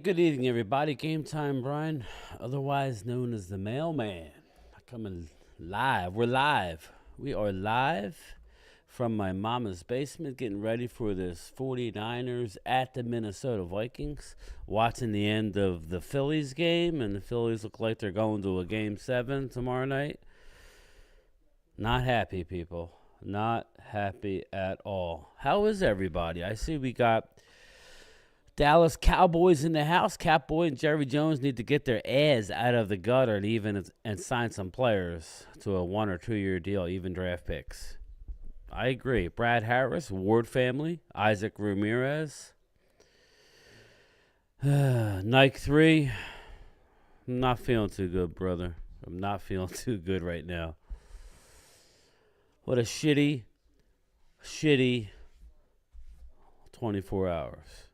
good evening, everybody. Game time, Brian, otherwise known as the Mailman. Coming live. We're live. We are live from my mama's basement, getting ready for this 49ers at the Minnesota Vikings. Watching the end of the Phillies game, and the Phillies look like they're going to a Game 7 tomorrow night. Not happy, people. Not happy at all. How is everybody? I see we got Dallas Cowboys in the house. Catboy and Jerry Jones need to get their ass out of the gutter and sign some players to a 1 or 2 year deal, even draft picks. I agree. Brad Harris, Ward family, Isaac Ramirez. Nike 3. I'm not feeling too good, brother. I'm not feeling too good right now. What a shitty 24 hours.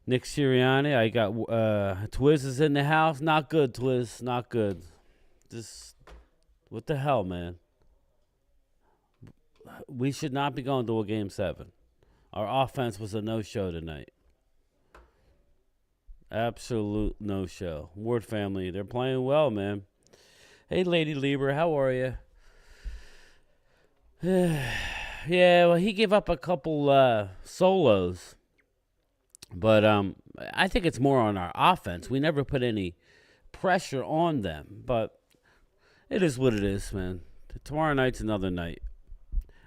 Nick Sirianni, I got Twiz is in the house. Not good, Twiz. Not good. Just, what the hell, man? We should not be going to a Game 7. Our offense was a no-show tonight. Absolute no-show. Ward family, they're playing well, man. Hey, Lady Lieber, how are you? Yeah, well, he gave up a couple solos. But I think it's more on our offense. We never put any pressure on them. But it is what it is, man. Tomorrow night's another night.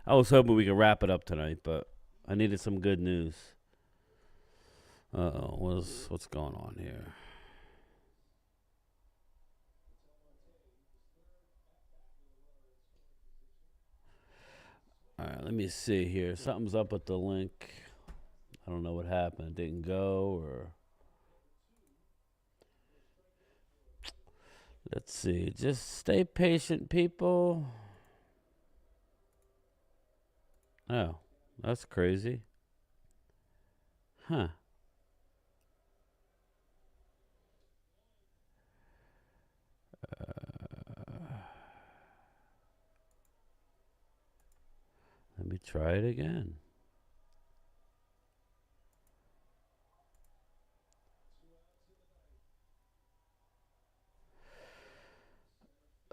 I was hoping we could wrap it up tonight, but I needed some good news. Uh-oh, what's going on here? All right, let me see here. Something's up with the link. I don't know what happened. It didn't go, or let's see. Just stay patient, people. Oh, that's crazy. Huh. Let me try it again.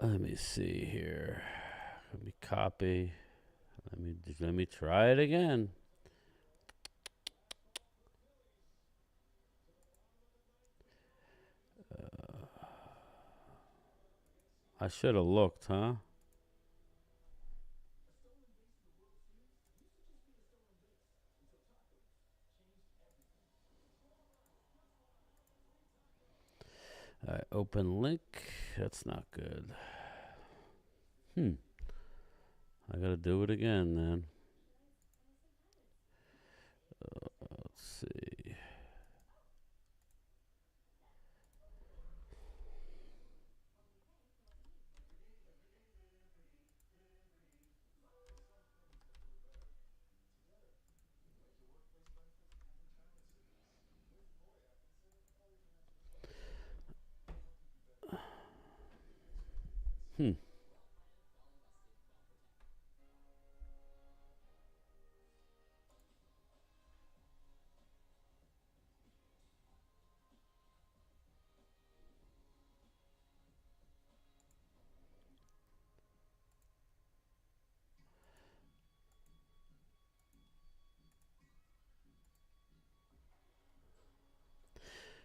Let me see here. Let me copy. Let me try it again. I should have looked, huh? All right, open link. That's not good. I gotta do it again, then. Let's see.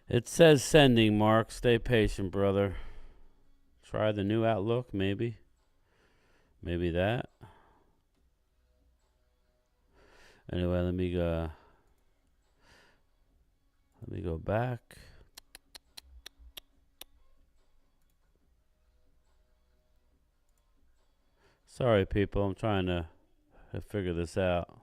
It says sending, Mark. Stay patient, brother. Try the new Outlook, maybe. Maybe that. Anyway, let me go back. Sorry, people. I'm trying to figure this out.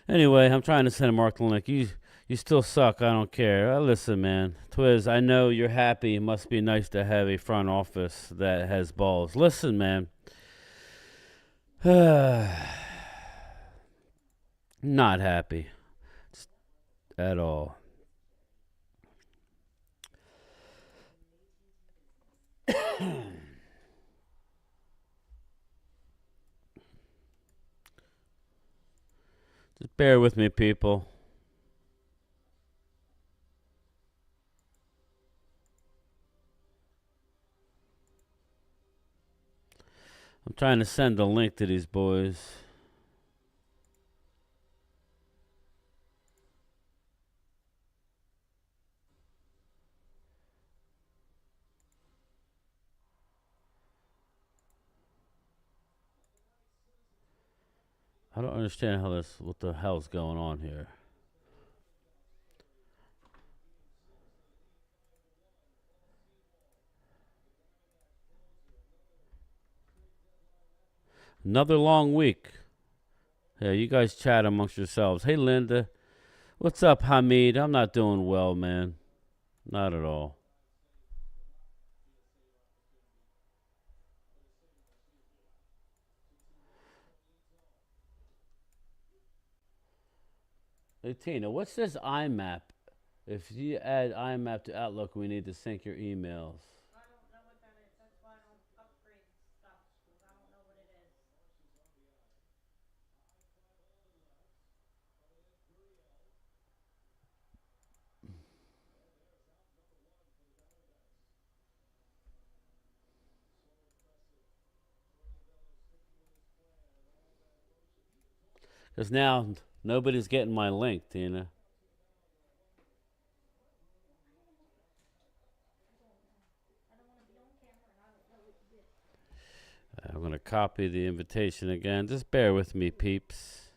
Anyway, I'm trying to send Mark the link. You still suck. I don't care. Listen, man. Twiz, I know you're happy. It must be nice to have a front office that has balls. Listen, man. Not happy at all. Just bear with me, people. I'm trying to send a link to these boys. I don't understand what the hell's going on here. Another long week. Yeah, you guys chat amongst yourselves. Hey, Linda. What's up, Hamid? I'm not doing well, man. Not at all. Hey, Tina, what's this IMAP? If you add IMAP to Outlook, we need to sync your emails. Because now nobody's getting my link, Tina. I'm going to copy the invitation again. Just bear with me, peeps.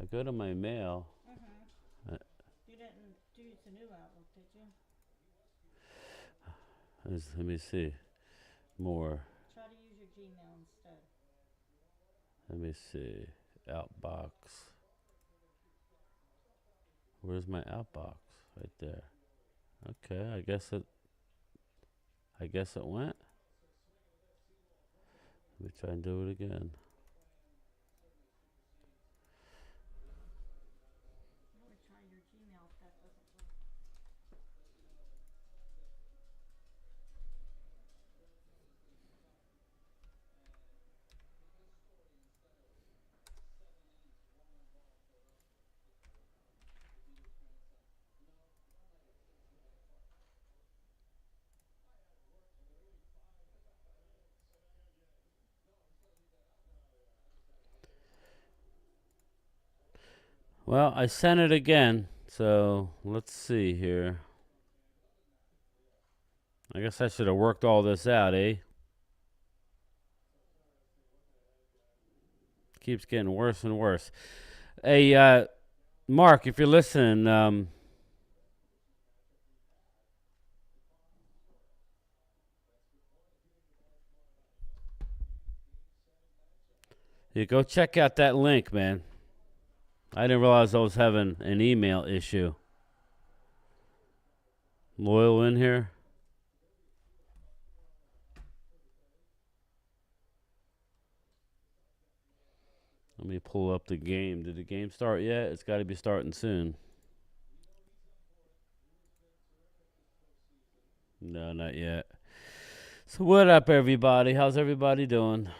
I go to my mail. You didn't do the new Outlook, did you? Let me see. More. Try to use your Gmail instead. Let me see. Outbox. Where's my outbox? Right there. Okay, I guess it went. Let me try and do it again. You want to try your Gmail if that doesn't work. Well, I sent it again, so let's see here. I guess I should have worked all this out, eh? Keeps getting worse and worse. Hey, Mark, if you're listening, you go check out that link, man. I didn't realize I was having an email issue. Loyal in here? Let me pull up the game. Did the game start yet? It's got to be starting soon. No, not yet. So what up, everybody? How's everybody doing?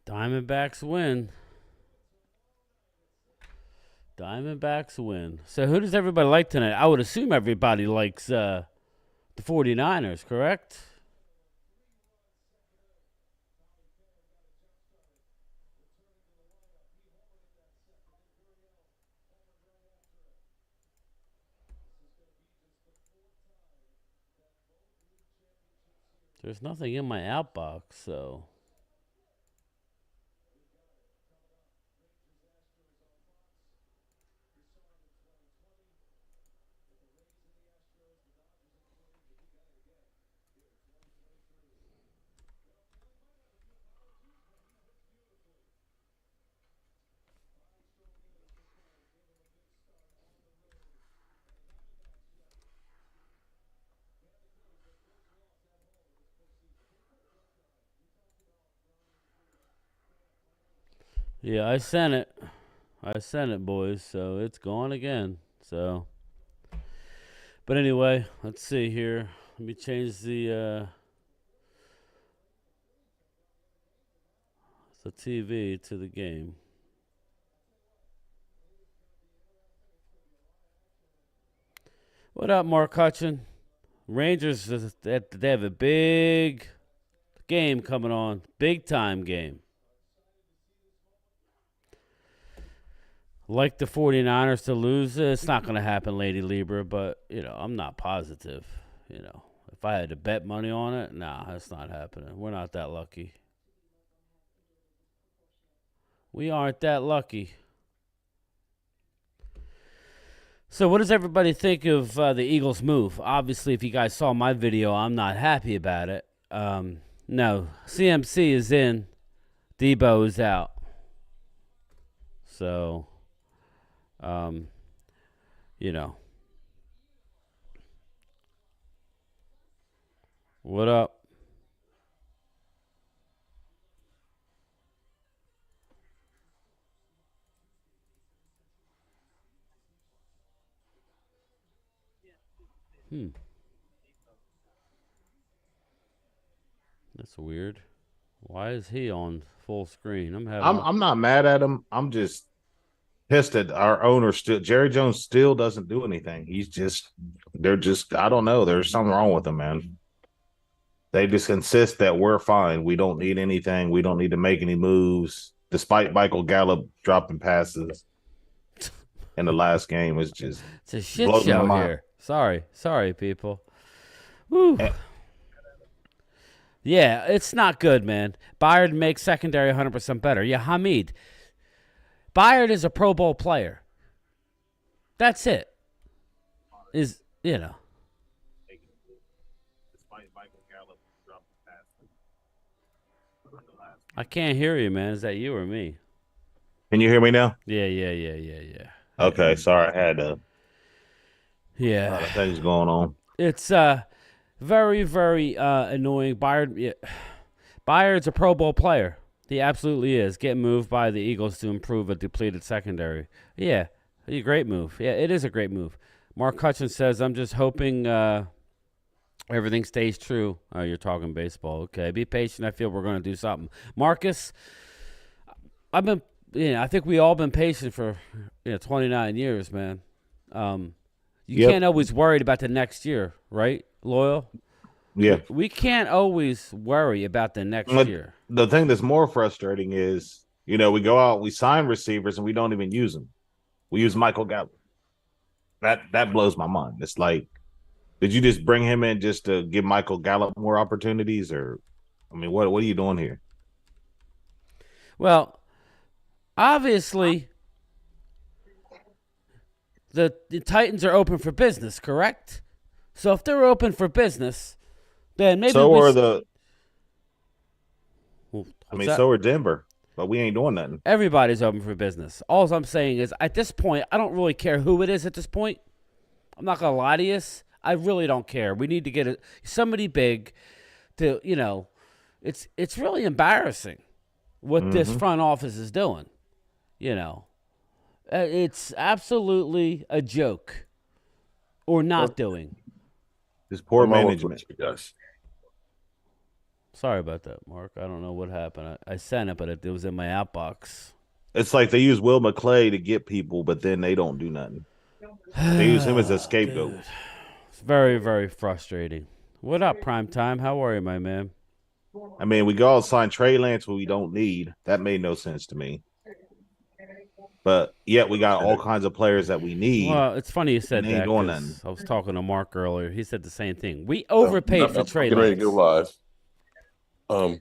Diamondbacks win. Diamondbacks win. So who does everybody like tonight? I would assume everybody likes the 49ers, correct? There's nothing in my outbox, so Yeah, I sent it. I sent it, boys. So it's gone again. So, but anyway, let's see here. Let me change the TV to the game. What up, Mark Hutchin? Rangers, they have a big game coming on. Big time game. Like the 49ers to lose, it's not going to happen, Lady Libra, but, I'm not positive. If I had to bet money on it, nah, that's not happening. We're not that lucky. We aren't that lucky. So, what does everybody think of the Eagles' move? Obviously, if you guys saw my video, I'm not happy about it. No, CMC is in, Debo is out. So, um, you know, what up? That's weird. Why is he on full screen? I'm not mad at him. I'm just pissed that our owner still Jerry Jones still doesn't do anything. They're just I don't know. There's something wrong with them, man. They just insist that we're fine. We don't need anything. We don't need to make any moves. Despite Michael Gallup dropping passes in the last game, it's a shit show here. Sorry, people. Woo. Yeah, it's not good, man. Byard makes secondary 100% better. Yeah, Hamid. Byard is a Pro Bowl player. That's it. I can't hear you, man. Is that you or me? Can you hear me now? Yeah. Okay, sorry. I had a lot of things going on. It's very, very annoying. Byard's a Pro Bowl player. He absolutely is. Getting moved by the Eagles to improve a depleted secondary. Yeah, a great move. Yeah, it is a great move. Mark Hutchins says, I'm just hoping everything stays true. Oh, you're talking baseball. Okay, be patient. I feel we're going to do something. Marcus, I think we all been patient for 29 years, man. You can't always worry about the next year, right, Loyal? Yeah. We can't always worry about the next year. The thing that's more frustrating is, we go out, we sign receivers, and we don't even use them. We use Michael Gallup. That blows my mind. It's like, did you just bring him in just to give Michael Gallup more opportunities? Or, what are you doing here? Well, obviously, the Titans are open for business, correct? So if they're open for business, then maybe so are Denver, but we ain't doing nothing. Everybody's open for business. All I'm saying is, at this point, I don't really care who it is at this point. I'm not going to lie to you. I really don't care. We need to get somebody big to, it's really embarrassing what this front office is doing. It's absolutely a joke or not doing. It's poor management. Yes. Sorry about that, Mark. I don't know what happened. I sent it, but it was in my outbox. It's like they use Will McClay to get people, but then they don't do nothing. They use him as a scapegoat. Dude. It's very, very frustrating. What up, Primetime? How are you, my man? We go out and sign Trey Lance, who we don't need. That made no sense to me. But yet we got all kinds of players that we need. Well, it's funny you said that. I was talking to Mark earlier. He said the same thing. We overpaid for Trey Lance. Get ready to go live. All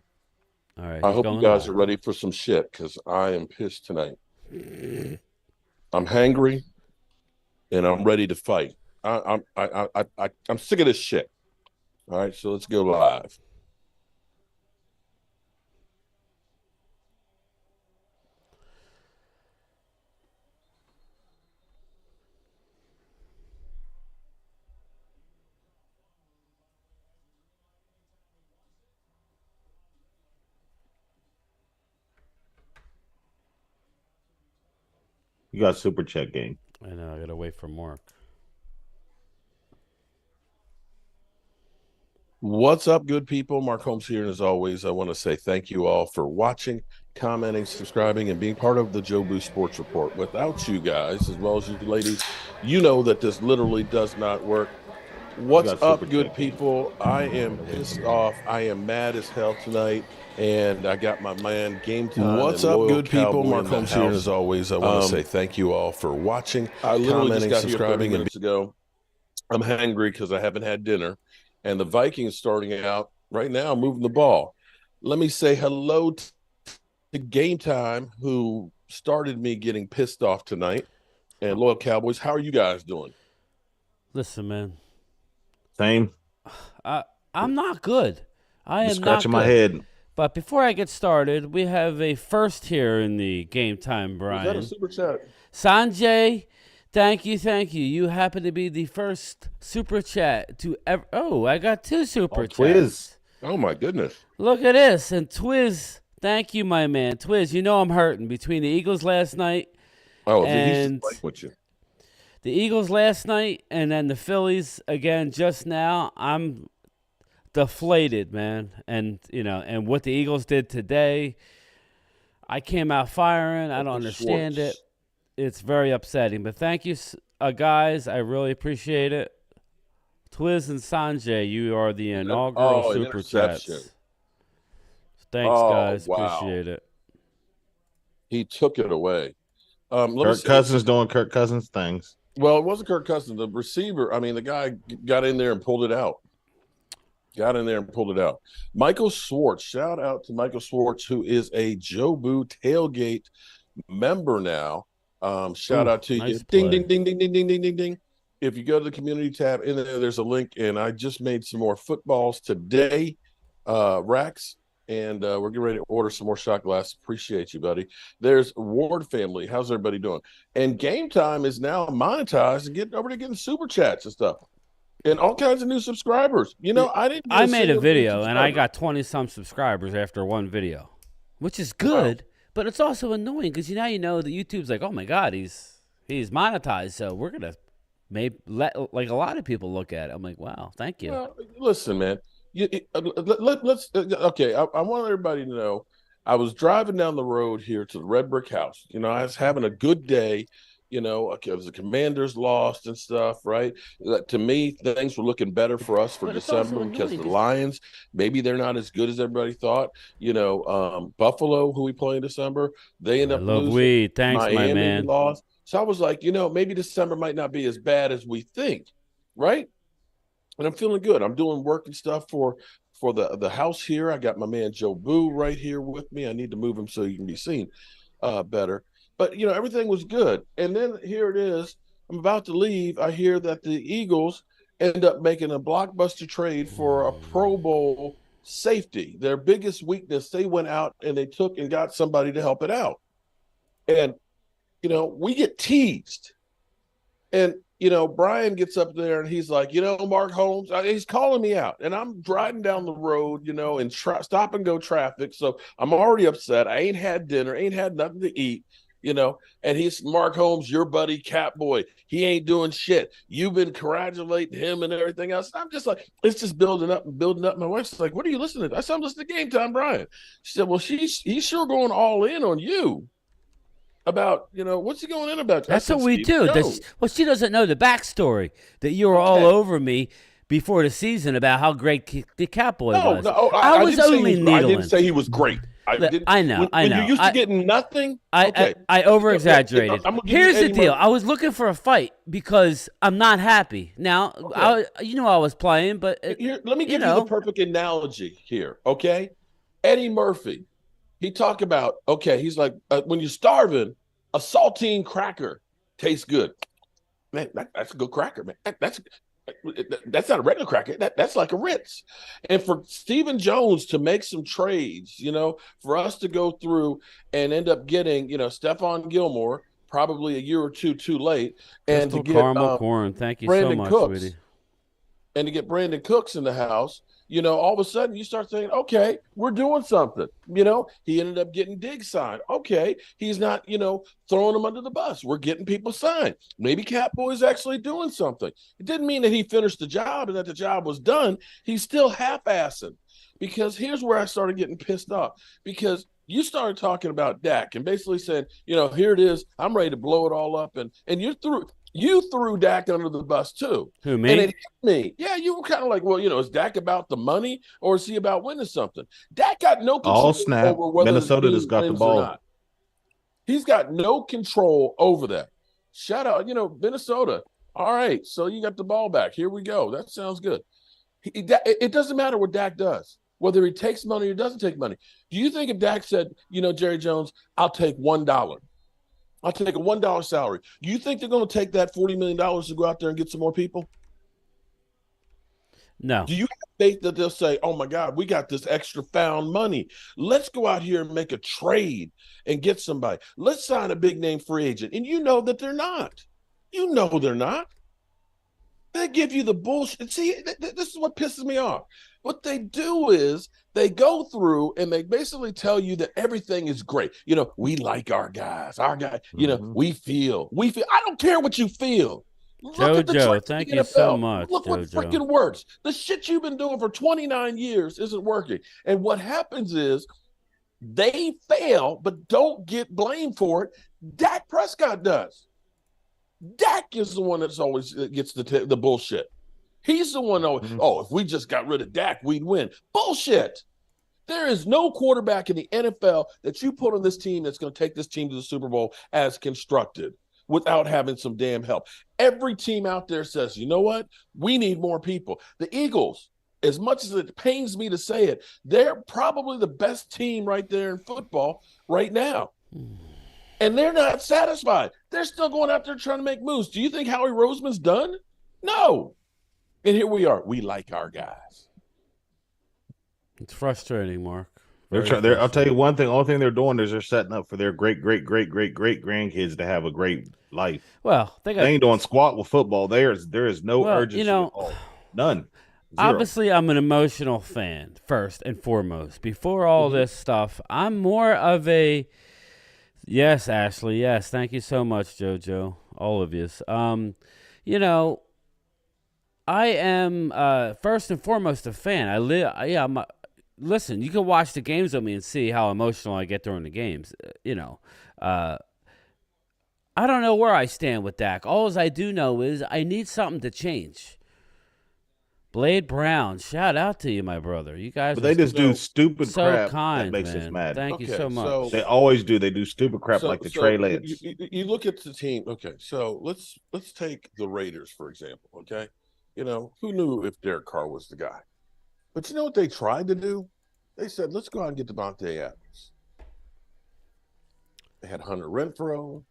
right. I hope you guys are ready for some shit, because I am pissed tonight. I'm hangry, and I'm ready to fight. I'm sick of this shit. All right, so let's go live. You got super chat game. I know. I gotta wait for Mark. What's up, good people? Mark Holmes here, and as always, I want to say thank you all for watching, commenting, subscribing, and being part of the Joe Boo Sports Report. Without you guys, as well as you ladies, you know that this literally does not work. What's up, good people? I am pissed off. I am mad as hell tonight, and I got my man Game Time. What's up, good people? Mark Holmes here, and as always, I want to say thank you all for watching, commenting, subscribing, and minutes ago. I'm hungry because I haven't had dinner. And the Vikings starting out right now, moving the ball. Let me say hello to Game Time, who started me getting pissed off tonight. And loyal Cowboys, how are you guys doing? Listen, man. Same. I'm not good. I am scratching not good. my head. But before I get started, we have a first here in the Game Time, Brian. Is that a super chat? Sanjay. Thank you. You happen to be the first super chat to ever. Oh, I got 2 super chats. Oh, my goodness. Look at this. And Twiz, thank you, my man. Twiz, you know I'm hurting between the Eagles last night. Oh, and he's playing with you. The Eagles last night and then the Phillies again just now. I'm deflated, man. And, and what the Eagles did today, I came out firing. I don't understand it. It's very upsetting, but thank you, guys. I really appreciate it. Twiz and Sanjay, you are the inaugural super chats. Thanks, guys. Wow. Appreciate it. He took it away. Kirk Cousins doing Kirk Cousins things. Well, it wasn't Kirk Cousins. The receiver, the guy got in there and pulled it out. Michael Schwartz, shout out to Michael Schwartz, who is a Joe Boo tailgate member now. Shout out to you. Ding, ding, ding, ding, ding, ding, ding, ding, ding. If you go to the community tab, in there's a link, and I just made some more footballs today, racks, and we're getting ready to order some more shot glass. Appreciate you, buddy. There's Ward family. How's everybody doing? And Game Time is now monetized and getting super chats and stuff. And all kinds of new subscribers. I made a video, and I got 20-some subscribers after one video, which is good. Wow. But it's also annoying because now you know that YouTube's like, oh my God, he's monetized, so we're gonna maybe let like a lot of people look at it. I'm like, wow, thank you. Well, listen, man. Let's okay. I want everybody to know I was driving down the road here to the Red Brick House. I was having a good day. Because the Commanders lost and stuff, right? To me, things were looking better for us for December because the Lions, maybe they're not as good as everybody thought. Buffalo, who we play in December, they end up losing. Thanks, Miami, my man. Lost. So I was like, maybe December might not be as bad as we think, right? And I'm feeling good. I'm doing work and stuff for the house here. I got my man Joe Boo right here with me. I need to move him so he can be seen better. But, everything was good. And then here it is. I'm about to leave. I hear that the Eagles end up making a blockbuster trade for a Pro Bowl safety. Their biggest weakness, they went out and they took and got somebody to help it out. And, we get teased. And, Brian gets up there and he's like, Mark Holmes, he's calling me out. And I'm driving down the road, in stop and go traffic. So I'm already upset. I ain't had dinner, ain't had nothing to eat. And he's Mark Holmes, your buddy, Catboy. He ain't doing shit. You've been congratulating him and everything else. I'm just like, it's just building up and building up. My wife's like, what are you listening to? I said, I'm listening to Game Time, Brian. She said, well, he's sure going all in on you about, what's he going in about? That's what we do. Well, she doesn't know the backstory that you were all over me before the season about how great the Catboy was. No, I was only needling. I didn't say he was great. I know. When you're used to getting nothing, I over-exaggerated. Here's the deal. I was looking for a fight because I'm not happy. Now, I was playing, but let me give you the perfect analogy here, okay? Eddie Murphy, he talked about, he's like, when you're starving, a saltine cracker tastes good. Man, that's a good cracker, man. That's not a regular cracker. That's like a Ritz. And for Stephen Jones to make some trades, for us to go through and end up getting, Stephon Gilmore, probably a year or two too late, and Crystal to get Caramel Corn. Thank you Brandon so much, Cooks, sweetie. and to get Brandon Cooks in the house, all of a sudden you start saying, okay, we're doing something. He ended up getting Diggs signed. Okay, he's not, throwing them under the bus. We're getting people signed. Maybe Cowboys actually doing something. It didn't mean that he finished the job and that the job was done. He's still half-assing. Because here's where I started getting pissed off. Because you started talking about Dak and basically saying, here it is. I'm ready to blow it all up. And you threw Dak under the bus too. Who, me? And it hit me. Yeah, you were kind of like, well, is Dak about the money or is he about winning something? Dak got no control All snap. over whether Minnesota the just got the wins ball. or not. He's got no control over that. Shout out, Minnesota. All right, so you got the ball back. Here we go. That sounds good. It doesn't matter what Dak does, whether he takes money or doesn't take money. Do you think if Dak said, Jerry Jones, I'll take $1. I'll take a $1 salary. Do you think they're going to take that $40 million to go out there and get some more people? No. Do you have faith that they'll say, oh, my God, we got this extra found money. Let's go out here and make a trade and get somebody. Let's sign a big-name free agent. And you know that they're not. You know they're not. They give you the bullshit. See, this is what pisses me off. What they do is they go through and they basically tell you that everything is great. We like our guys. We feel. I don't care what you feel. JoJo, thank you so much. Look what JoJo. freaking works. The shit you've been doing for 29 years isn't working. And what happens is they fail, but don't get blamed for it. Dak Prescott does. Dak is the one that's always gets the bullshit. He's the one, if we just got rid of Dak, we'd win. Bullshit. There is no quarterback in the NFL that you put on this team that's going to take this team to the Super Bowl as constructed without having some damn help. Every team out there says, you know what? We need more people. The Eagles, as much as it pains me to say it, they're probably the best team right there in football right now. And they're not satisfied. They're still going out there trying to make moves. Do you think Howie Roseman's done? No. And here we are. We like our guys. It's frustrating, Mark. I'll tell you one thing. Only thing they're doing is they're setting up for their great grandkids to have a great life. Well, they ain't doing squat with football. There is no urgency at all. None. Zero. Obviously, I'm an emotional fan first and foremost. Before all this stuff, I'm more of a yes, Ashley. Yes, thank you so much, JoJo. All of you. I am first and foremost a fan. Listen, you can watch the games with me and see how emotional I get during the games. I don't know where I stand with Dak. All I do know is I need something to change. Blade Brown, shout out to you, my brother. You guys, but they just do stupid so crap kind, that makes man. us mad. Thank you so much. They always do. They do stupid crap like the Trey Lance. You look at the team. Okay, so let's take the Raiders for example. Okay, who knew if Derek Carr was the guy? But you know what they tried to do? They said, let's go out and get Devontae Adams. They had Hunter Renfrow.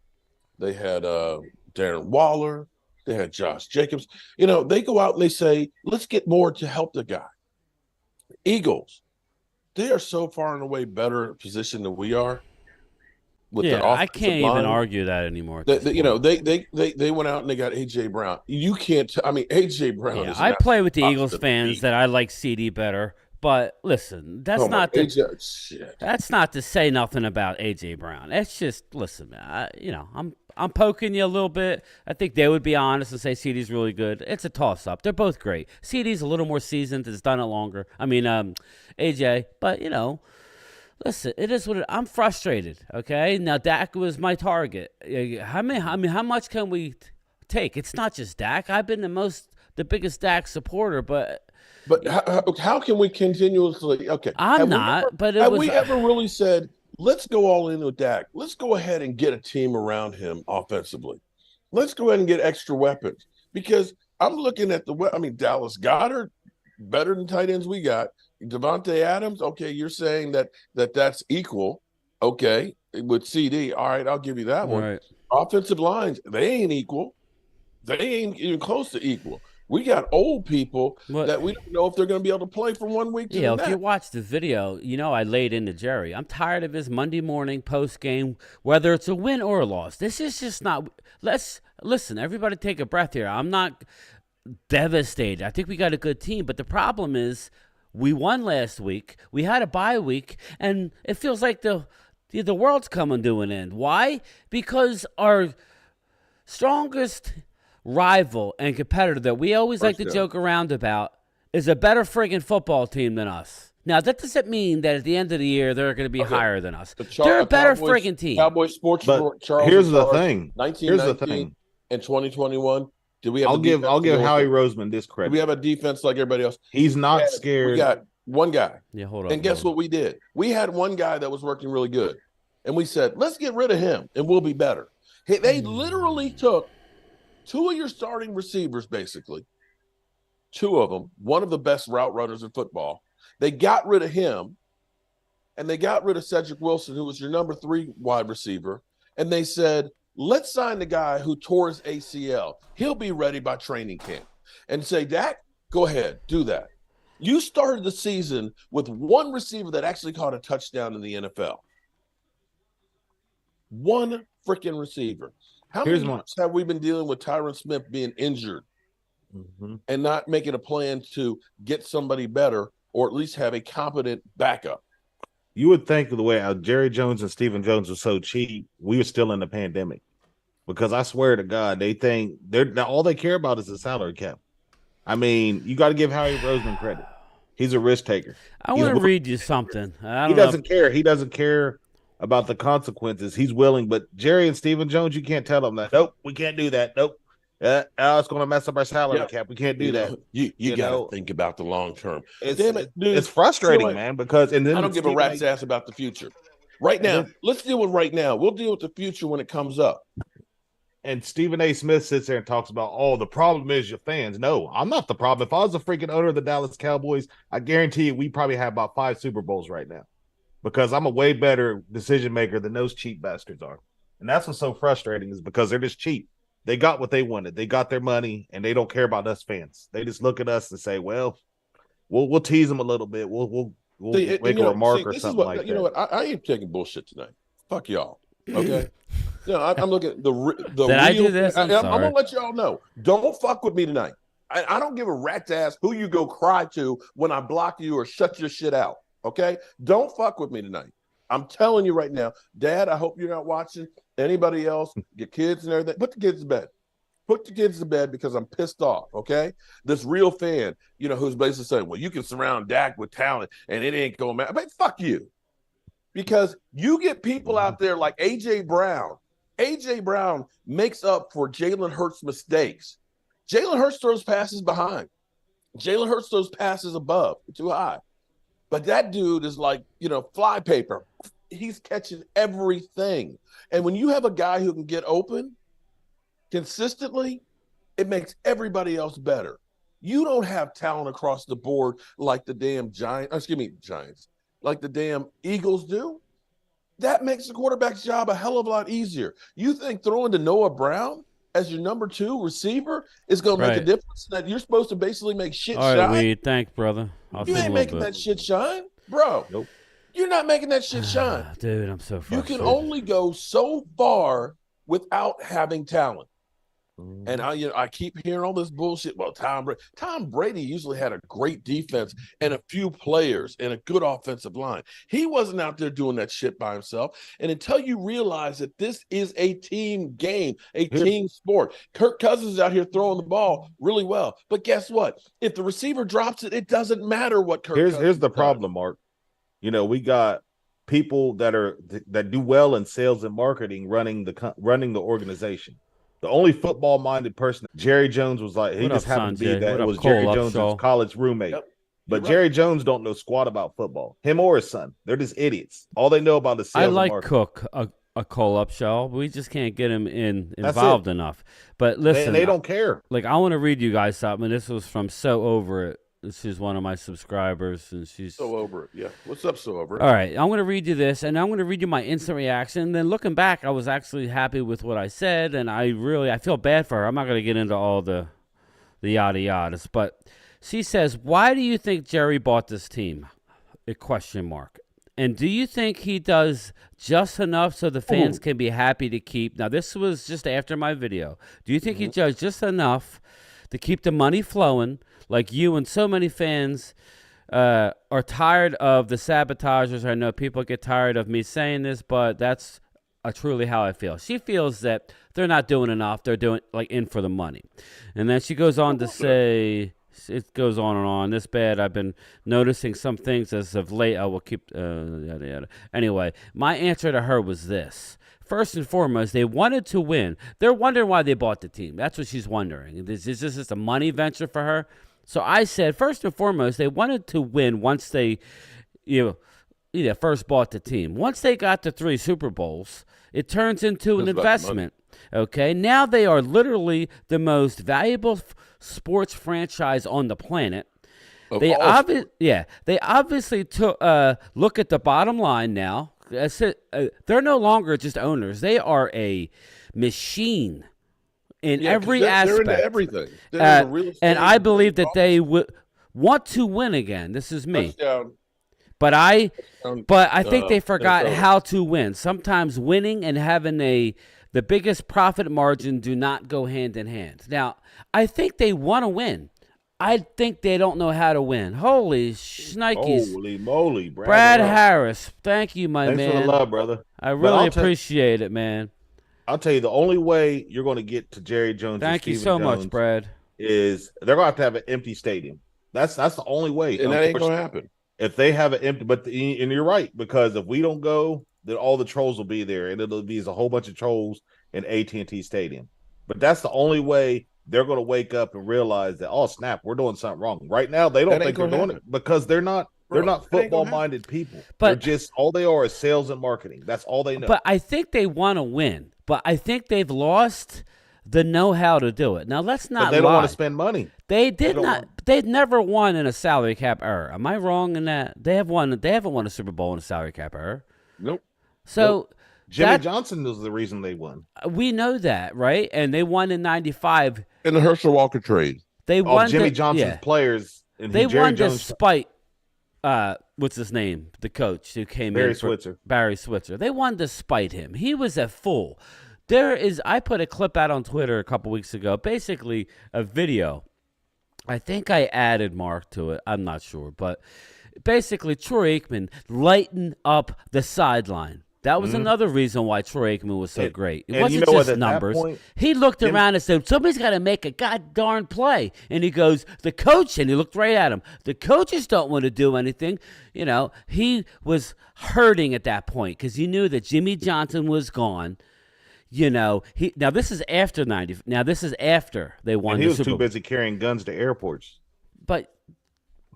They had Darren Waller. They had Josh Jacobs. They go out and they say, let's get more to help the guy. Eagles, they are so far and away better position than we are. I can't even argue that anymore. They went out and they got A.J. Brown. You can't. A.J. Brown. Yeah, I play with the Eagles fans that I like CD better. But listen, that's not to say nothing about A.J. Brown. It's just listen, man. I'm poking you a little bit. I think they would be honest and say CD's really good. It's a toss-up. They're both great. CD's a little more seasoned. Has done it longer. AJ. But, listen, it is what I'm frustrated, okay? Now, Dak was my target. How much can we take? It's not just Dak. I've been the biggest Dak supporter, but how can we continuously? Okay, I'm not. But have we ever really said, let's go all in with Dak. Let's go ahead and get a team around him offensively. Let's go ahead and get extra weapons because I'm looking at Dallas Goedert, better than tight ends we got. Devontae Adams, okay, you're saying that's equal, okay, with CD. All right, I'll give you that one. Right. Offensive lines, they ain't equal. They ain't even close to equal. We got old people that we don't know if they're going to be able to play from 1 week to the next. If you watch the video, I laid into Jerry. I'm tired of his Monday morning post-game, whether it's a win or a loss. This is just not – listen, everybody take a breath here. I'm not devastated. I think we got a good team, but the problem is We won last week. We had a bye week, and it feels like the world's coming to an end. Why? Because our strongest rival and competitor that we always like to joke around about is a better friggin' football team than us. Now, that doesn't mean that at the end of the year they're going to be higher than us. They're a better friggin' team. Cowboys Sports Report, Charles. Here's the thing. 1919 and 2021. Did we have I'll give Howie Roseman this credit. Do we have a defense like everybody else? He's not scared. We got one guy. Yeah, hold on. And guess what we did? We had one guy that was working really good. And we said, let's get rid of him and we'll be better. They literally took two of your starting receivers, basically. Two of them, one of the best route runners in football. They got rid of him, and they got rid of Cedric Wilson, who was your number 3 wide receiver. And they said, let's sign the guy who tore his ACL. He'll be ready by training camp. And say, Dak, go ahead, do that. You started the season with one receiver that actually caught a touchdown in the NFL. One freaking receiver. How many months have we been dealing with Tyron Smith being injured and not making a plan to get somebody better or at least have a competent backup? You would think of the way Jerry Jones and Stephen Jones were so cheap, we were still in the pandemic. Because I swear to God, they think all they care about is the salary cap. I mean, you got to give Howie Roseman credit. He's a risk taker. I want to read you something. He doesn't care. He doesn't care about the consequences. He's willing, but Jerry and Stephen Jones, you can't tell them that. Nope, we can't do that. Nope. It's going to mess up our salary cap. We can't do that. You got to think about the long term. Damn it, dude. It's frustrating, man, because I don't give a rat's ass about the future. Right now, let's deal with right now. We'll deal with the future when it comes up. And Stephen A. Smith sits there and talks about, the problem is your fans. No, I'm not the problem. If I was the freaking owner of the Dallas Cowboys, I guarantee you we probably have about 5 Super Bowls right now because I'm a way better decision maker than those cheap bastards are. And that's what's so frustrating is because they're just cheap. They got what they wanted. They got their money, and they don't care about us fans. They just look at us and say, well, we'll tease them a little bit. We'll make a remark or something like that. You know what? I ain't taking bullshit tonight. Fuck y'all. Okay? I'm looking at the Did I do this? I'm going to let y'all know. Don't fuck with me tonight. I don't give a rat's ass who you go cry to when I block you or shut your shit out. Okay? Don't fuck with me tonight. I'm telling you right now, Dad, I hope you're not watching. Anybody else, your kids and everything, put the kids to bed. Put the kids to bed because I'm pissed off, okay? This real fan, who's basically saying, well, you can surround Dak with talent and it ain't going to matter. But fuck you. Because you get people out there like A.J. Brown. A.J. Brown makes up for Jalen Hurts' mistakes. Jalen Hurts throws passes behind. Jalen Hurts throws passes above, too high. But that dude is like, fly paper. He's catching everything. And when you have a guy who can get open consistently, it makes everybody else better. You don't have talent across the board like the damn Giants, like the damn Eagles do. That makes the quarterback's job a hell of a lot easier. You think throwing to Noah Brown as your number 2 receiver is going to make a difference? That you're supposed to basically make shit shine? All right, Reed, thanks, brother. You ain't making that shit shine, bro. Nope. You're not making that shit shine. Dude, I'm so frustrated. You can only go so far without having talent. And I keep hearing all this bullshit. Well, Tom Brady usually had a great defense and a few players and a good offensive line. He wasn't out there doing that shit by himself. And until you realize that this is a team game, a team sport. Kirk Cousins is out here throwing the ball really well. But guess what? If the receiver drops it, it doesn't matter what Kirk Cousins Here's the problem, Mark. We got people that do well in sales and marketing running the organization. The only football-minded person, Jerry Jones, was like, he just happened to be that was Jerry Jones' college roommate. Yep. But Jerry Jones don't know squat about football. Him or his son. They're just idiots. All they know about is sales and marketing. Cook, a Cole Upshaw. We just can't get him involved enough. But listen. They don't care. I want to read you guys something. This was from So Over It. This is one of my subscribers, and she's So Over It. Yeah, what's up, So Over It? All right, I'm going to read you this, and I'm going to read you my instant reaction. And then looking back, I was actually happy with what I said, and I feel bad for her. I'm not going to get into all the yada yadas, but she says, "Why do you think Jerry bought this team?" A question mark. And do you think he does just enough so the fans can be happy to keep? Now, this was just after my video. Do you think he does just enough to keep the money flowing, like you and so many fans are tired of the sabotagers. I know people get tired of me saying this, but that's truly how I feel. She feels that they're not doing enough. They're doing like in for the money. And then she goes on to say, it goes on and on. This bad. I've been noticing some things as of late. I will keep, yada, yada. Anyway, my answer to her was this. First and foremost, they wanted to win. They're wondering why they bought the team. That's what she's wondering. Is this just a money venture for her? So I said, first and foremost, they wanted to win once they, first bought the team. Once they got to 3 Super Bowls, it turns into an investment. Okay, now they are literally the most valuable sports franchise on the planet. They obviously took look at the bottom line now. They're no longer just owners; they are a machine in every aspect. They're into everything. They're into real estate, and I believe that they want to win again. This is me. Touchdown. But I think they forgot how to win. Sometimes winning and having the biggest profit margin do not go hand in hand. Now, I think they want to win. I think they don't know how to win. Holy shnikes. Holy moly, Brad Harris. Thank you, my man. Thanks for the love, brother. I really appreciate it, man. I'll tell you, the only way you're going to get to Jerry Jones Thank you so much, Brad. Is they're going to have an empty stadium. That's the only way. And that ain't going to happen. If they have an empty, and you're right, because if we don't go, then all the trolls will be there, and it'll be a whole bunch of trolls in AT&T Stadium. But that's the only way they're going to wake up and realize that, oh snap, we're doing something wrong. Right now, they don't think they're doing it because they're not football-minded people. But they're just all they are is sales and marketing. That's all they know. But I think they want to win. But I think they've lost the know-how to do it. Now let's not. But they don't want to spend money. They did not. They've never won in a salary cap era. Am I wrong in that? They haven't won a Super Bowl in a salary cap era. Nope. So Jimmy Johnson was the reason they won. We know that, right? And they won in '95 in the Herschel Walker trade. They won. Jimmy Johnson's players. And they won despite what's his name? The coach who came Barry in. Switzer. Barry Switzer. They won despite him. He was a fool. I put a clip out on Twitter a couple weeks ago, basically a video. I think I added Mark to it. I'm not sure. But basically, Troy Aikman lightened up the sideline. That was another reason why Troy Aikman was so great. It wasn't just numbers. He looked around and said, somebody's got to make a goddamn play. And he goes, the coach, and he looked right at him. The coaches don't want to do anything. He was hurting at that point because he knew that Jimmy Johnson was gone. Now this is after 90. Now this is after they won. And he was too busy carrying guns to airports. But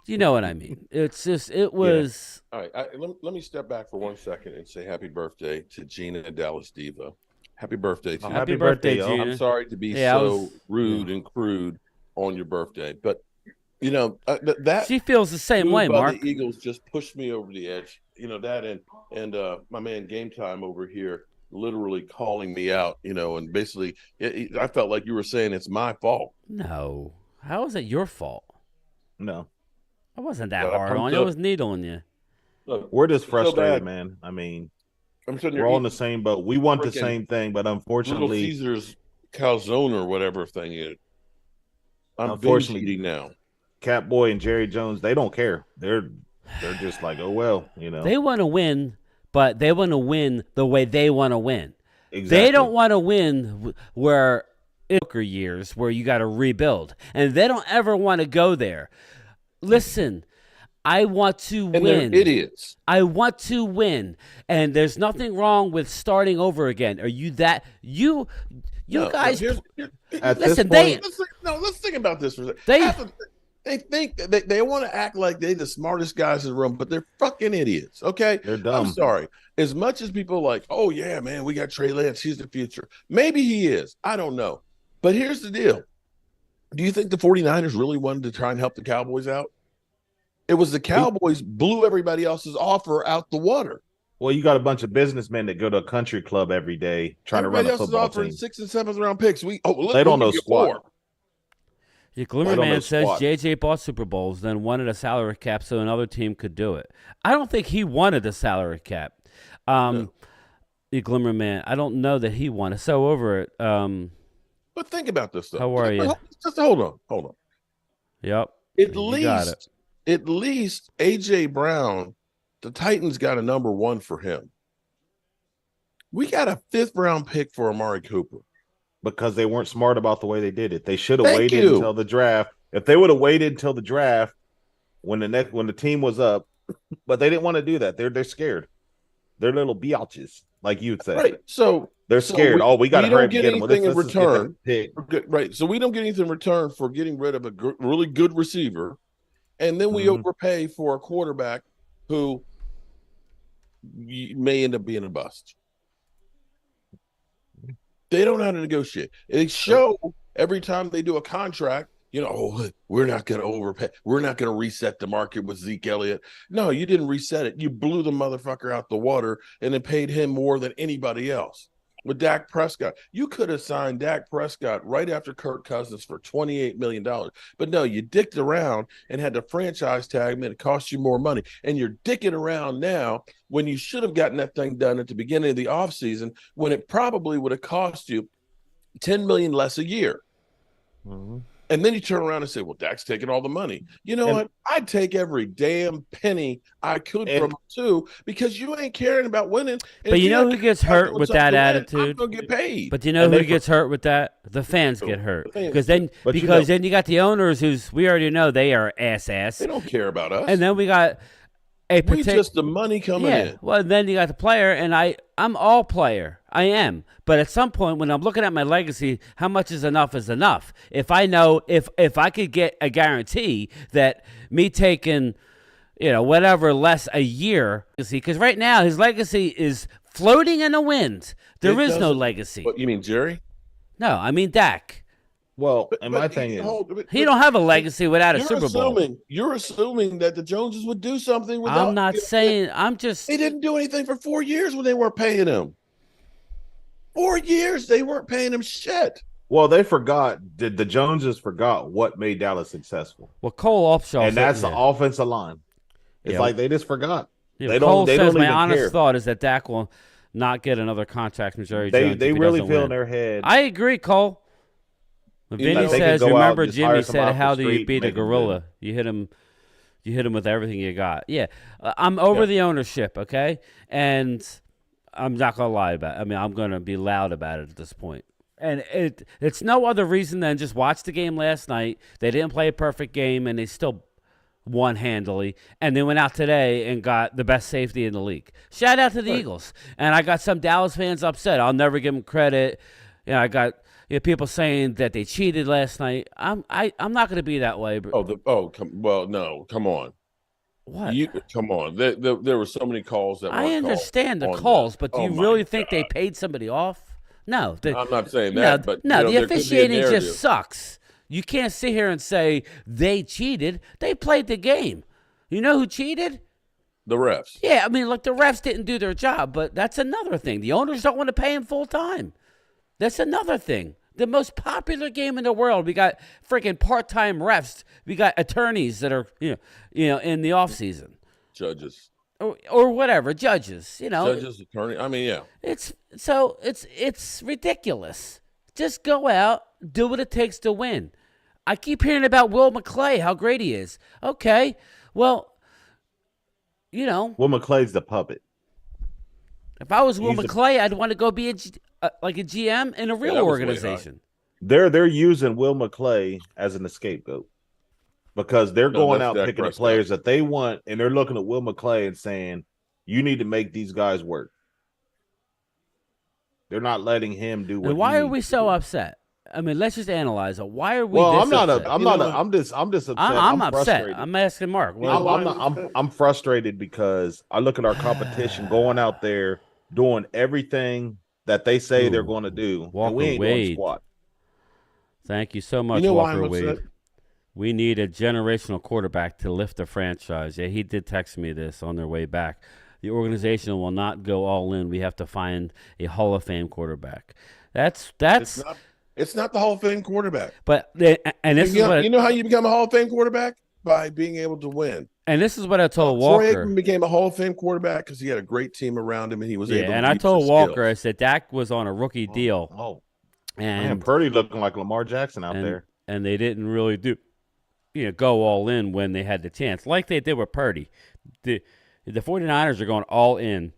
you know what I mean. It's just it was. Yeah. All right, let me step back for 1 second and say happy birthday to Gina Dallas Diva. Happy birthday to you. Happy birthday, Gina. I'm sorry to be rude and crude on your birthday, but that she feels the same way. Mark, the Eagles just pushed me over the edge. That and my man Game Time over here. Literally calling me out, and basically, I felt like you were saying it's my fault. No, how is it your fault? No, I wasn't that hard on you. I was needling you. Look, we're just frustrated, man. I mean, we're all in the same boat. We want the same thing, but unfortunately, Little Caesar's calzone or whatever thing is. I'm binge eating now. Catboy and Jerry Jones, they don't care. They're just like, oh well, They want to win. But they want to win the way they want to win. Exactly. They don't want to win where years where you got to rebuild. And they don't ever want to go there. Listen, I want to win. They're idiots. I want to win. And there's nothing wrong with starting over again. Are you that? You guys. Listen, let's think about this for a second. They think they want to act like they're the smartest guys in the room, but they're fucking idiots. Okay, they're dumb. I'm sorry. As much as people are like, oh yeah, man, we got Trey Lance. He's the future. Maybe he is. I don't know. But here's the deal. Do you think the 49ers really wanted to try and help the Cowboys out? It was the Cowboys blew everybody else's offer out the water. Well, you got a bunch of businessmen that go to a country club every day trying to run a football team. 6th and 7th round picks. They don't know squat. Your Glimmer Man says JJ bought Super Bowls, then wanted a salary cap so another team could do it. I don't think he wanted a salary cap. Your Glimmer Man, I don't know that he wanted. So over it. But think about this, though. How are you? Just hold on. Yep. At least at least A.J. Brown, the Titans got a number 1 for him. We got a 5th-round pick for Amari Cooper. Because they weren't smart about the way they did it. They should have Thank waited you. until the draft. If they would have waited until the draft when the team was up, but they didn't want to do that. They're scared. They're little biatches, like you'd say. Right. So they're scared. We got to hurry up and get them. anything in return. Right. So we don't get anything in return for getting rid of a really good receiver, and then we overpay for a quarterback who may end up being a bust. They don't know how to negotiate. They show every time they do a contract, we're not going to overpay. We're not going to reset the market with Zeke Elliott. No, you didn't reset it. You blew the motherfucker out the water and then paid him more than anybody else. With Dak Prescott, you could have signed Dak Prescott right after Kirk Cousins for $28 million. But no, you dicked around and had to franchise tag him, and it cost you more money. And you're dicking around now when you should have gotten that thing done at the beginning of the offseason, when it probably would have cost you $10 million less a year. Mm-hmm. And then you turn around and say, well, Dak's taking all the money. You know what? I'd take every damn penny I could from him too, because you ain't caring about winning. But you know who gets hurt with that attitude? I'm going to get paid. But you know who gets hurt with that? The fans get hurt. Because then you got the owners we already know they are ass. They don't care about us. And then we got we just the money coming in. Well, then you got the player, and I'm all player. I am. But at some point, when I'm looking at my legacy, how much is enough is enough. If I know, if I could get a guarantee that me taking, whatever less a year, because right now his legacy is floating in the wind. There is no legacy. What, you mean Jerry? No, I mean Dak. Well, and my thing is, he don't have a legacy without a Super Bowl. You're assuming that the Joneses would do something without. I'm not saying. I'm just. They didn't do anything for 4 years when they weren't paying him. 4 years they weren't paying him shit. Well, they forgot. The Joneses forgot what made Dallas successful. Well, Cole Upshaw, and that's the offensive line. It's like they just forgot. Yeah, Cole says my honest thought is that Dak will not get another contract from Jerry Jones. They really feel in their head. I agree, Cole. Vinny says, remember Jimmy said, how do you beat a gorilla? You hit him with everything you got. Yeah. I'm over the ownership, okay? And I'm not going to lie about it. I mean, I'm going to be loud about it at this point. And it's no other reason than just watch the game last night. They didn't play a perfect game, and they still won handily. And they went out today and got the best safety in the league. Shout out to the Eagles. And I got some Dallas fans upset. I'll never give them credit. I got people saying that they cheated last night. I'm not going to be that way. Come on. What? Come on. There were so many calls that I understand the calls, but do you really think they paid somebody off? No. I'm not saying that, but the officiating just sucks. You can't sit here and say they cheated. They played the game. You know who cheated? The refs. Yeah, I mean, look, the refs didn't do their job, but that's another thing. The owners don't want to pay them full time. That's another thing. The most popular game in the world. We got freaking part-time refs. We got attorneys that are, in the off season. Judges. Or whatever, judges. Judges, attorney. I mean, yeah. It's ridiculous. Just go out, do what it takes to win. I keep hearing about Will McClay, how great he is. Okay, well, Will McClay's the puppet. If I was Will McClay, I'd want to go be a GM in a real organization. They're using Will McClay as an scapegoat because they're going out picking the players that they want, and they're looking at Will McClay and saying, "You need to make these guys work." They're not letting him do what. And why are we so upset? I mean, let's just analyze it. Why are we? Well, I'm just upset. I'm upset. I'm asking Mark. I'm frustrated because I look at our competition going out there doing everything that they say they're going to do. Walker we ain't Wade. doing squat. Thank you so much, Walker Wade. We need a generational quarterback to lift the franchise. Yeah, he did text me this on their way back. The organization will not go all in. We have to find a Hall of Fame quarterback. That's It's not the Hall of Fame quarterback. But and this is what you know how you become a Hall of Fame quarterback? By being able to win. And this is what I told Walker. Troy Aikman became a Hall of Fame quarterback because he had a great team around him and he was able to. And I told Walker, I said Dak was on a rookie deal. And Purdy looking like Lamar Jackson out there. And they didn't really do go all in when they had the chance, like they did with Purdy. The 49ers are going all in.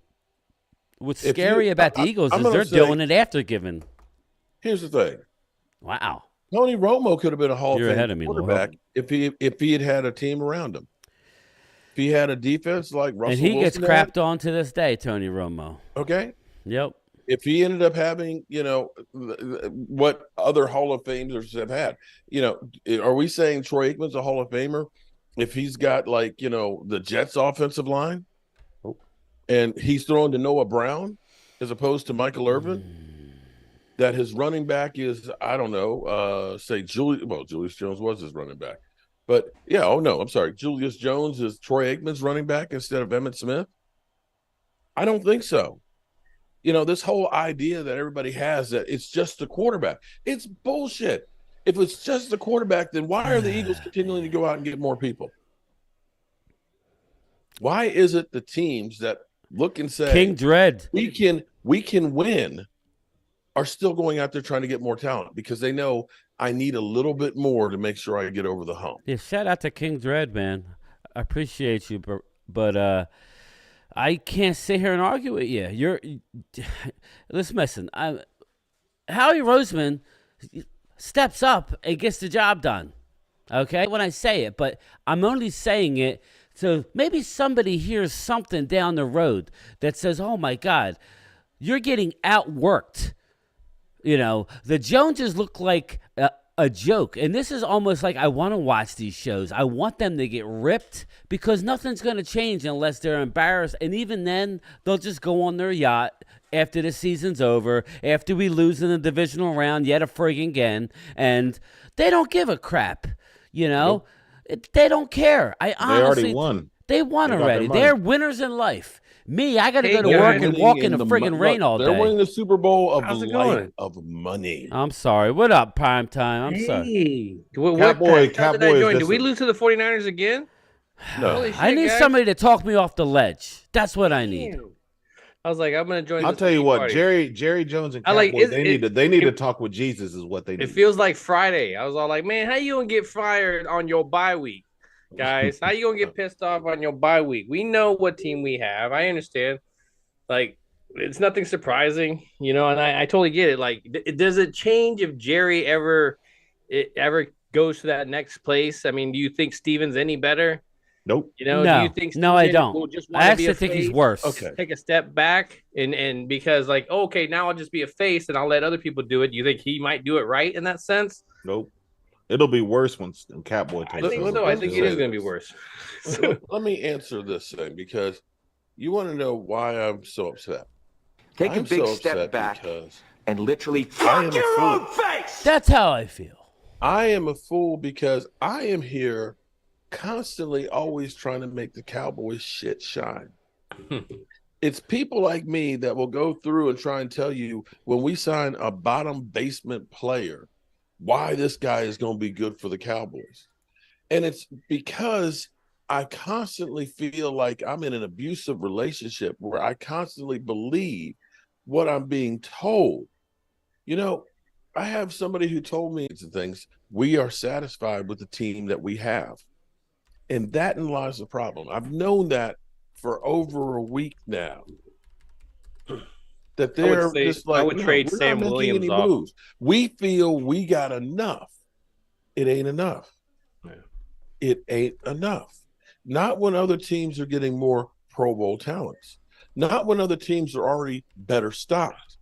What's scary about the Eagles is they're doing it after giving. Here's the thing. Wow. Tony Romo could have been a Hall You're of ahead of Fame me, quarterback if he had had a team around him. If he had a defense like Russell And he Wilson gets crapped on to this day, Tony Romo. Okay. Yep. If he ended up having, what other Hall of Famers have had, are we saying Troy Aikman's a Hall of Famer if he's got the Jets offensive line and he's throwing to Noah Brown as opposed to Michael Irvin? That his running back is, I don't know, say Julius Jones was his running back. But I'm sorry. Julius Jones is Troy Aikman's running back instead of Emmitt Smith? I don't think so. This whole idea that everybody has that it's just the quarterback. It's bullshit. If it's just the quarterback, then why are the Eagles continuing to go out and get more people? Why is it the teams that look and say King Dread, we can win are still going out there trying to get more talent because they know I need a little bit more to make sure I get over the hump. Yeah, shout out to King Dread, man. I appreciate you, but I can't sit here and argue with you. Listen. Howie Roseman steps up and gets the job done. Okay, when I say it, but I'm only saying it so maybe somebody hears something down the road that says, "Oh my God, you're getting outworked." The Joneses look like a joke. And this is almost like I want to watch these shows. I want them to get ripped because nothing's going to change unless they're embarrassed. And even then, they'll just go on their yacht after the season's over, after we lose in the divisional round yet a friggin' again. And they don't give a crap, Nope. They don't care. They already won. They won They got already. their money. They're winners in life. Me, I got to go to guys. work and walk in the friggin' rain all day. They're winning the Super Bowl How's it light going? of money. I'm sorry. What up, prime time? I'm sorry. Hey, what Cowboys did I join? Did we listen. lose to the 49ers again? No. Holy shit, I need guys. somebody to talk me off the ledge. That's what I need. Damn. I was like, I'm gonna join. I'll this tell you pity what, party. Jerry Jones and I like- Cowboys, it- they need to talk with Jesus is what they need. It feels like Friday. I was all like, man, how you gonna get fired on your bye week, guys? How you gonna get pissed off on your bye week? We know what team we have. I understand. Like, it's nothing surprising, and I totally get it. Like, does it change if Jerry ever goes to that next place? I mean, do you think Steven's any better? Nope. Do you think No, I Steven don't. will just wanna I be a actually think he's face? worse. Okay. Take a step back and because like, okay, now I'll just be a face and I'll let other people do it. Do you think he might do it right in that sense? Nope. It'll be worse when Catboy I takes think over. so. I think it is going to be this. worse. Let me answer this thing because you want to know why I'm so upset. Take a I'm big so step upset back because and literally I am fuck a your fool. own face. That's how I feel. I am a fool because I am here constantly always trying to make the Cowboys shit shine. It's people like me that will go through and try and tell you when we sign a bottom basement player, why this guy is going to be good for the Cowboys. And it's because I constantly feel like I'm in an abusive relationship where I constantly believe what I'm being told. I have somebody who told me things. We are satisfied with the team that we have. And that lies the problem. I've known that for over a week now. That they're just like, I would trade we're Sam not making Williams any off. moves. We feel we got enough. It ain't enough. It ain't enough. Not when other teams are getting more Pro Bowl talents. Not when other teams are already better stocked.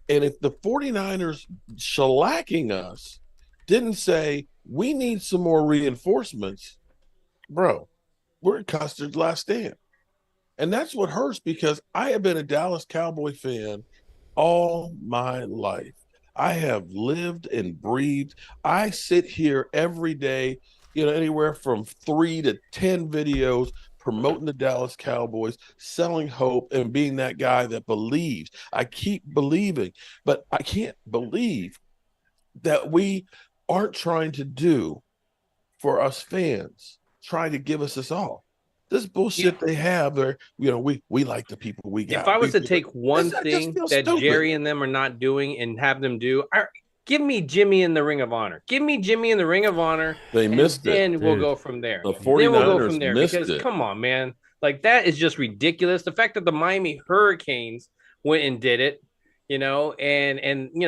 And if the 49ers shellacking us didn't say, we need some more reinforcements, bro, we're at Custard's last stand. And that's what hurts because I have been a Dallas Cowboy fan all my life. I have lived and breathed. I sit here every day, anywhere from 3 to 10 videos promoting the Dallas Cowboys, selling hope, and being that guy that believes. I keep believing, but I can't believe that we aren't trying to do for us fans, trying to give us this all. This bullshit they have there, we like the people we got. If I was to We- take one That just thing feels that stupid. Jerry and them are not doing and have them do, Give me Jimmy in the Ring of Honor. Give me Jimmy in the Ring of Honor. They missed it. And we'll Dude. go from there. The Then we'll go 49ers from there missed because it. come on, man. Like that is just ridiculous. The fact that the Miami Hurricanes went and did it, and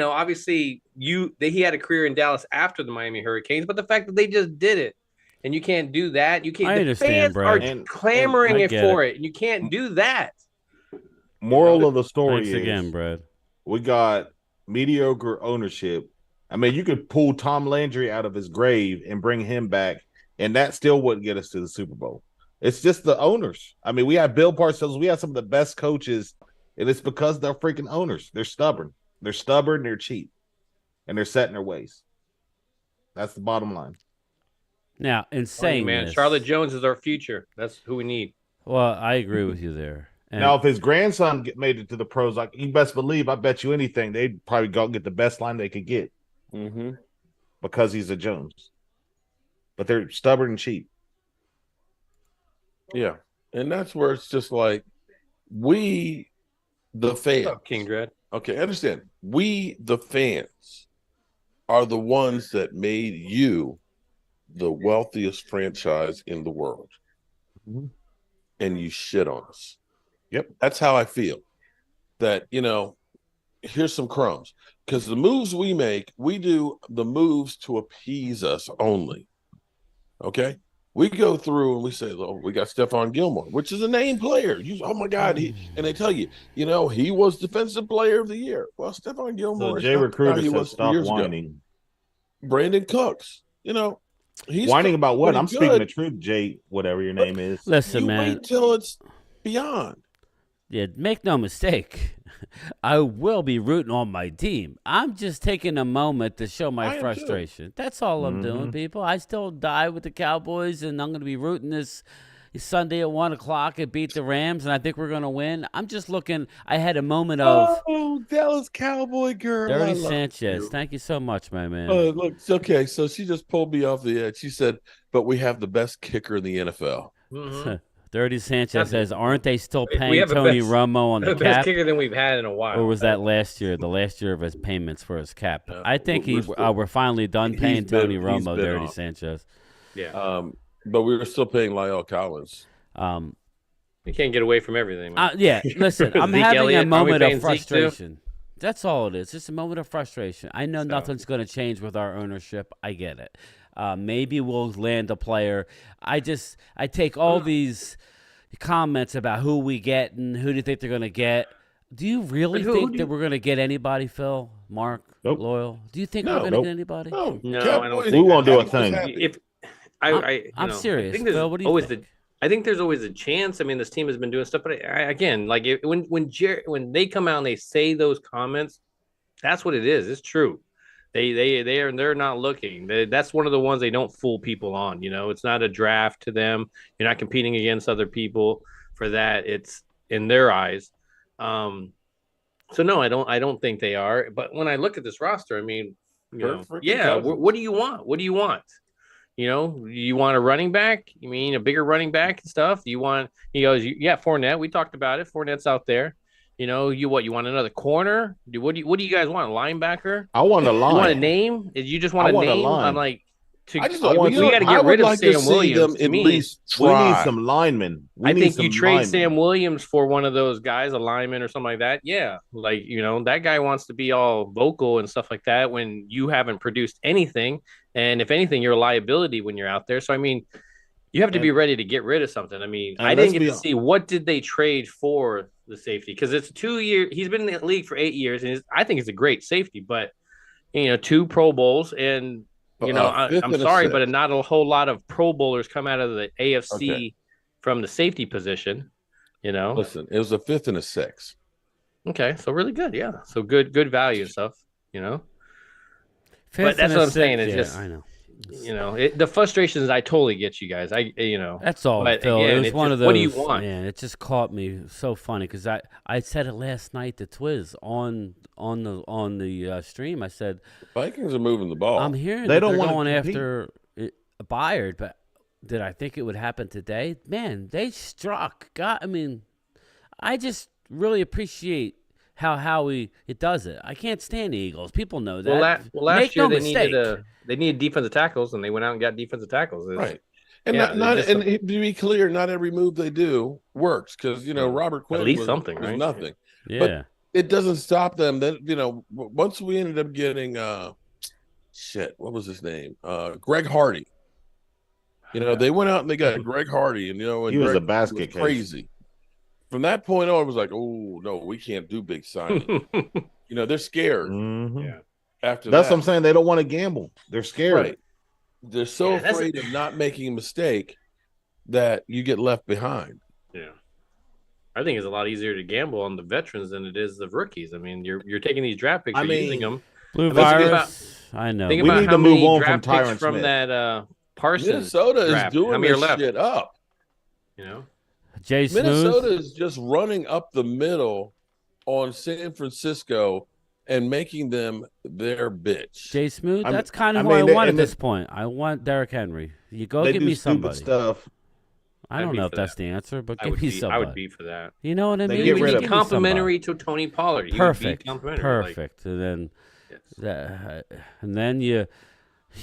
obviously he had a career in Dallas after the Miami Hurricanes, but the fact that they just did it and you can't do that, you can't. I The understand, fans Brad. are clamoring I it get for it, and you can't do that. Moral of the story Thanks is again, Brad. we got mediocre ownership. I mean, you could pull Tom Landry out of his grave and bring him back, and that still wouldn't get us to the Super Bowl. It's just the owners. I mean, we have Bill Parcells. We have some of the best coaches, and it's because they're freaking owners. They're stubborn. They're cheap, and they're set in their ways. That's the bottom line. Now, in saying Man, this, Charlotte Jones is our future. That's who we need. well, I agree with you there. And Now, if his grandson made it to the pros, like you best believe, I bet you anything, they'd probably go get the best line they could get Mm-hmm. because he's a Jones. But they're stubborn and cheap. Yeah. And that's where it's just like we, the fans. What's up, King Dread? Okay, understand. We, the fans, are the ones that made you the wealthiest franchise in the world. Mhm. And you shit on us. Yep. That's how I feel. That, here's some crumbs. Because the moves we make, we do the moves to appease us only. Okay? We go through and we say, oh, we got Stephon Gilmore, which is a name player. Oh my God. And they tell you, he was defensive player of the year. Well, Stephon Gilmore. So Jay Recruiter said stop whining. Brandon Cooks, he's Whining about what? I'm speaking good. the truth, Jay, whatever your name is. listen, You man. wait till it's beyond. Yeah, make no mistake. I will be rooting on my team. I'm just taking a moment to show I my am frustration. That's all I'm doing, people. I still die with the Cowboys, and I'm going to be rooting this Sunday at 1 o'clock and beat the Rams, and I think we're going to win. I'm just looking. I had a moment of Dallas Cowboy girl. I Dirty love Sanchez. you. Thank you so much, my man. Look, it's okay. So she just pulled me off the edge. She said, but we have the best kicker in the NFL. Mm-hmm. Dirty Sanchez says, aren't they still We paying have a Tony best- Romo on the The best cap? kicker than we've had in a while. Or was that last year? The last year of his payments for his cap. No, I think we're finally done he's paying Tony been- he's Romo, been Dirty off. Sanchez. Yeah. But we were still paying Lyle Collins. You can't get away from everything, man. Yeah, listen, I'm Zeke having Elliott, a are we moment paying of Zeke too? frustration. That's all it is. Just a moment of frustration. I know So- nothing's going to change with our ownership. I get it. Maybe we'll land a player. I take all these comments about who we get and who do you think they're going to get. Do you really But who think do that you- we're going to get anybody, Phil, Mark, Nope. Loyal? Do you think No. we're going to Nope. get anybody? No, No, Cowboys- I don't We won't do a Cowboys thing. happy. If I'm serious, I think there's Phil. What do you always think? I think there's always a chance. I mean, this team has been doing stuff, but again, like when they come out and they say those comments, that's what it is. It's true. They're not looking. That's one of the ones they don't fool people on. It's not a draft to them. You're not competing against other people for that. It's in their eyes. So no, I don't think they are. But when I look at this roster, I mean, Freaking Cousins. what do you want? What do you want? You want a running back? You mean a bigger running back and stuff? You want? He goes, yeah, Fournette. We talked about it. Fournette's out there. You want another corner? What do you guys want? A linebacker? I want a line. You want a name? You just want I a want a name? line. I'm like, I just I want- we got to I get would rid of like to Sam see Williams. them To at me, least We try. need some linemen. I think some you trade linemen. Sam Williams for one of those guys, a lineman or something like that. Yeah, like that guy wants to be all vocal and stuff like that when you haven't produced anything, and if anything, you're a liability when you're out there. So I mean, you have to be ready to get rid of something. I mean, And I didn't let's get be to see what did they trade for the safety because it's 2 years. He's been in the league for 8 years, and I think he's a great safety. But 2 Pro Bowls, and fifth I'm and a sorry, sixth. but not a whole lot of Pro Bowlers come out of the AFC Okay. from the safety position. Listen, it was a 5th and a 6th. Okay, so really good, yeah. So good value and stuff. Fifth But that's and a what I'm saying, sixth, it's yeah, just- I know. The frustrations. I totally get you guys. That's all, But Phil. again, It was it's one just, of those. what do you want? Man, it just caught me so funny because I said it last night to Twiz on the stream. I said Vikings are moving the ball. I'm hearing They that don't they're wanna going compete. after Byard, but did I think it would happen today? Man, they struck. God, I mean, I just really appreciate how it does it. I can't stand the Eagles. People know that. Last Make year no they mistake. needed defensive tackles, and they went out and got defensive tackles. Right. And Yeah, and to be clear, not every move they do works because Robert Quinn at least was, something, was right? nothing. Yeah. But it doesn't stop them. That once we ended up getting what was his name? Greg Hardy. They went out and they got Greg Hardy, and and he was Greg a basket case. crazy. From that point on, it was like, oh no, we can't do big signing. They're scared. Mhm. Yeah. After That's that, what I'm saying. They don't want to gamble. They're scared. right? They're so Yeah, afraid of not making a mistake that you get left behind. Yeah. I think it's a lot easier to gamble on the veterans than it is the rookies. I mean, you're taking these draft picks, you're using them. Blue think virus. about- I know. Think We about need how to move many on draft from picks Tyron from Smith. that Parsons Minnesota is draft. How doing many are this left? shit up. Jay Smooth. Minnesota is just running up the middle on San Francisco and making them their bitch. Jay Smooth. I That's mean- kind of I who I mean, want at and this point. I want Derrick Henry. You go They give do me stupid somebody. stuff. I don't I'd be know if for that's that. the answer, but I give would me be. somebody. I would be for that. You know what I They mean? get You rid would of be Give me somebody. complimentary to Tony Pollard. You would be Perfect. complimentary, like, Perfect. And then, yes. and then you.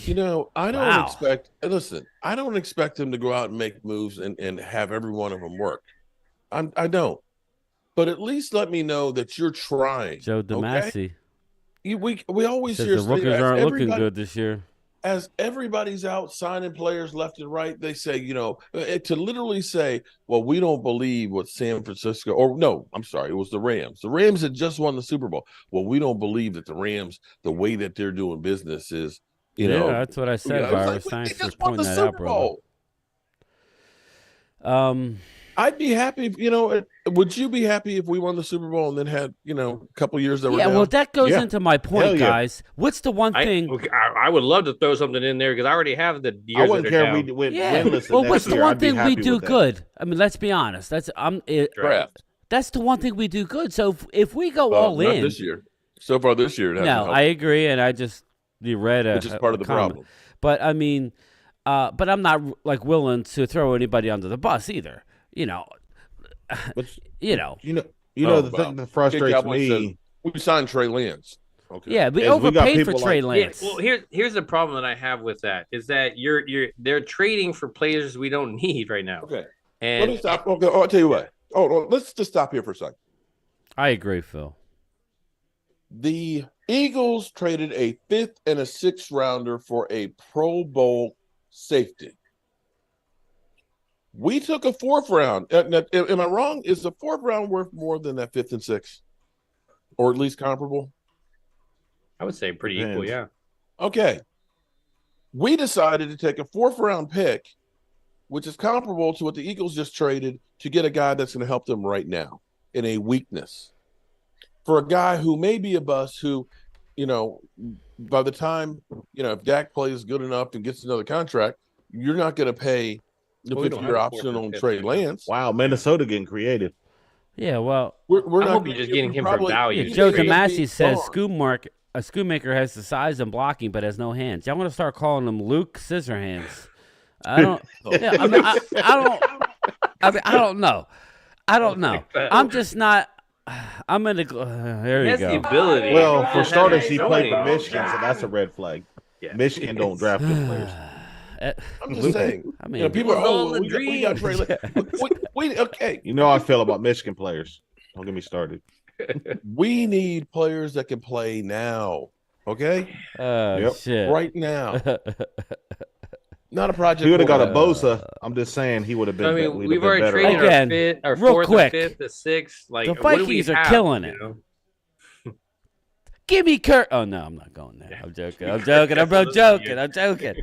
I don't Wow. expect. Listen, I don't expect them to go out and make moves and have every one of them work. I don't. But at least let me know that you're trying. Joe okay? Damassi We always says hear the rookies as aren't looking everybody- good this year. As everybody's out signing players left and right, they say, to literally say, well, we don't believe what San Francisco, or no, I'm sorry, it was the Rams. The Rams had just won the Super Bowl. Well, we don't believe that the Rams, the way that they're doing business is, Yeah, that's what I said, it's like, Virus. they Thanks for just won pointing the that out, Super brother. Bowl. I'd be happy, would you be happy if we won the Super Bowl and then had, a couple years that were Yeah, down? well, that goes Yeah. into my point, Hell yeah. guys. What's the one thing? I would love to throw something in there because I already have the years I wouldn't that are care down. if we went Yeah. winless. Well, next what's the year. one I'd be thing we happy do with that. good? I mean, let's be honest. Draft. That's the one thing we do good. So if we go all Not in, this year. So far this year, it hasn't no, helped, I agree, and I just read which is part of the comment. problem. But I mean, but I'm not like willing to throw anybody under the bus either. But You know. the Oh, thing wow. that frustrates Cowboys me. We signed Trey Lance. Okay. Yeah, we Is we got overpaid for people Trey like- Yeah, Lance. well, here's the problem that I have with that is that they're trading for players we don't need right now. Okay. Let And me stop. Okay. I'll tell you what. Oh, let's just stop here for a second. I agree, Phil. The Eagles traded a 5th and a 6th rounder for a Pro Bowl safety. We took a 4th round. Am I wrong? Is the 4th round worth more than that 5th and 6th? Or at least comparable? I would say pretty equal, Depends. yeah. Okay. We decided to take a 4th round pick, which is comparable to what the Eagles just traded to get a guy that's going to help them right now in a weakness. For a guy who may be a bust, who, by the time, if Dak plays good enough and gets another contract, you're not going to pay the Well, we don't 50-year have a option 4th and on 5th Trey right now. Lance. Wow, Minnesota getting creative. Yeah, well, We're I not hope gonna you're just give getting him for probably- value. yeah, you Joe trade him Damassi says gone. a Schoonmaker has the size and blocking, but has no hands. Y'all want to start calling him Luke Scissorhands? I don't. Yeah, I mean, I don't. I mean, I don't know. I don't know. I'm just not. I'm in the. There He you has the go. ability. Well, He for just starters, hasn't he shown played for it. Michigan, so that's a red flag. Yeah. Michigan don't draft good players. I'm just saying. I mean, People are, was all a we got Trey dream. Lance. Okay. You know how I feel about Michigan players. Don't get me started. We need players that can play now. Okay? Yep. Shit. Right now. Not a project. He would have got a quarterback. Bosa. I'm just saying he would have been. I mean, we'd have we've been already better traded off. Again, our real 4th, quick. our 5th, the 6th. Like The what do we Vikings are have, killing it. you know? Give me Kurt. Oh no, I'm not going there. I'm joking. I'm joking. I'm joking. I'm joking.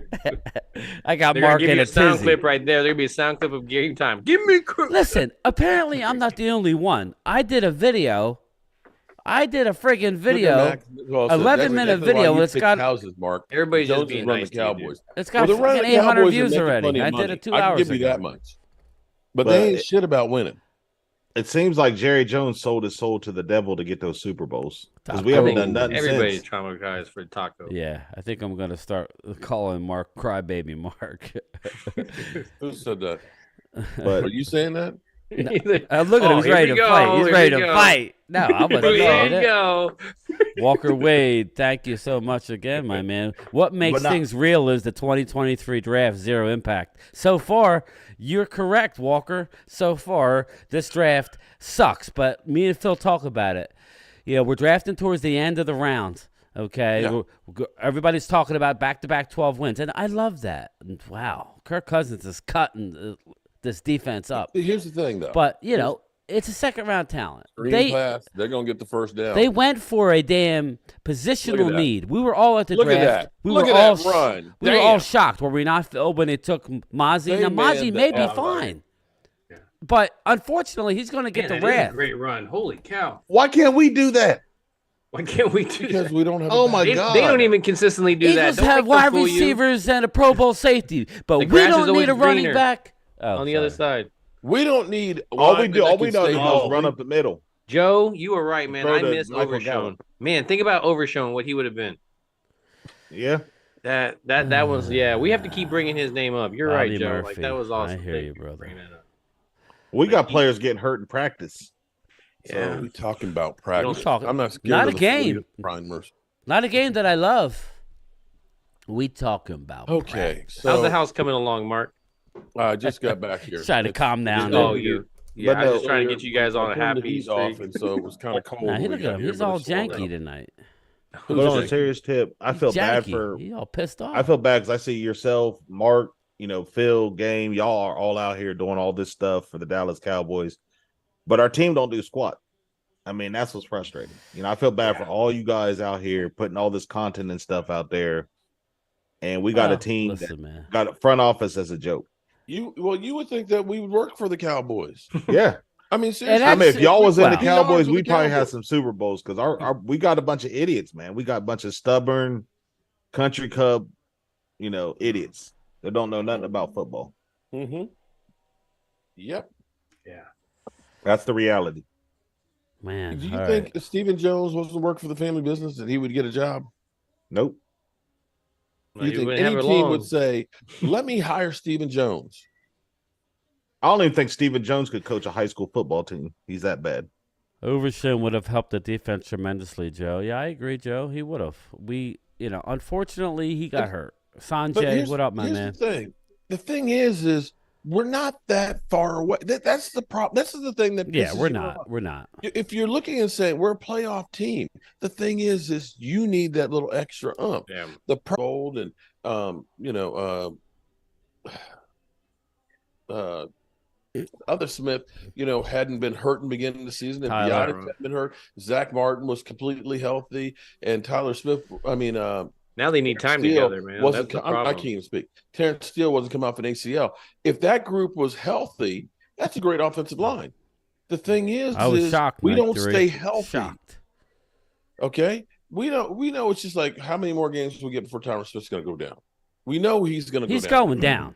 I got They're gonna Mark give in you a a sound tizzy. clip right there. There'll be a sound clip of game time. Give me Kurt. Listen, apparently I'm not the only one. I did a video. I did a friggin' video. Max Well said. 11-minute That's why video, you it's pick got- houses, Mark. Everybody's just Jones being is running nice the to you, dude. Cowboys. It's got Well, they're running fucking the 800 Cowboys and views making already. plenty of I did money. it 2 I can hours give you ago. that much. But But they ain't it- shit about winning. It seems like Jerry Jones sold his soul to the devil to get those Super Bowls because we I haven't think done nothing Everybody's since. traumatized for Taco. Yeah, I think I'm gonna start calling Mark Crybaby Mark. Who said that? But Are you saying that? Look at him. He's here ready we to go, fight. He's here ready we to go. fight. No, I wasn't Here saying we it. go. Walker Wade, thank you so much again, my man. What makes things real is the 2023 draft, zero impact. So far, you're correct, Walker. So far, this draft sucks, but me and Phil talk about it. Yeah, we're drafting towards the end of the round, okay? Yeah. Everybody's talking about back-to-back 12 wins, and I love that. Wow, Kirk Cousins is cutting this defense up. Here's the thing, though. But, it's a second-round talent. Pass, they're going to get the first down. They went for a damn positional need. We were all at the Look draft. at that. We Look were at all that run. We were all shocked. Were we not, Phil, when they took Mozzie? Now, Mozzie may be fine. Yeah. But, unfortunately, he's going to get the that is a wrath. great run. Holy cow. Why can't we do that? Why can't we do Because that? we don't have Oh, my God. They don't even consistently do that. Eagles Don't have let them wide fool you. receivers and a Pro Bowl safety, but The we grass is don't need always a running greener back. On the other side. We don't need All we know stay is run healthy. up the middle. Joe, you were right, man. Throw I to miss Michael Overshown. Gallup. Man, think about Overshown, what he would have been. Yeah. That was, we have to keep bringing his name up. You're Bobby right, Joe. Murphy. Like, that was awesome. I hear Thank you, for brother. bringing that up. We got players getting hurt in practice. Yeah. So we talking about practice. talk- I'm not scared not of a the game. primers. Not a game that I love. We talking about Okay. practice. So How's the house coming along, Mark? I just got back here. Trying to calm down. Oh, there. you. Yeah, But I was no, just trying to get you guys on a I turned the happy heat off, streak. and so it was kind of cold. Nah, when we look got at him. here, He's but all it's slowed janky down. tonight. But on a Who's serious tip, I feel bad Janky. for. He all pissed off. I feel bad because I see yourself, Mark, Phil, Game. Y'all are all out here doing all this stuff for the Dallas Cowboys, but our team don't do squat. I mean, that's what's frustrating. I feel bad for all you guys out here putting all this content and stuff out there, and we got a team Listen, that man. got a front office as a joke. You would think that we would work for the Cowboys. Yeah, I mean, seriously. I mean, if y'all was in the Well, Cowboys, for the we probably had Cowboys. some Super Bowls because we got a bunch of idiots, man. We got a bunch of stubborn country club, idiots that don't know nothing about football. Mm-hmm. Yep. Yeah. That's the reality. Man, Do you all think right. if Stephen Jones wasn't work for the family business that he would get a job? Nope. No, You you think wouldn't have any it team long. would say, "Let me hire Stephen Jones"? I don't even think Stephen Jones could coach a high school football team. He's that bad. Overshown would have helped the defense tremendously, Joe. Yeah, I agree, Joe. He would have. Unfortunately, he got hurt. But Sanjay, what up, my here's man? the thing. The thing is we're not that far away. That's the problem. This is the thing that Yeah, pisses we're you not. off. We're not. If you're looking and saying we're a playoff team, the thing is you need that little extra ump. Yeah. The Gold and other Smith, hadn't been hurt in the beginning of the season. And Tyler. Biotic hadn't been hurt. Zach Martin was completely healthy, and Tyler Smith. Now they need time Steele together, man. wasn't That's the I problem. can't even speak. Terrence Steele wasn't come off an ACL. If that group was healthy, that's a great offensive line. The thing is, I was shocked. we Mike don't Three. stay healthy. Shocked. Okay, we know it's just like how many more games we get before Tyler Smith's going to go down. We know he's going to go He's down. going down.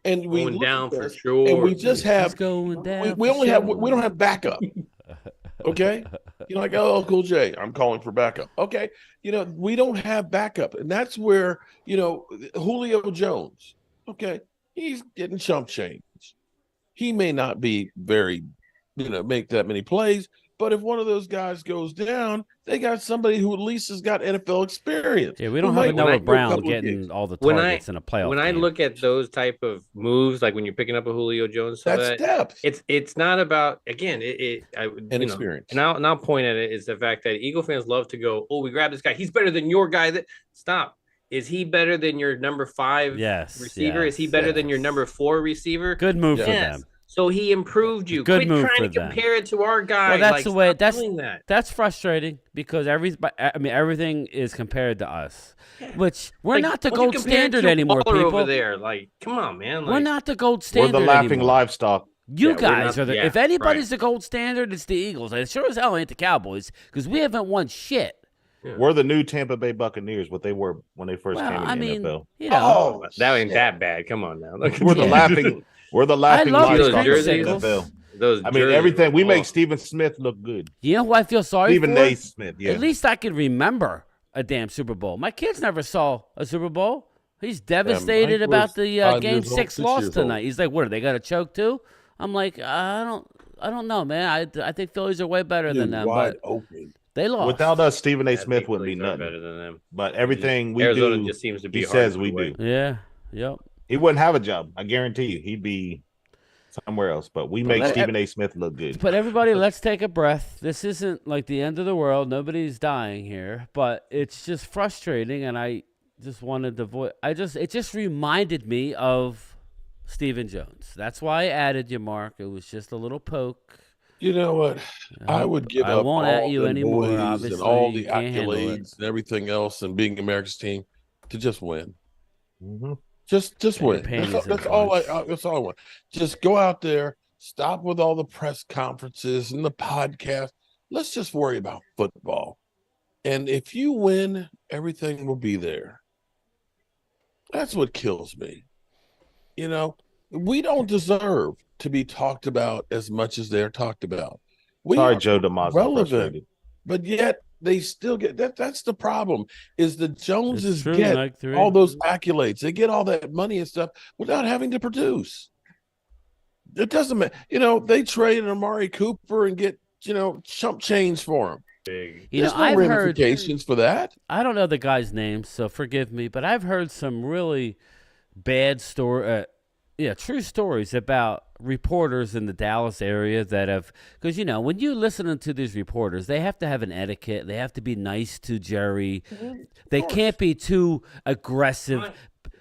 And we Going look down at for this, sure. and we just He's have going down. we for only have sure. we don't have backup. Okay, you're like, oh, Cool J, I'm calling for backup. Okay, we don't have backup, and that's where Julio Jones. Okay, he's getting chump change. He may not be very, make that many plays, but if one of those guys goes down, they got somebody who at least has got NFL experience. Yeah, we don't who have a might win Noah a Brown couple of getting games. all the When I- targets in a playoff. When I game. look at those type of moves, like when you're picking up a Julio Jones, stuff That's like that, depth it's not about again and experience. And I'll point at it is the fact that Eagle fans love to go, oh, we grabbed this guy, he's better than your guy. That stop. Is he better than your number 5 Yes, receiver? Is he yes, better than yes. your number 4 receiver? Good move for Yes. them. So he improved you. Good Quit move trying for to them. compare it to our guy. Well, that's Like, the way. stop That's doing that. that's frustrating because everything is compared to us, which we're Like, not the don't you gold compare it standard to anymore, Waller people. over there. Like, come on, man. We're Like, not the gold We're standard the laughing anymore. livestock. You Yeah, we're guys not- are the. yeah, if anybody's right. the gold standard, it's the Eagles. And it sure as hell ain't the Cowboys because we haven't won shit. We're the new Tampa Bay Buccaneers, what they were when they first Well, came in I the mean, NFL. Oh, that ain't that bad. Come on now. We're the Yeah. laughing. We're the laughing love those livestock of the jerseys. NFL. Those I mean, jerseys everything. We were make awesome. Stephen Smith look good. You know who I feel sorry Stephen for? Naismith. Yeah. At least I can remember a damn Super Bowl. My kids never saw a Super Bowl. He's devastated Mike about was the 5 game years old, 6 6 loss years tonight. He's like, what, are they got to choke too? I'm like, I don't know, man. I think Phillies are way better than them, wide but open. they lost. Without us, Stephen A. I Smith think wouldn't be Phillies are nothing. better than them. But everything we Arizona do, just seems to be he hard says to we put away. do. Yeah. Yep. He wouldn't have a job. I guarantee you. He'd be somewhere else. But we make Stephen A. Smith look good. But everybody, let's take a breath. This isn't like the end of the world. Nobody's dying here, but it's just frustrating, and I just wanted to it just reminded me of Stephen Jones. That's why I added you, Mark. It was just a little poke. You know what? I would give up won't all at you the anymore, boys obviously. and all You the can't handle it. accolades and everything else and being America's team to just win. Mm-hmm. Just your win. panties That's in all. bunch. That's all I want. Just go out there. Stop with all the press conferences and the podcast. Let's just worry about football. And if you win, everything will be there. That's what kills me. You know, we don't deserve to be talked about as much as they're talked about. We Sorry, are Joe DeMazzo. relevant, Frustrated. but yet they still get that. That's the problem. Is the Joneses It's true, get Mike, three. all those accolades? They get all that money and stuff without having to produce. It doesn't matter. You know, they trade an Amari Cooper and get, chump change for him. Big. You There's know, no I've heard. ramifications for that. I don't know the guy's name, so forgive me, but I've heard some really bad true stories about reporters in the Dallas area that have, because when you listen to these reporters, they have to have an etiquette. They have to be nice to Jerry. They can't be too aggressive.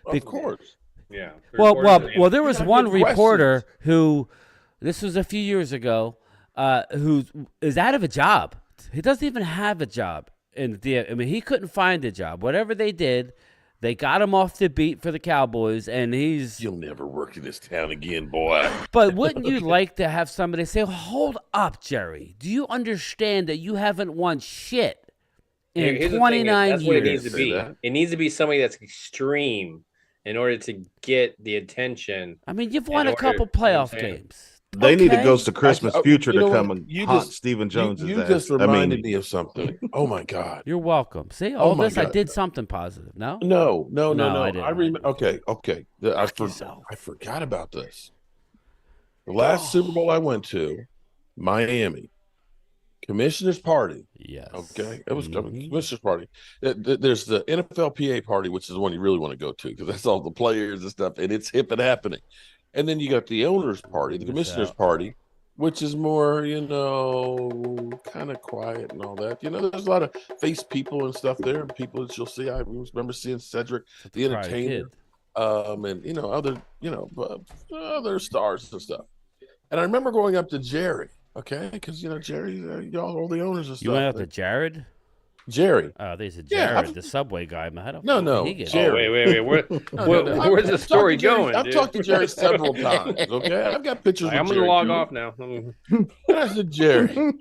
Of course. Yeah. Well, there was gotta one get questions. reporter who, this was a few years ago, who is out of a job. He doesn't even have a job. He couldn't find a job. Whatever they did, they got him off the beat for the Cowboys, and You'll never work in this town again, boy. But wouldn't you like to have somebody say, "Hold up, Jerry. Do you understand that you haven't won shit in Here's the thing is, 29 that's what it years?" needs to be. That. It needs to be somebody that's extreme in order to get the attention. I mean, you've won In a couple order- you know what playoff I'm saying? games. They need a Okay. Ghost of Christmas Future you know to what? come and You haunt just- Stephen Jones' You ass. just reminded me of something. Oh my God. You're welcome. See, all my this, I God. did something positive. No? No. No, I didn't. I remember. Okay. yourself. I forgot about this. The last Super Bowl I went to, Miami, Commissioner's Party. Yes. Okay, it was Mhm. Commissioner's Party. There's the NFLPA party, which is the one you really want to go to because that's all the players and stuff, and it's hip and happening. And then you got the owners' party, the Miss Commissioner's out. Party, which is more, kind of quiet and all that. There's a lot of face people and stuff there, and people that you'll see. I remember seeing Cedric, the Karate entertainer, Kid. and other, other stars and stuff. And I remember going up to Jerry, okay, because Jerry, y'all, all the owners and stuff. You went out to Jared? Jerry. Oh, there's a Yeah, Jared, the Subway guy. How the No, fuck no, did he get Jared. Oh, wait. Where's the I've story talked to Jerry- going? I've dude? talked to Jerry several times. Okay, I've got pictures. I'm with going to Jerry log too. off now. And I said, Jerry.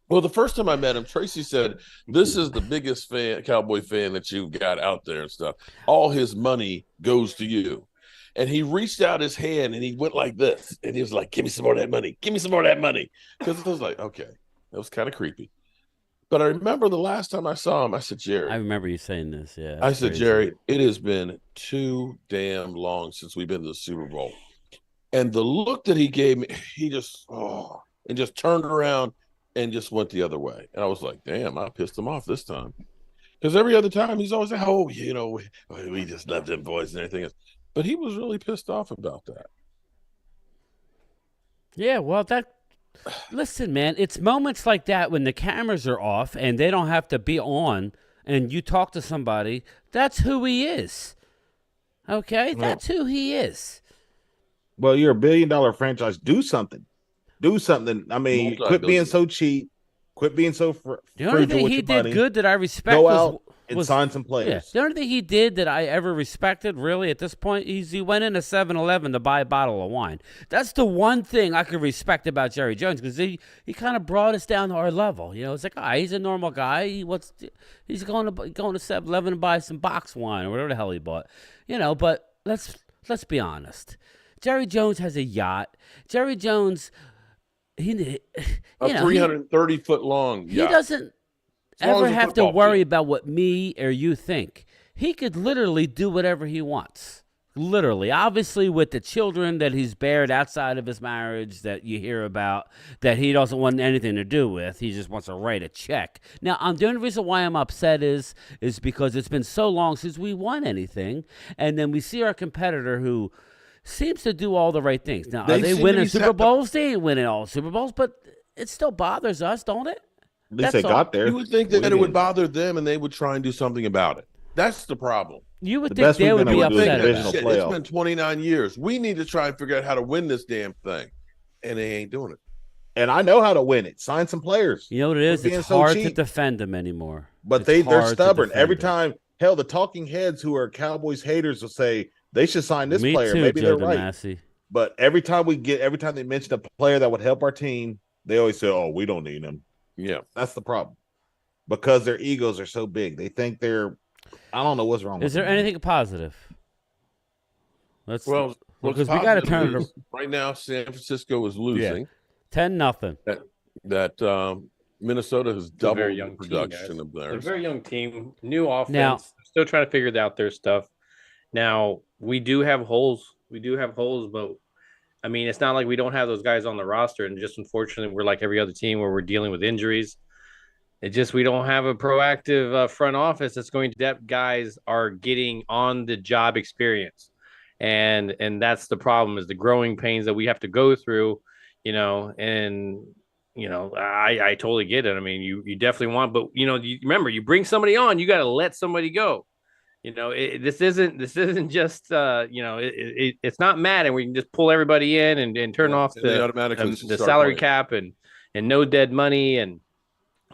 Well, the first time I met him, Tracy said, "This is the biggest Cowboy fan that you've got out there and stuff. All his money goes to you." And he reached out his hand and he went like this, and he was like, "Give me some more of that money. Give me some more of that money." Because I was like, okay, that was kind of creepy. But I remember the last time I saw him, I said, Jerry. I remember you saying this. Yeah. I that's said, crazy. Jerry, it has been too damn long since we've been to the Super Bowl. And the look that he gave me, he just, and just turned around and just went the other way. And I was like, damn, I pissed him off this time. Because every other time he's always like, we just love them boys and everything else. But he was really pissed off about that. Yeah, well, listen, man, it's moments like that when the cameras are off and they don't have to be on and you talk to somebody. That's who he is. Okay? That's who he is. Well, you're $1 billion franchise. Do something. I mean, quit being so cheap. Quit being so The only frugal thing with he your did money. good that I respect Go was out and sign some yeah, players. the only thing he did that I ever respected, really, at this point, is he went into 7-Eleven to buy a bottle of wine. That's the one thing I could respect about Jerry Jones, because he kind of brought us down to our level. It's like, he's a normal guy. He's going to 7-Eleven to buy some box wine or whatever the hell he bought. But let's be honest. Jerry Jones has a yacht. Jerry Jones, A 330-foot long. he doesn't As long ever as a have to football worry field. about what me or you think. He could literally do whatever he wants. Literally. Obviously, with the children that he's bared outside of his marriage that you hear about that he doesn't want anything to do with. He just wants to write a check. Now, the only reason why I'm upset is because it's been so long since we won anything. And then we see our competitor who seems to do all the right things. Now, are they winning Super Bowls? They ain't winning all Super Bowls, but it still bothers us, don't it? At least they got there. You would think that it would bother them and they would try and do something about it. That's the problem. You would think they would be upset. It's been 29 years. We need to try and figure out how to win this damn thing. And they ain't doing it. And I know how to win it. Sign some players. You know what it is? It's hard to defend them anymore. But they're stubborn. Every time, hell, the talking heads who are Cowboys haters will say they should sign this player. Too, Maybe Joe they're right. DeMasi. But every time they mention a player that would help our team, they always say, "Oh, we don't need him." Yeah, that's the problem. Because their egos are so big. They think they're I don't know what's wrong. Is there anything positive? Because we got to turn it. Right now, San Francisco is losing 10-0. That Minnesota has doubled the production of theirs. It's a very young team, new offense. Now, still trying to figure out their stuff. Now we do have holes. But I mean, it's not like we don't have those guys on the roster. And just unfortunately, we're like every other team where we're dealing with injuries. It just we don't have a proactive front office that's going to depth guys are getting on the job experience, and that's the problem is the growing pains that we have to go through, and I totally get it. I mean, you definitely want, but you remember you bring somebody on, you got to let somebody go. This isn't just it's not Madden where you can just pull everybody in and turn off the salary cap and no dead money and.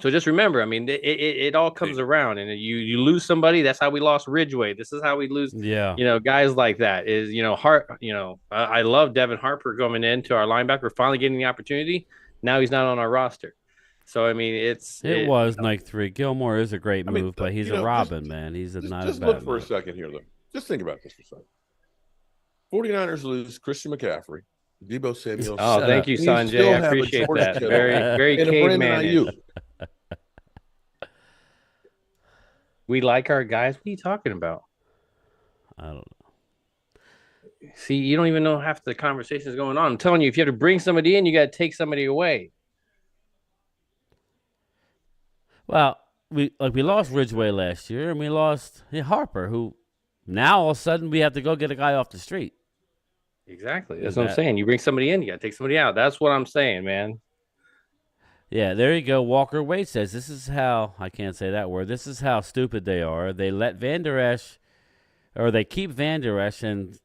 So just remember, I mean, it all comes around, and you lose somebody. That's how we lost Ridgeway. This is how we lose, guys like that. Is Hart. I love Devin Harper coming into our linebacker, finally getting the opportunity. Now he's not on our roster, so I mean, it was night 3. Gilmore is a great move, but he's a Robin, man. He's not just a bad look for a second here, though. Just think about this for a second. 49ers lose Christian McCaffrey, Deebo Samuel. Oh, thank you, Sanjay. I appreciate that. Very caveman. We like our guys. What are you talking about? I don't know. See, you don't even know half the conversations going on. I'm telling you, if you have to bring somebody in, you got to take somebody away. Well, we lost Ridgeway last year, and we lost Harper, who now all of a sudden we have to go get a guy off the street. Exactly. That's what I'm saying. You bring somebody in, you got to take somebody out. That's what I'm saying, man. Yeah, there you go. Walker Wade says, this is how, I can't say that word, this is how stupid they are. They let they keep Van Der Esch and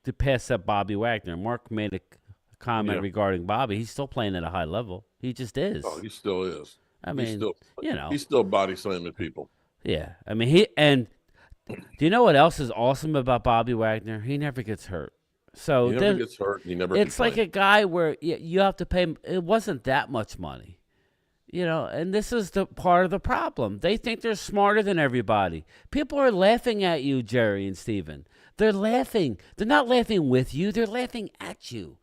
to pass up Bobby Wagner. Mark made a comment regarding Bobby. He's still playing at a high level. He just is. Oh, he still is. I mean, he's still body slamming people. Yeah. I mean, do you know what else is awesome about Bobby Wagner? He never gets hurt. So he never gets hurt. He never. It's like a guy where you have to pay him. It wasn't that much money. And this is the part of the problem. They think they're smarter than everybody. People are laughing at you, Jerry and Steven. They're laughing. They're not laughing with you. They're laughing at you.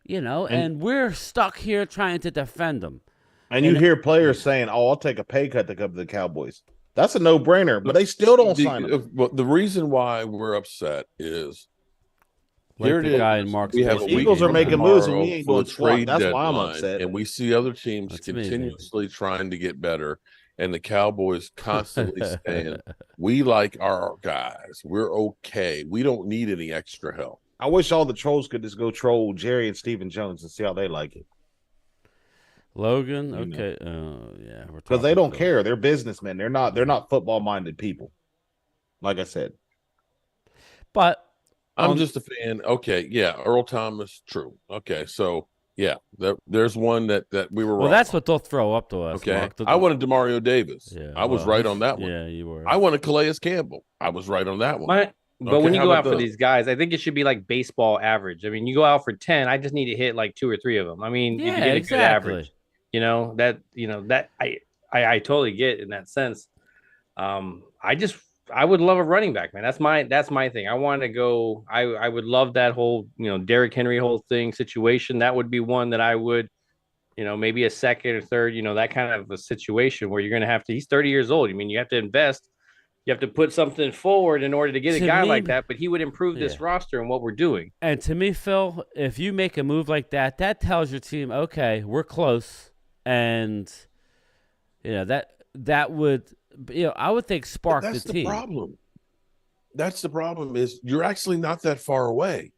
And we're stuck here trying to defend them. And you hear players saying, "Oh, I'll take a pay cut to come to the Cowboys." That's a no-brainer, but they still don't sign them. But the reason why we're upset is Here the guy in Mark's. We have Eagles are making moves, and we ain't going to trade. That's why I'm upset. And we see other teams continuously trying to get better, and the Cowboys constantly saying, "We like our guys. We're okay. We don't need any extra help." I wish all the trolls could just go troll Jerry and Stephen Jones and see how they like it. Logan, okay, because they don't care. They're businessmen. They're not football-minded people. Like I said, but. I'm just a fan. Okay, yeah, Earl Thomas, true. Okay, so yeah, there's one that we were wrong. Well, that's what they'll throw up to us. Okay, Mark. I wanted DeMario Davis. Yeah, I was right on that one. Yeah, you were. I wanted Calais Campbell. I was right on that one. But when you go out for these guys, I think it should be like baseball average. I mean, you go out for 10, I just need to hit like 2 or 3 of them. I mean, you can get a good average. I totally get in that sense. I would love a running back, man. That's my thing. I want to go. I would love that whole, Derrick Henry whole thing situation. That would be one that I would, maybe a second or third, that kind of a situation where you're going to have to, he's 30 years old. I mean, you have to invest You have to put something forward in order to get a To guy me- like that, but he would improve this Yeah. roster and what we're doing. And to me, Phil, if you make a move like that, that tells your team, okay, we're close, and that would I would think spark That's the team. problem. That's the problem is you're actually not that far away.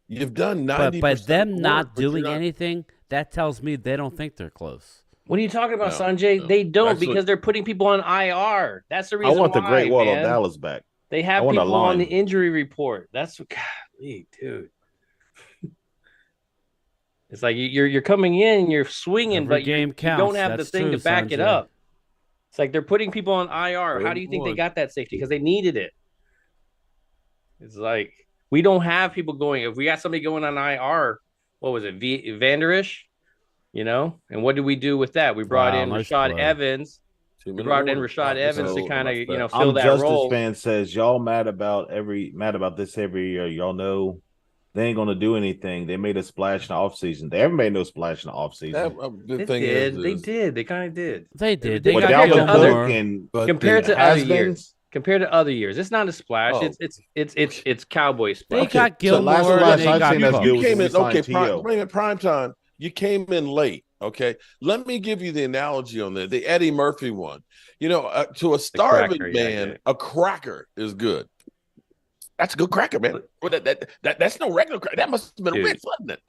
You've done 90%. But them of the not work, but you're doing not- anything, that tells me they don't think they're close. What are you talking about, No, Sanjay? no. They don't Actually- because they're putting people on IR. That's the I reason want the why, Great Wall man. of Dallas back. They I have want a people on the line. injury report. That's golly, dude. It's like you're coming in and you're swinging, Every but game you counts. don't have That's the thing true, to back it Sanjay. up. It's like they're putting people on IR. How do you think they got that safety? Because they needed it. It's like we don't have people going. If we got somebody going on IR, what was it, Vanderish? And what did we do with that? We brought in nice Rashad play. Evans. We brought in Rashad Evans to kind of fill I'm that Justice role. fan says y'all mad about this every year. Y'all know they ain't gonna do anything. They made a splash in the offseason. They haven't made no splash in the offseason. The They thing did. is, They did. They kind of did. They did. They They With got compared to Dalvin other- Gilmore. Cook and but Compared the to other has-beens, years. Compared to other years, it's not a splash. Oh. It's Cowboys They splash. got so Gilmore. last and they I've got seen us Cook. do you was came we in signed okay. T.O. Prime time. You came in late. Okay, let me give you the analogy on the Eddie Murphy one. To a starving cracker, yeah, I get man, it. a cracker is good. That's a good cracker, man. Well, that's no regular cracker. That must have been Dude. a Ritz, wasn't it?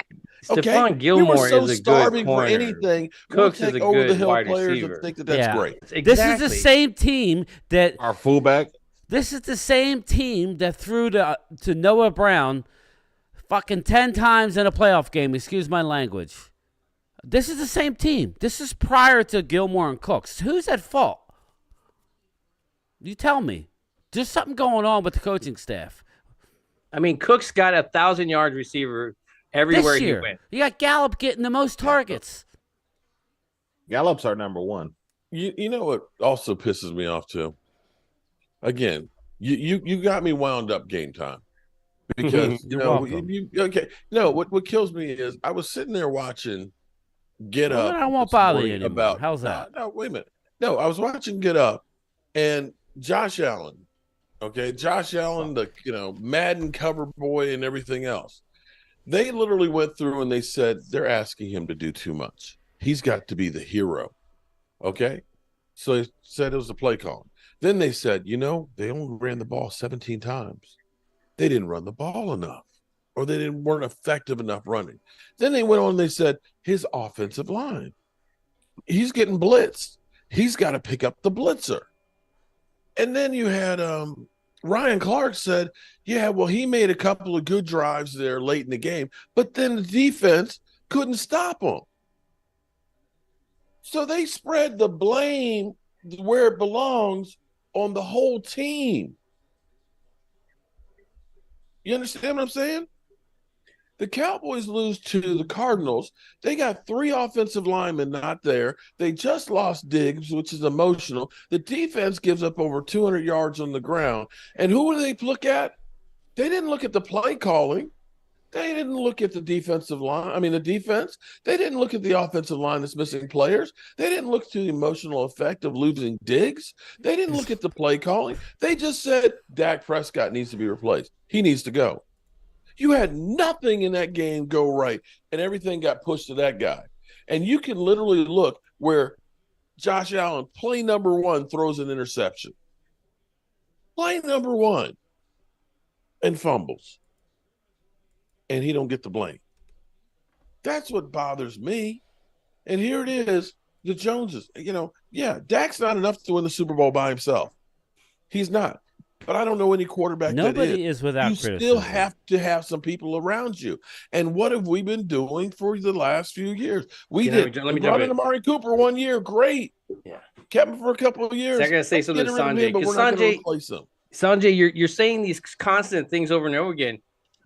Stephon you were Gilmore so is a starving good corner. for anything. Cooks we'll is take a over good the hill wide players receiver. and think that's Yeah. great. This is the same team that Our fullback. This is the same team that threw to Noah Brown fucking 10 times in a playoff game. Excuse my language. This is the same team. This is prior to Gilmore and Cooks. Who's at fault? You tell me. There's something going on with the coaching staff. I mean, Cook's got 1,000-yard receiver everywhere This he year, went. you got Gallup getting the most targets. Gallup's our number one. You know what also pisses me off too? Again, you got me wound up game time. Because You're welcome. What kills me is I was sitting there watching Get Well, Up. then I won't this bother morning you anymore. How's that? No, wait a minute. No, I was watching Get Up and Josh Allen. Okay, Josh Allen, the Madden cover boy and everything else. They literally went through and they said they're asking him to do too much. He's got to be the hero. Okay, so they said it was a play call. Then they said, they only ran the ball 17 times. They didn't run the ball enough, or they weren't effective enough running. Then they went on and they said his offensive line. He's getting blitzed. He's got to pick up the blitzer. And then you had Ryan Clark said, yeah, well, he made a couple of good drives there late in the game, but then the defense couldn't stop him. So they spread the blame where it belongs on the whole team. You understand what I'm saying? The Cowboys lose to the Cardinals. They got 3 offensive linemen not there. They just lost Diggs, which is emotional. The defense gives up over 200 yards on the ground. And who do they look at? They didn't look at the play calling. They didn't look at the defensive line. I mean, the defense. They didn't look at the offensive line that's missing players. They didn't look to the emotional effect of losing Diggs. They didn't look at the play calling. They just said Dak Prescott needs to be replaced. He needs to go. You had nothing in that game go right, and everything got pushed to that guy. And you can literally look where Josh Allen, play number 1, throws an interception. Play number 1 and fumbles. And he don't get the blame. That's what bothers me. And here it is, the Joneses. Dak's not enough to win the Super Bowl by himself. He's not. But I don't know any quarterback Nobody that is without you criticism. still have to have some people around you. And what have we been doing for the last few years? We Let me jump brought in. in Amari Cooper 1 year, great. Yeah. Kept him for a couple of years. So I gotta say Let's something get to rid of Sanjay, him, but 'cause we're not going Sanjay- to replace him. Sanjay, you're saying these constant things over and over again.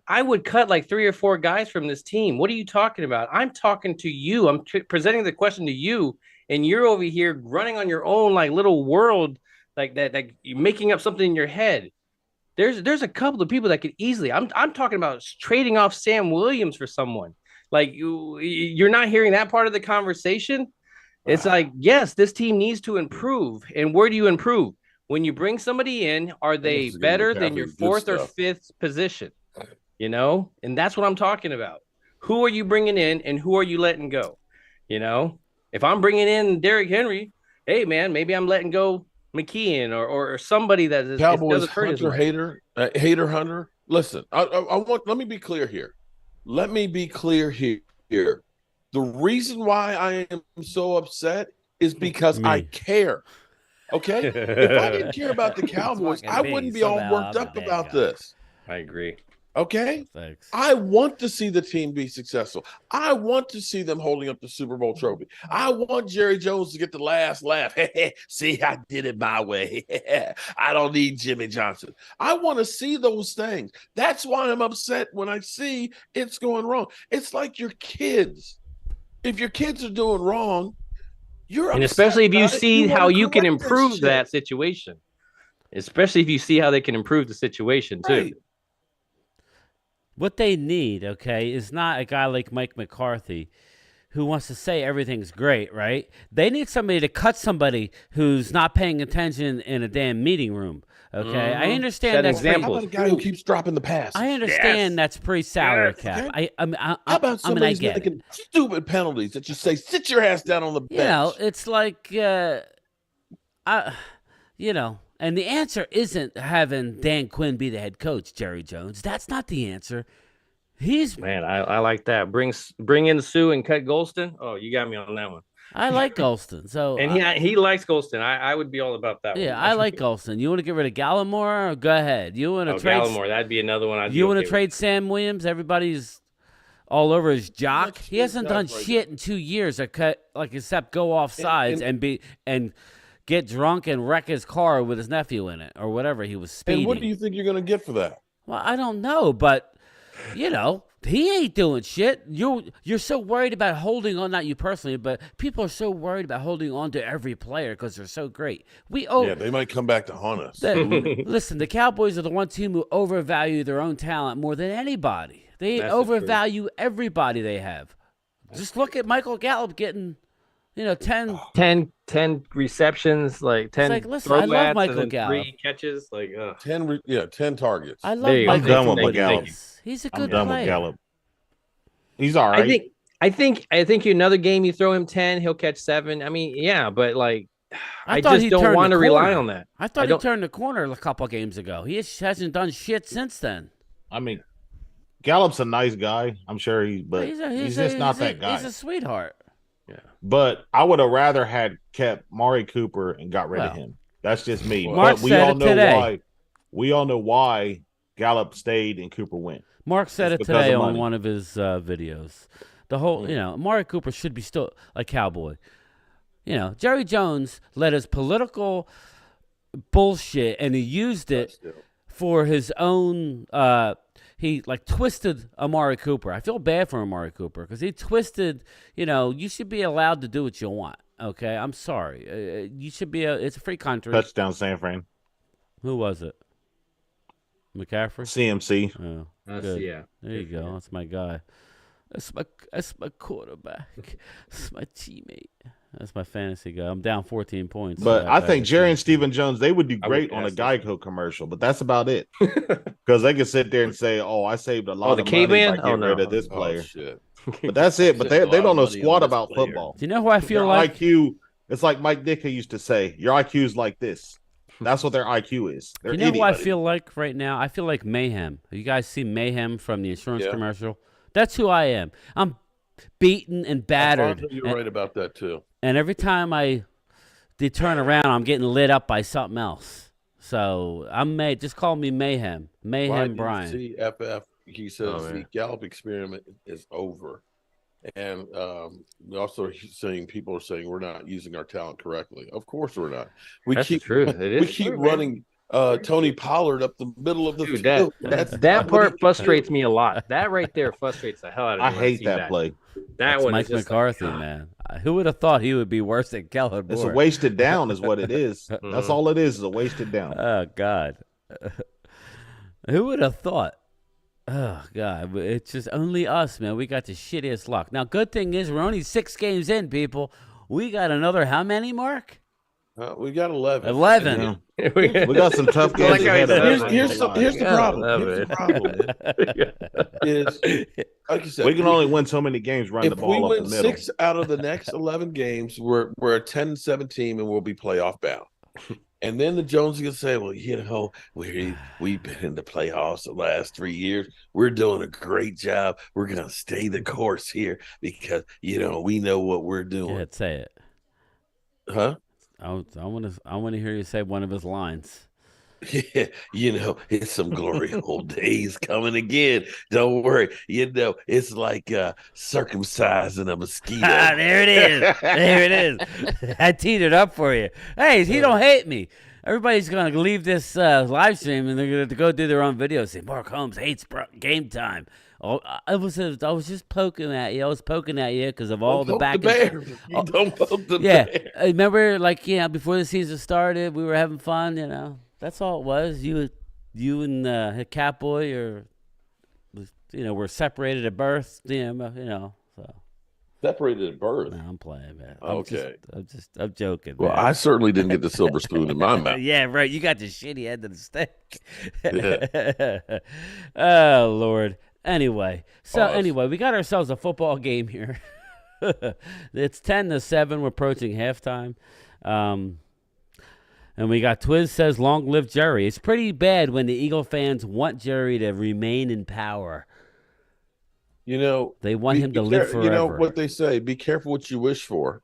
I would cut like 3 or 4 guys from this team. What are you talking about? I'm talking to you. I'm presenting the question to you, and you're over here running on your own like little world, like that. Like you're making up something in your head. There's a couple of people that could easily. I'm talking about trading off Sam Williams for someone. Like you're not hearing that part of the conversation. It's like, yes, this team needs to improve. And where do you improve? when you bring somebody in, are they This is gonna better be than your good fourth or stuff. fifth position? You know, and that's what I'm talking about. Who are you bringing in, and who are you letting go? You know, if I'm bringing in Derrick Henry, hey man, maybe I'm letting go McKeon or somebody that is, Cowboys doesn't hurt his Hunter leg. hater Hunter. Listen, I want. Let me be clear here. Let me be clear here. The reason why I am so upset is because I care. Okay, if I didn't care about the Cowboys, I wouldn't be all worked up about this. I agree. Okay, Thanks. I want to see the team be successful. I want to see them holding up the Super Bowl trophy. I want Jerry Jones to get the last laugh. See, I did it my way. I don't need Jimmy Johnson. I want to see those things. That's why I'm upset when I see it's going wrong. It's like your kids. If your kids are doing wrong, you're And upset especially if you about it. see wanna how you can correct improve shit. that situation. Especially if you see how they can improve the situation too. Right. What they need, okay, is not a guy like Mike McCarthy who wants to say everything's great, right? They need somebody to cut somebody who's not paying attention in a damn meeting room, okay? I Mhm. understand Set that's How examples. about a guy who keeps dropping the pass? I understand Yes. that's pre-salary Yes. cap. Okay. I How about mean, I somebody's get it. making stupid penalties that you say, sit your ass down on the bench? You know, it's like, you know, and the answer isn't having Dan Quinn be the head coach, Jerry Jones. That's not the answer. He's, Man, I like that. Bring in Sue and cut Golston. Oh, you got me on that one. I like Golston. So, And he likes Golston. I would be all about that one. yeah, I like Golston. You want to get rid of Gallimore? Go ahead. You want to Oh, trade? Gallimore, that'd be another one. You want to trade Sam Williams? Everybody's all over his jock. Let's He hasn't trade done guys right shit in 2 years, except go off sides and get drunk and wreck his car with his nephew in it or whatever he was speeding. And what do you think you're going to get for that? Well, I don't know, but you know, he ain't doing shit. You're so worried about holding on, not you personally, but people are so worried about holding on to every player because they're so great. Yeah, they might come back to haunt us. Listen, the Cowboys are the one team who overvalue their own talent more than anybody. They That's the overvalue everybody they have. Just look at Michael Gallup getting, 10. 10 receptions, like 10 like, listen, I love throwbacks, Michael and then Gallup. 3 catches. Like, 10 targets. I love There you go. Michael I'm done with Gallup. Gallup. He's a I'm good done player. with Gallup. He's all right. I think another game you throw him 10, he'll catch 7. I mean, yeah, but like I thought just he don't turned want the to rely corner. on that. I thought he turned the corner a couple games ago. He hasn't done shit since then. I mean, Gallup's a nice guy. I'm sure but he's just not that guy. He's a sweetheart. Yeah. But I would have rather had kept Mari Cooper and got rid of Well, him. That's just me. Mark But we said all it know today. why. We all know why Gallup stayed and Cooper went. Mark said It's it because today of on money. one of his videos. The whole, Amari Cooper should be still a Cowboy. Jerry Jones let his political bullshit, and he used it for his own. He twisted Amari Cooper. I feel bad for Amari Cooper because he twisted. You should be allowed to do what you want. Okay, I'm sorry. You should be. It's a free country. Touchdown, San Fran. Who was it? McCaffrey. CMC. Oh, That's, good. yeah. There you go. That's my guy. That's my quarterback. That's my teammate. That's my fantasy guy. I'm down 14 points. But so I think Jerry and fantasy. Stephen Jones, they would do I would great on a pass Geico commercial, but that's about it. Because they could sit there and say, "Oh, I saved a lot the of money by caveman? getting Oh, no. rid of this Oh, player." shit. But that's it. But they Saved a lot don't of know money on squat this about player. football. Do you know who I feel Their like? IQ, it's like Mike Ditka used to say, your IQ is like this. That's what their IQ is. They're You know who I idiots. feel like right now? I feel like Mayhem. You guys see Mayhem from the insurance Yeah. commercial? That's who I am. I'm beaten and battered. You're right about that too. And every time they turn around, I'm getting lit up by something else. So just call me Mayhem. Mayhem Brian. CFF, he says Oh, the man. Gallup experiment is over. And also he's saying people are saying we're not using our talent correctly. Of course we're not. We That's keep the truth. It is we keep true, man. running Tony Pollard up the middle of the Dude, field. that part frustrates me a lot. That right there frustrates the hell out of me. I when hate see that play. That That's one Mike is just McCarthy, like, man. Who would have thought he would be worse than Kellen It's a Moore? wasted down, is what it is. That's Mhm. all it is a wasted down. Oh, God. Who would have thought? Oh, God. It's just only us, man. We got the shittiest luck. Now, good thing is we're only 6 games in, people. We got another how many, Mark? We got 11. 11. Yeah. We got some tough I like games how he ahead said of that. us. Here's the Yeah, problem. love Here's the it. problem is, like you said, We can only win so many games running the if we ball up the win middle. 6 out of the next 11 games, we're a 10-7 team and we'll be playoff bound. And then the Joneses can say, well, we've been in the playoffs the last 3 years. We're doing a great job. We're gonna stay the course here because we know what we're doing. Yeah, say it. Huh? I want to hear you say one of his lines. Yeah, it's some glory old days coming again. Don't worry. It's like circumcising a mosquito. There it is. There it is. I teed it up for you. Hey, he don't hate me. Everybody's going to leave this live stream and they're going to go do their own videos. Say, Mark Holmes hates game time. Oh, I was just poking at you. I was poking at you because of all the back. Bear. You don't poke the yeah, bear. I remember, before the season started, we were having fun. That's all it was. You and Catboy were separated at birth. So. Separated at birth. No, I'm playing, man. Okay. I'm joking. Well, man. I certainly didn't get the silver spoon in my mouth. Yeah, right. You got the shitty end of the stick. Yeah. Oh, Lord. Anyway, Pause. we got ourselves a football game here. It's 10-7. We're approaching halftime. And we got Twiz says, long live Jerry. It's pretty bad when the Eagle fans want Jerry to remain in power. They want him to live forever. You know what they say, be careful what you wish for.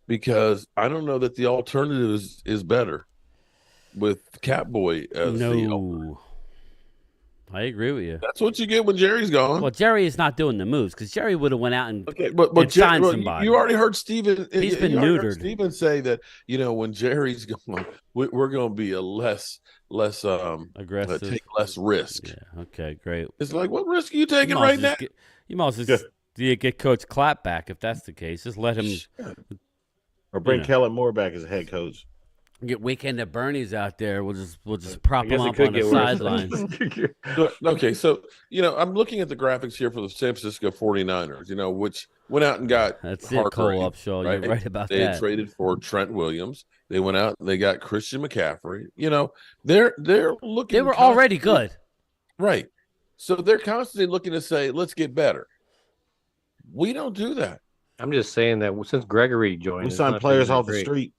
Because I don't know that the alternative is better with Catboy as the I agree with you. That's what you get when Jerry's gone. Well, Jerry is not doing the moves because Jerry would have went out and signed somebody. You already heard Steven. He's been neutered. Steven say that when Jerry's gone, we're going to be a less aggressive, take less risk. Yeah. Okay. Great. It's like, what risk are you taking right now? You might as well get Coach Clapp back if that's the case. Just let him, or bring Kellen Moore back as a head coach. Get Weekend at Bernie's out there. We'll just prop him up on the sidelines. Okay, so I'm looking at the graphics here for the San Francisco 49ers, which went out and got that's Hargrave, it, Cole Upshaw. right? You're right about they that. They traded for Trent Williams. They went out and they got Christian McCaffrey. They're looking. They were already good, right? So they're constantly looking to say, let's get better. We don't do that. I'm just saying that since Gregory joined, we sign players off the street.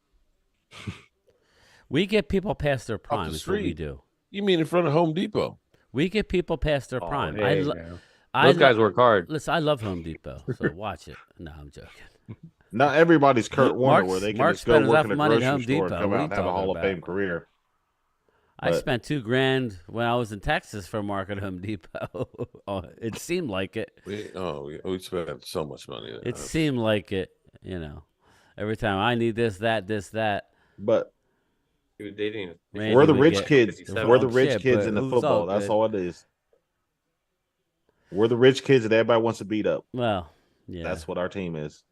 We get people past their prime. Is what we do. You mean in front of Home Depot? We get people past their prime. Hey, those guys work hard. Listen, I love Home Depot, so watch it. No, I'm joking. Not everybody's Kurt Warner, where they can just go work in a money at grocery Home store and Depot. come What out are and you have a talking Hall of about? Fame career. I spent $2,000 when I was in Texas for Mark at Home Depot. It seemed like it. We spent so much money there. It seemed like it. Every time I need this, that. But They didn't. we're the rich kids. We're the rich shit, kids but in the who's football. all That's good? all it is. We're the rich kids that everybody wants to beat up. Well, yeah. That's what our team is.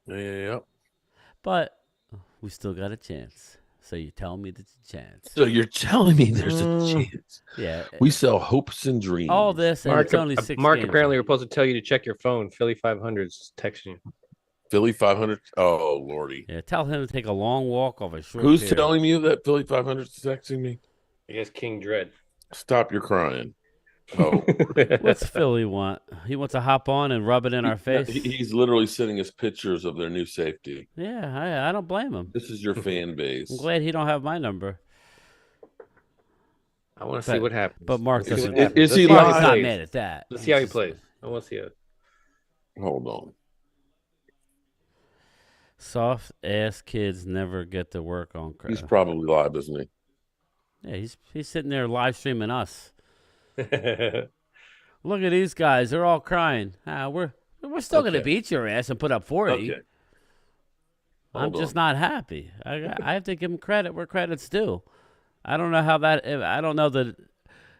Yeah. But we still got a chance. So you tell me there's a chance. So you're telling me there's a chance? Yeah. We sell hopes and dreams. All this, and Mark, it's only 6 Mark games. apparently we're supposed to tell you to check your phone. Philly 500's texting you. Philly 500. Oh, Lordy. Yeah, tell him to take a long walk off a short Who's pier. telling you that Philly 500 is texting me? I guess King Dread. Stop your crying. Oh, What's Philly want? He wants to hop on and rub it in our face? He's literally sending us pictures of their new safety. Yeah, I don't blame him. This is your fan base. I'm glad he don't have my number. I want to see what happens. But Mark Let's see doesn't. what happens. Is he Let's see how Mark's not plays. mad at that. Let's see how he plays. I want to see it. Hold on. Soft ass kids never get to work on crap. He's probably live, isn't he? Yeah, he's sitting there live streaming us. Look at these guys; they're all crying. We're still gonna beat your ass and put up 40. Okay. I'm Hold just on. not happy. I have to give him credit where credit's due. I don't know how that. I don't know that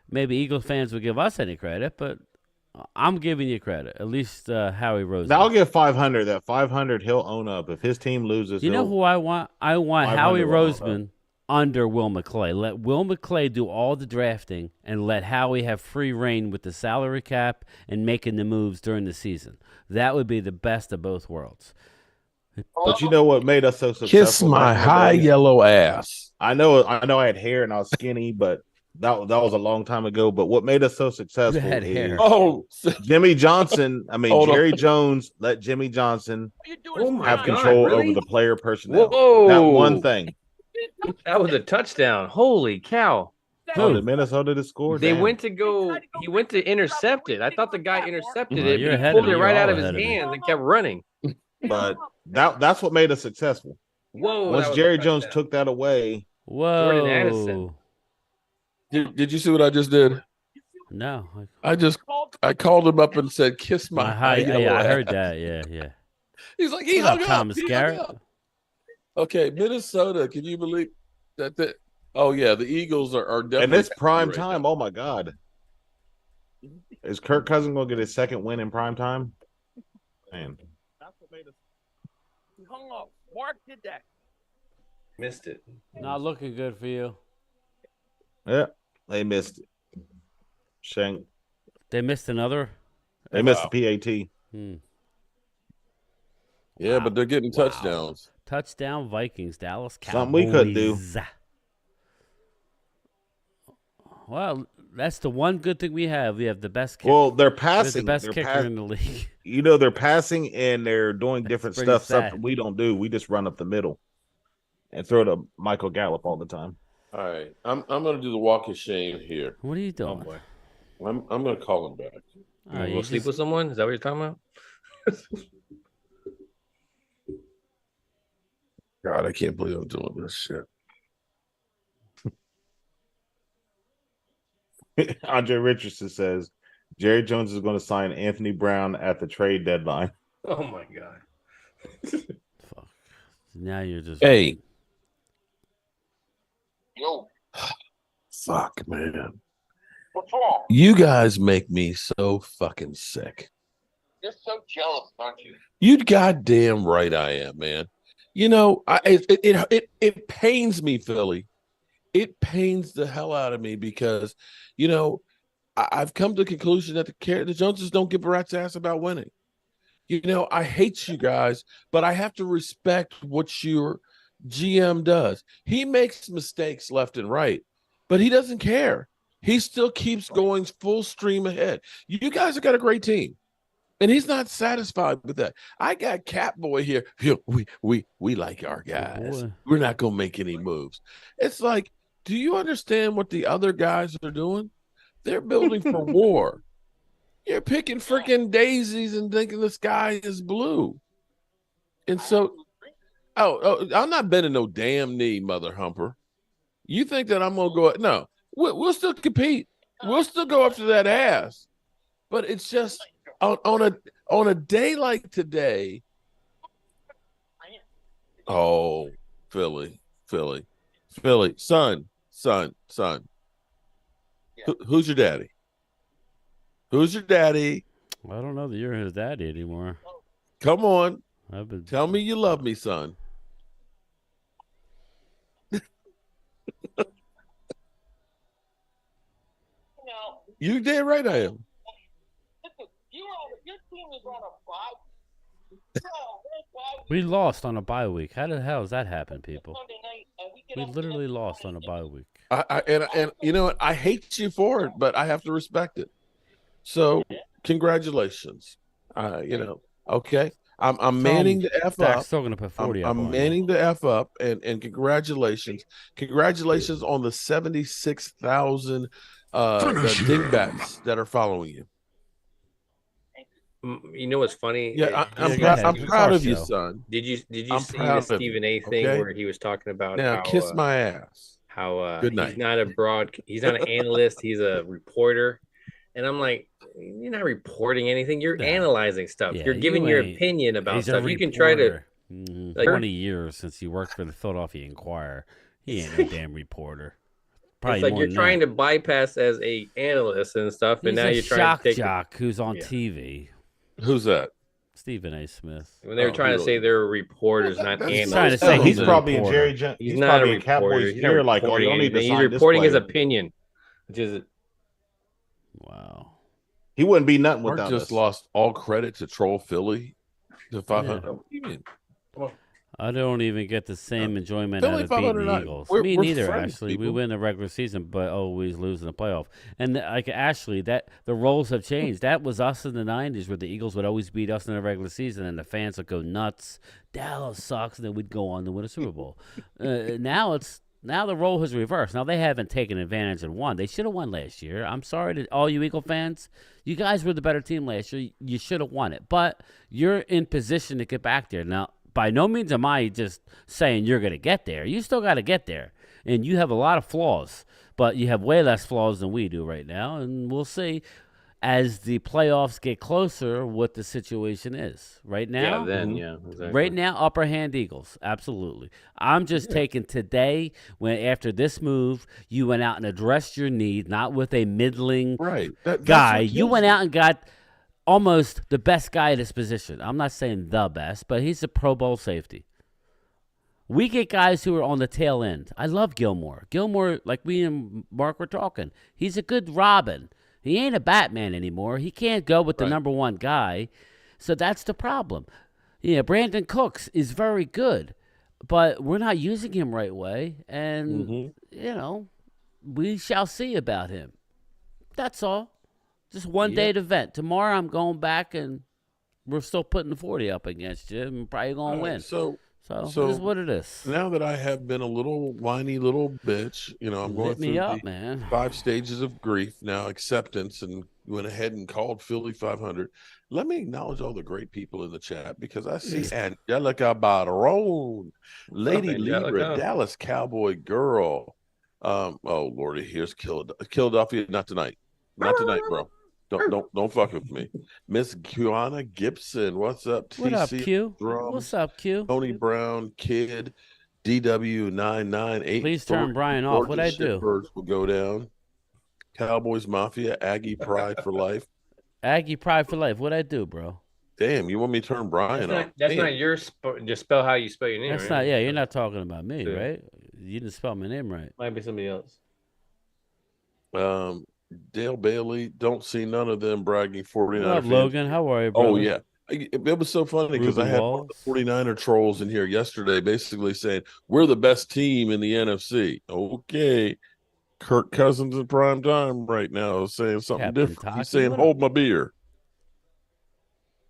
maybe Eagles fans would give us any credit, but I'm giving you credit. At least Howie Roseman. Now I'll give 500. That 500, he'll own up. If his team loses, You know who I want? I want 500 Howie will own Roseman under Will McClay. Let Will McClay do all the drafting and let Howie have free reign with the salary cap and making the moves during the season. That would be the best of both worlds. But you know what made us so successful? Kiss my back in the high days? yellow ass. I know I had hair and I was skinny, but that was a long time ago. But what made us so successful had is hair. Oh, Jimmy Johnson. I mean, Hold on. Jerry Jones let Jimmy Johnson Oh my have God, control really? over the player personnel. Whoa. That one thing. That was a touchdown. Holy cow. Oh, Who? did Minnesota to score? They Damn. went to go. He went to intercept it. I thought the guy intercepted Oh, it, you're but he ahead of pulled me. it You're right out all of his ahead of me. hands and kept running. But that's what made us successful. Whoa. Once that was a Jerry Jones touchdown. took that away, Jordan Addison. Whoa. did you see what I just did? No. I called him up and said, "Kiss my, My high high. yellow Yeah, I ass." heard that. Yeah. He's like, he What hung up, up. Thomas He hung Garrett? up. Okay, Minnesota. Can you believe that? Oh yeah, the Eagles are definitely. and it's prime right time. now. Oh my God. Is Kirk Cousins going to get his second win in prime time? Man. He hung up. Mark did that. Missed it. Not looking good for you. Yeah, they missed it. Shank. They missed another. They missed the PAT. Yeah, but they're getting Wow. touchdowns. Touchdown Vikings, Dallas Cowboys. Something we could do. Well, that's the one good thing we have. We have the best kicker. Well, they're We have passing. the best They're kicker in the league. You know, they're passing and they're doing different pretty stuff. sad. Something we don't do. We just run up the middle and throw to Michael Gallup all the time. All right, I'm going to do the walk of shame here. What are you Oh doing? boy. I'm going to call him back. Oh, You you go sleep just- with someone? Is that what you're talking about? God, I can't believe I'm doing this shit. Andre Richardson says Jerry Jones is going to sign Anthony Brown at the trade deadline. Oh my God. Fuck. Now you're just. Hey. Yo, Fuck, man. what's wrong? You guys make me so fucking sick. You're so jealous, aren't you? You goddamn right I am, man. You know, it pains me, Philly. It pains the hell out of me because, you know, I've come to the conclusion that the Joneses don't give a rat's ass about winning. You know, I hate you guys, but I have to respect what your GM does. He makes mistakes left and right, but he doesn't care. He still keeps going full stream ahead. You guys have got a great team. And he's not satisfied with that. I got Catboy here. We like our guys. Boy. We're not gonna make any moves. It's like, do you understand what the other guys are doing? They're building for war. You're picking freaking daisies and thinking the sky is blue. And so, I'm not bending no damn knee, mother humper. You think that I'm gonna go? No, we'll still compete. We'll still go up to that ass. But it's just. On a day like today, oh, Philly, son. Who's your daddy? Who's your daddy? I don't know that you're his daddy anymore. Come on, I've been. tell me you love me, son. Now, You damn right I am. listen, your team is on a bye. We lost on a bye week. How the hell does that happen, people? Sunday night, and we get We up to literally them lost on a bye week. And you know what? I hate you for it, but I have to respect it. So congratulations. You know, okay. I'm manning the F Dak's up. still gonna put 40 up. I'm on you. manning the F up, and congratulations. Congratulations on the 76,000 dingbats that are following you. You know what's funny? Yeah, I'm go ahead. I'm It's proud our of you, show. son. Did you I'm see proud the of you, Stephen A thing okay? where he was talking about Now how, kiss my ass. how Good he's night. not he's not an analyst, he's a reporter. And I'm like, you're not reporting anything, you're No. analyzing stuff. Yeah, you're giving you your ain't- opinion about He's a stuff. You can try to reporter. like- 20 years since he worked for the Philadelphia Inquirer. He ain't no damn reporter. Probably it's like more you're than trying that. to bypass as a analyst and stuff, and He's now a you're trying shock to take jock who's on Yeah. TV. Who's that? Stephen A. Smith. when they were Oh, trying to really? say they're reporters, Well, not that's analysts. trying to say He's he's a probably in reporter. Jerry Jones. He's He's not probably a in reporter. Cowboys He's not gear. Like, oh, reporting you don't need to anything. sign He's this reporting his player. opinion, which is Wow. He wouldn't be nothing Mark without just us. lost all credit to Troll Philly to 500. Yeah. What do you mean? I don't even get the same enjoyment Philly out of beating 500, the Eagles. we're Me neither, friends, Ashley. We people. win the regular season, but always lose in the playoff. And like Ashley, that the roles have changed. That was us in the '90s, where the Eagles would always beat us in the regular season, and the fans would go nuts. Dallas sucks, and then we'd go on to win a Super Bowl. Now the role has reversed. Now they haven't taken advantage and won. They should have won last year. I'm sorry to all you Eagle fans. You guys were the better team last year. You should have won it. But you're in position to get back there. Now, by no means am I just saying you're going to get there. You still got to get there. And you have a lot of flaws. But you have way less flaws than we do right now. And we'll see as the playoffs get closer what the situation is. Right now, exactly. Right now, upper hand Eagles, absolutely. I'm just taking today when after this move, you went out and addressed your need, not with a middling guy. You went out and got almost the best guy at his position. I'm not saying the best, but he's a Pro Bowl safety. We get guys who are on the tail end. I love Gilmore. Gilmore, like we and Mark were talking, he's a good Robin. He ain't a Batman anymore. He can't go with the number one guy. So that's the problem. Yeah, Brandon Cooks is very good, but we're not using him right way. And, we shall see about him. That's all. Just one day event. Tomorrow I'm going back and we're still putting the 40 up against you. I'm probably going to win. So it is what it is. Now that I have been a little whiny little bitch, I'm going through the 5 stages of grief, now acceptance, and went ahead and called Philly 500. Let me acknowledge all the great people in the chat because I see Angelica Barone, Lady Libra, Dallas Cowboy Girl. Oh Lordy, here's Philadelphia. Not tonight, bro. Don't fuck with me. Miss Kiana Gibson, what's up? What up, Q? Drums, what's up, Q? Tony Brown, Kid, DW998. Please turn Brian off. What'd I do? Birds will go down. Cowboys Mafia, Aggie Pride for life. Aggie Pride for life. What'd I do, bro? Damn, you want me to turn Brian off? That's not your just spell how you spell your name. That's right? not. Yeah, you're not talking about me, right? You didn't spell my name right. Might be somebody else. Dale Bailey, don't see none of them bragging 49er What up, fans. Logan? How are you, brother? Oh, yeah. It was so funny because I had one of the 49er trolls in here yesterday basically saying, we're the best team in the NFC. Okay. Kirk Cousins in prime time right now is saying something different. He's saying, hold my beer.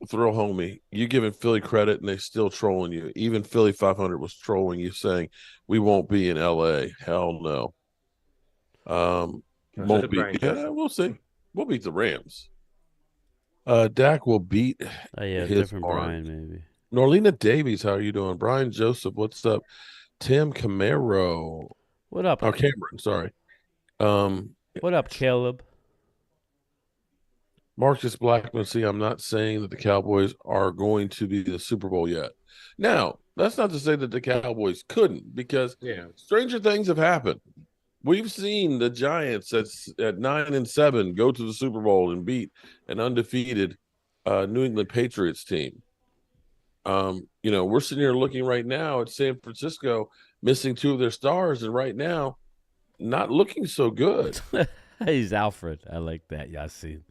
Throw homie. You giving Philly credit and they still trolling you. Even Philly 500 was trolling you saying, we won't be in LA. Hell no. Won't be. Yeah, we'll see. We'll beat the Rams. Dak will beat his different Brian, maybe. Norlena Davies, how are you doing? Brian Joseph, what's up? Tim Camaro. What up? Oh, Cameron, sorry. What up, Caleb? Marcus Blackman, see, I'm not saying that the Cowboys are going to be the Super Bowl yet. Now, that's not to say that the Cowboys couldn't, because stranger things have happened. We've seen the Giants at 9-7 go to the Super Bowl and beat an undefeated New England Patriots team. We're sitting here looking right now at San Francisco missing 2 of their stars, and right now not looking so good. He's Alfred. I like that, Yasin.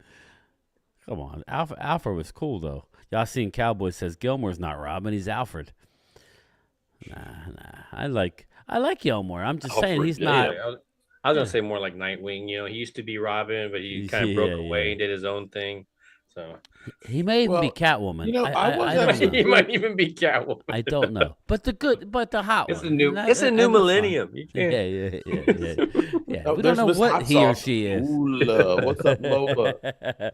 Come on, Alfred was cool though. Yasin Cowboy says Gilmore's not Robin. He's Alfred. Nah. I like Gilmore. I'm just saying he's not. I was gonna say more like Nightwing. He used to be Robin, but he kind of broke away and did his own thing. So he may even be Catwoman. I don't know. He might even be Catwoman. I don't know. But the hot it's one. It's a new millennium. Yeah. We don't know what he or she is. What's up, Lola?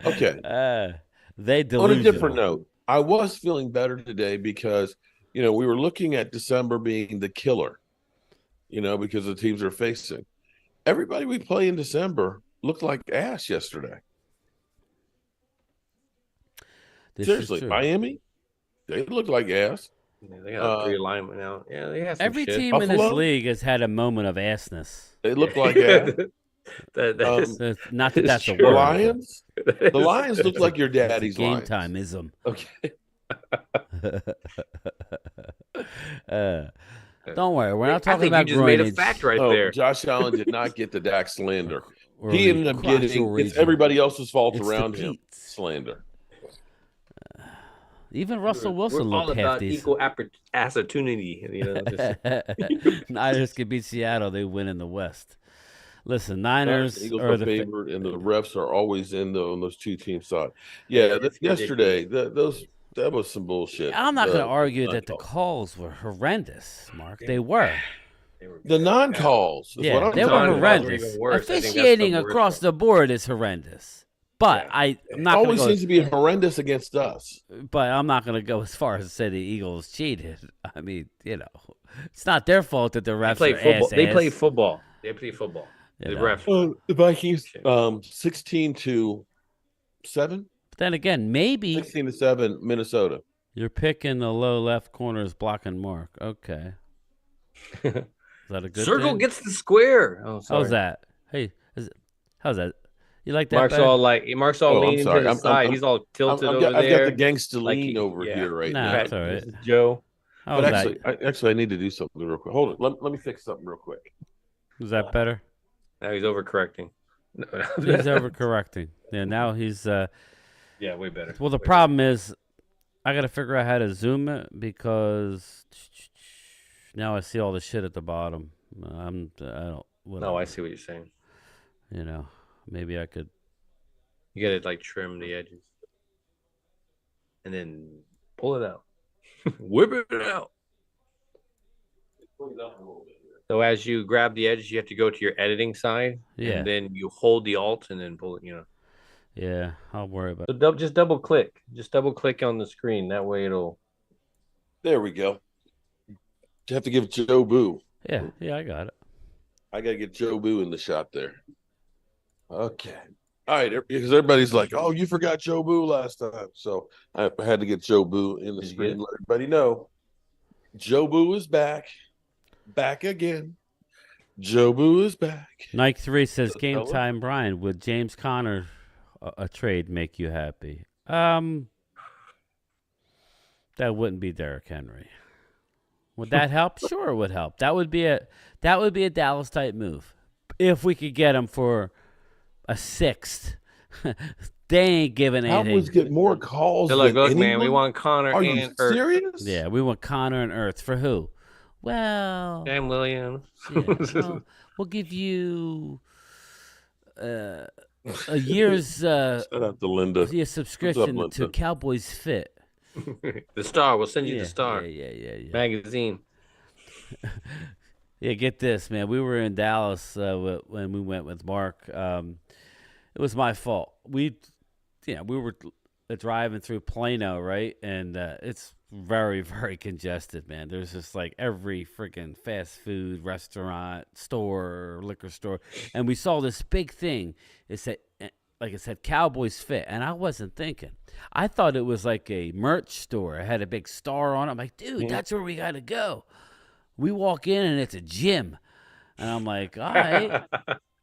Okay. They delusional. On a different note, I was feeling better today because we were looking at December being the killer. Because the teams are facing. Everybody we play in December looked like ass yesterday. Seriously, Miami, they look like ass. Yeah, they got 3 alignment now. Yeah, they have some every shit. team in this league has had a moment of assness. They look like ass. Not that that's a the word. Lions. The Lions look like your daddy's game Lions. time-ism. Okay. Don't worry, we're not talking about you just made a fact right there. Josh Allen did not get the Dak slander. He ended up getting it's everybody else's fault around him slander. Even Russell Wilson We're all looked about half equal opportunity. Niners could beat Seattle. They win in the West. Listen, Niners Eagles are are the favored, and the refs are always on those two teams' side. Yeah, yesterday that was some bullshit. I'm not going to argue the that the calls were horrendous, Mark. They were. The non-calls is what I'm they were talking about. horrendous. Officiating across the board is horrendous. But I'm not always go, seems to be horrendous against us. But I'm not going to go as far as to say the Eagles cheated. I mean, it's not their fault that the refs play are football. ass-ass. They play football. The refs. The Vikings, 16-7. But then again, maybe 16-7, Minnesota. You're picking the low left corner is blocking Mark. Okay. Is that a good Circle thing? gets the square. Oh, sorry. How's that? Hey, how's that? You like that? Mark's all leaning to the side. He's all tilted over there. I've got the gangsta lean over here right now. That's all right. Joe. How's but actually, I need to do something real quick. Hold on. Let me fix something real quick. Is that better? Now he's overcorrecting. He's overcorrecting. Yeah, now he's yeah, way better. Well, the problem is I got to figure out how to zoom it because now I see all the shit at the bottom. I don't. No, I see what you're saying. Maybe I could. You got to like trim the edges and then pull it out. Whip it out. So as you grab the edges, you have to go to your editing side. Yeah. And then you hold the alt and then pull it, Yeah, I'll worry about it. So just double click. Just double click on the screen. That way it'll. There we go. You have to give Joe Boo. Yeah, I got it. I got to get Joe Boo in the shot there. Okay. All right. Because everybody's like, oh, you forgot Joe Boo last time. So I had to get Joe Boo in the screen. Let everybody know. Joe Boo is back. Back again. Joe Boo is back. Nike 3 says, game time, Brian. Would James Conner a trade make you happy? That wouldn't be Derrick Henry. Would that help? Sure, it would help. That would be a Dallas type move. If we could get him for a sixth, they ain't giving anything. Cowboys get more calls. Look, man, we want Conner. Are you serious? Yeah, we want Conner and Ertz for who? Well, Sam Williams. Yeah, we'll give you a year's shout out to Linda. Subscription to Cowboys Fit. The Star. We'll send you the Star. Yeah. Magazine. Yeah, get this, man. We were in Dallas when we went with Mark. It was my fault. We were driving through Plano, right? And it's very, very congested, man. There's just like every freaking fast food restaurant, store, liquor store. And we saw this big thing. It said Cowboys Fit. And I wasn't thinking. I thought it was like a merch store. It had a big star on it. I'm like, dude, that's where we got to go. We walk in and it's a gym. And I'm like, all right,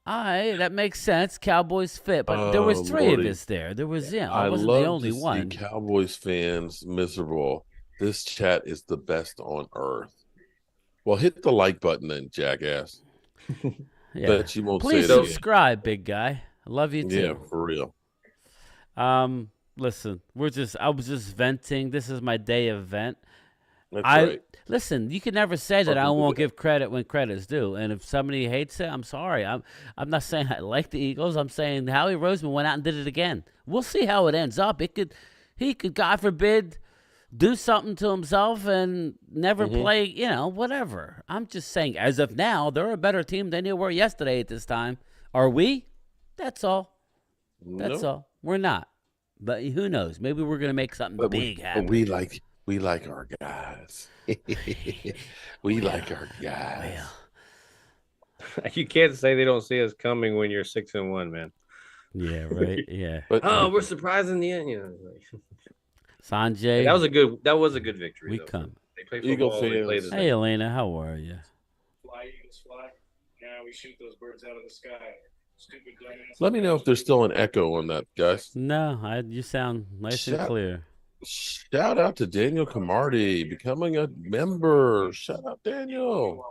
that makes sense. Cowboys Fit. But there was three of us there. There was, I wasn't the only one. See Cowboys fans miserable. This chat is the best on earth. Well, hit the like button then, jackass. Yeah. Bet you won't Please say it subscribe, big guy. I love you too. Yeah, for real. Listen, I was just venting. This is my day of vent. That's right. Listen, you can never say that I won't give credit when credit's due. And if somebody hates it, I'm sorry. I'm not saying I like the Eagles. I'm saying Howie Roseman went out and did it again. We'll see how it ends up. He could, God forbid, do something to himself and never play, whatever. I'm just saying, as of now, they're a better team than they were yesterday at this time. Are we? That's all. That's all. We're not. But who knows? Maybe we're going to make something big happen. But we like our guys. We like our guys. Well. You can't say they don't see us coming when you're 6-1, man. Yeah, right. Yeah. But, we're surprised in the end. Sanjay. That was a good victory. We come. They play football. Eagle fans. Hey, Elena, how are you? Fly, Eagles, fly. Now we shoot those birds out of the sky. Stupid dumbass. Let me know if there's still an echo on that, guys. No, you sound nice and clear. Shout out to Daniel Camardi becoming a member. Shout out, Daniel.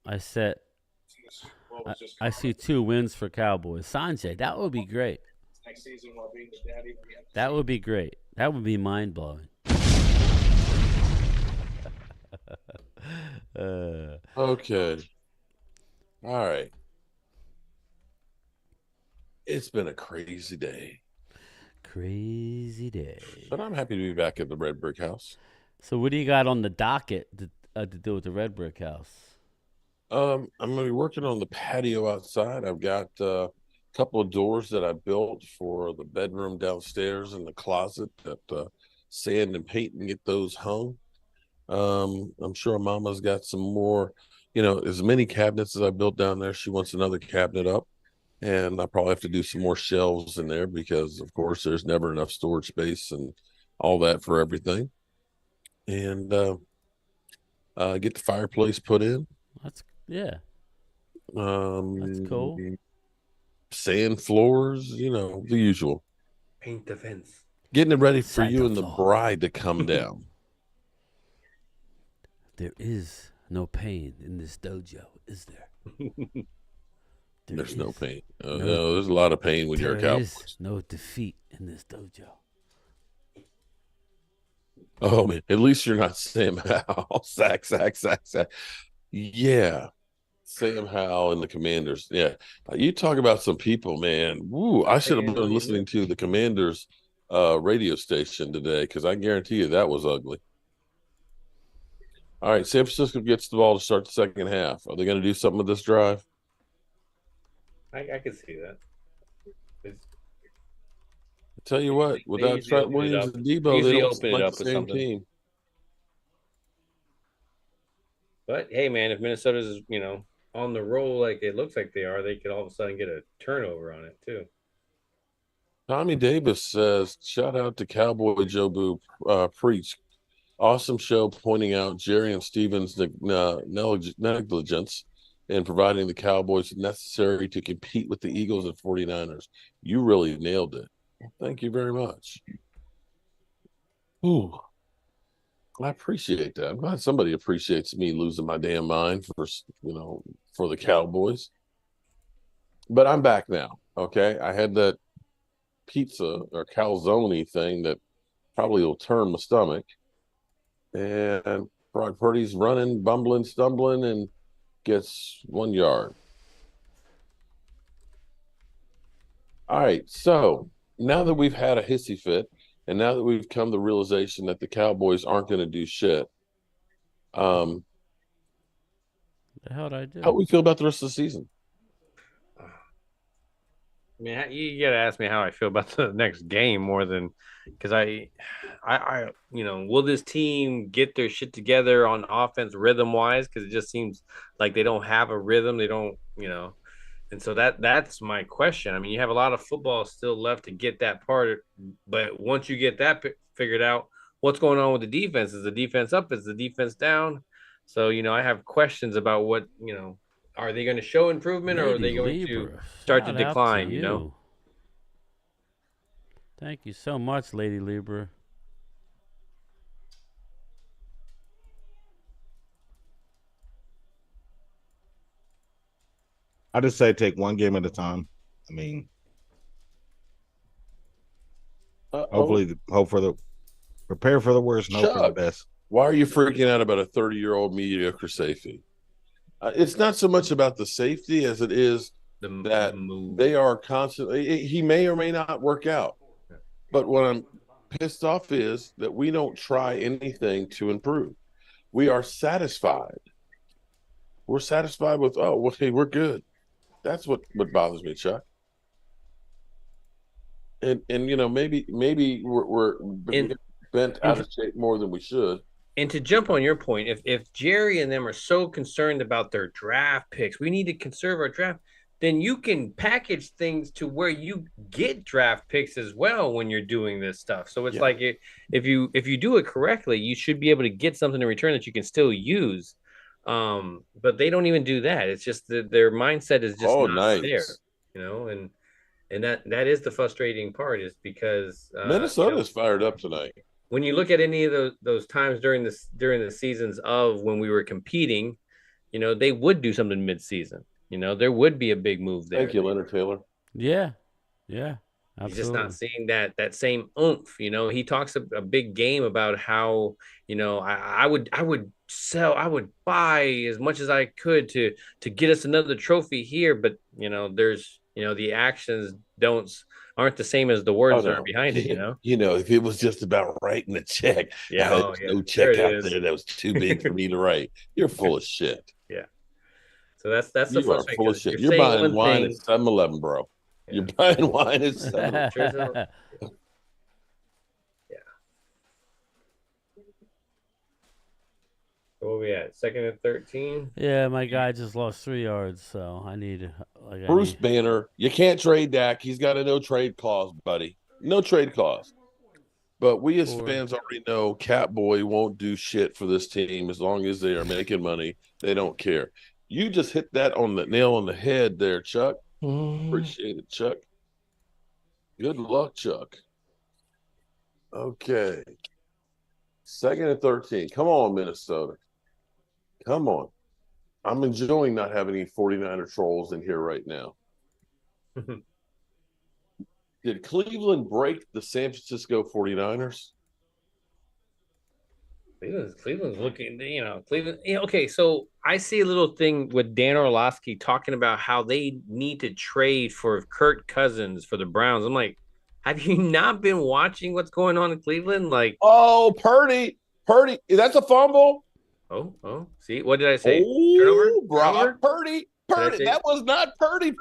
I said, I see 2 wins for Cowboys. Sanjay, that would be great. That would be great. That would be mind-blowing. Okay. All right. It's been a crazy day, Crazy day. but I'm happy to be back at the Red Brick House. So what do you got on the docket to do with the Red Brick House? I'm gonna be working on the patio outside. I've got a couple of doors that I built for the bedroom downstairs and the closet that sand and paint and get those hung. I'm sure Mama's got some more, as many cabinets as I built down there. She wants another cabinet up, and I probably have to do some more shelves in there because, of course, there's never enough storage space and all that for everything. And get the fireplace put in. That's yeah. Um, That's cool. Sand floors, the usual. Paint the fence. Getting it ready for Santa you and the floor. bride to come down. There is no pain in this dojo, is there? There's no pain. No, No, there's a lot of pain when you're a there Cowboys. is no defeat in this dojo. Oh man, at least you're not Sam Howell. Sack. Yeah, Sam Howell and the Commanders. Yeah, you talk about some people, man. Woo, I should have been listening to the Commanders radio station today because I guarantee you that was ugly. All right, San Francisco gets the ball to start the second half. Are they going to do something with this drive? I can see that. I tell you what, without usually Trent open it Williams up. and Debo, Usually they don't open it like up the with same something. team. But hey, man, if Minnesota's on the roll like it looks like they are, they could all of a sudden get a turnover on it too. Tommy Davis says, shout out to Cowboy Joe Boo Preach. Awesome show pointing out Jerry and Stevens' negligence in providing the Cowboys necessary to compete with the Eagles and 49ers. You really nailed it. Thank you very much. Ooh, I appreciate that. I'm glad somebody appreciates me losing my damn mind for the Cowboys. But I'm back now. Okay. I had that pizza or calzone thing that probably will turn my stomach. And Brock Purdy's running, bumbling, stumbling, and gets 1 yard. All right. So now that we've had a hissy fit, and now that we've come to the realization that the Cowboys aren't going to do shit, The hell did I do? how do we feel about the rest of the season? I mean, you got to ask me how I feel about the next game more than because will this team get their shit together on offense rhythm wise? Because it just seems like they don't have a rhythm. They don't, and so that's my question. I mean, you have a lot of football still left to get that part, but once you get that figured out, what's going on with the defense? Is the defense up? Is the defense down? So I have questions about what are they going to show improvement or are they going to start to decline? Thank you so much, Lady Libra. I just say take one game at a time. I mean, hopefully, prepare for the worst and hope for the best. Why are you freaking out about a 30-year-old mediocre safety? It's not so much about the safety as it is that they are constantly. He may or may not work out, but what I'm pissed off is that we don't try anything to improve. We are satisfied. We're satisfied with hey, we're good. That's what bothers me, Chuck. And maybe we're bent out of shape more than we should. And to jump on your point, if Jerry and them are so concerned about their draft picks, we need to conserve our draft, then you can package things to where you get draft picks as well when you're doing this stuff. So it's like if you do it correctly, you should be able to get something in return that you can still use. But they don't even do that. It's just that their mindset is just not there, and that is the frustrating part is because Minnesota's fired up tonight. When you look at any of those times during the seasons of when we were competing, they would do something mid-season. There would be a big move there. Thank you, Leonard Taylor. Yeah, absolutely. He's just not seeing that same oomph. He talks a big game about how I would buy as much as I could to get us another trophy here. But there's the actions aren't the same as the Oh words that are no. behind it. If it was just about writing a check, Yeah. there's no There check it out is. there that was too big for me to write. You're full of shit. Yeah. So that's the You are frustrating full of because shit. you're You're saying buying one wine at thing. 7-Eleven, bro. You're Yeah. buying wine at 7-Eleven. Sure as hell. Yeah. What are we at? Second and 13? Yeah, my guy just lost 3 yards, so I need Bruce Banner, you can't trade Dak. He's got a no trade clause, buddy. No trade clause. But we as fans already know Catboy won't do shit for this team as long as they are making money. They don't care. You just hit that on the nail on the head there, Chuck. Appreciate it, Chuck. Good luck, Chuck. Okay. Second and 13. Come on, Minnesota. Come on. I'm enjoying not having any 49er trolls in here right now. Did Cleveland break the San Francisco 49ers? Cleveland's looking, Cleveland. Okay, so I see a little thing with Dan Orlovsky talking about how they need to trade for Kirk Cousins for the Browns. I'm like, have you not been watching what's going on in Cleveland? Like, oh, Purdy, that's a fumble. Oh, see, what did I say? Oh, Turnover? Purdy. That was not Purdy.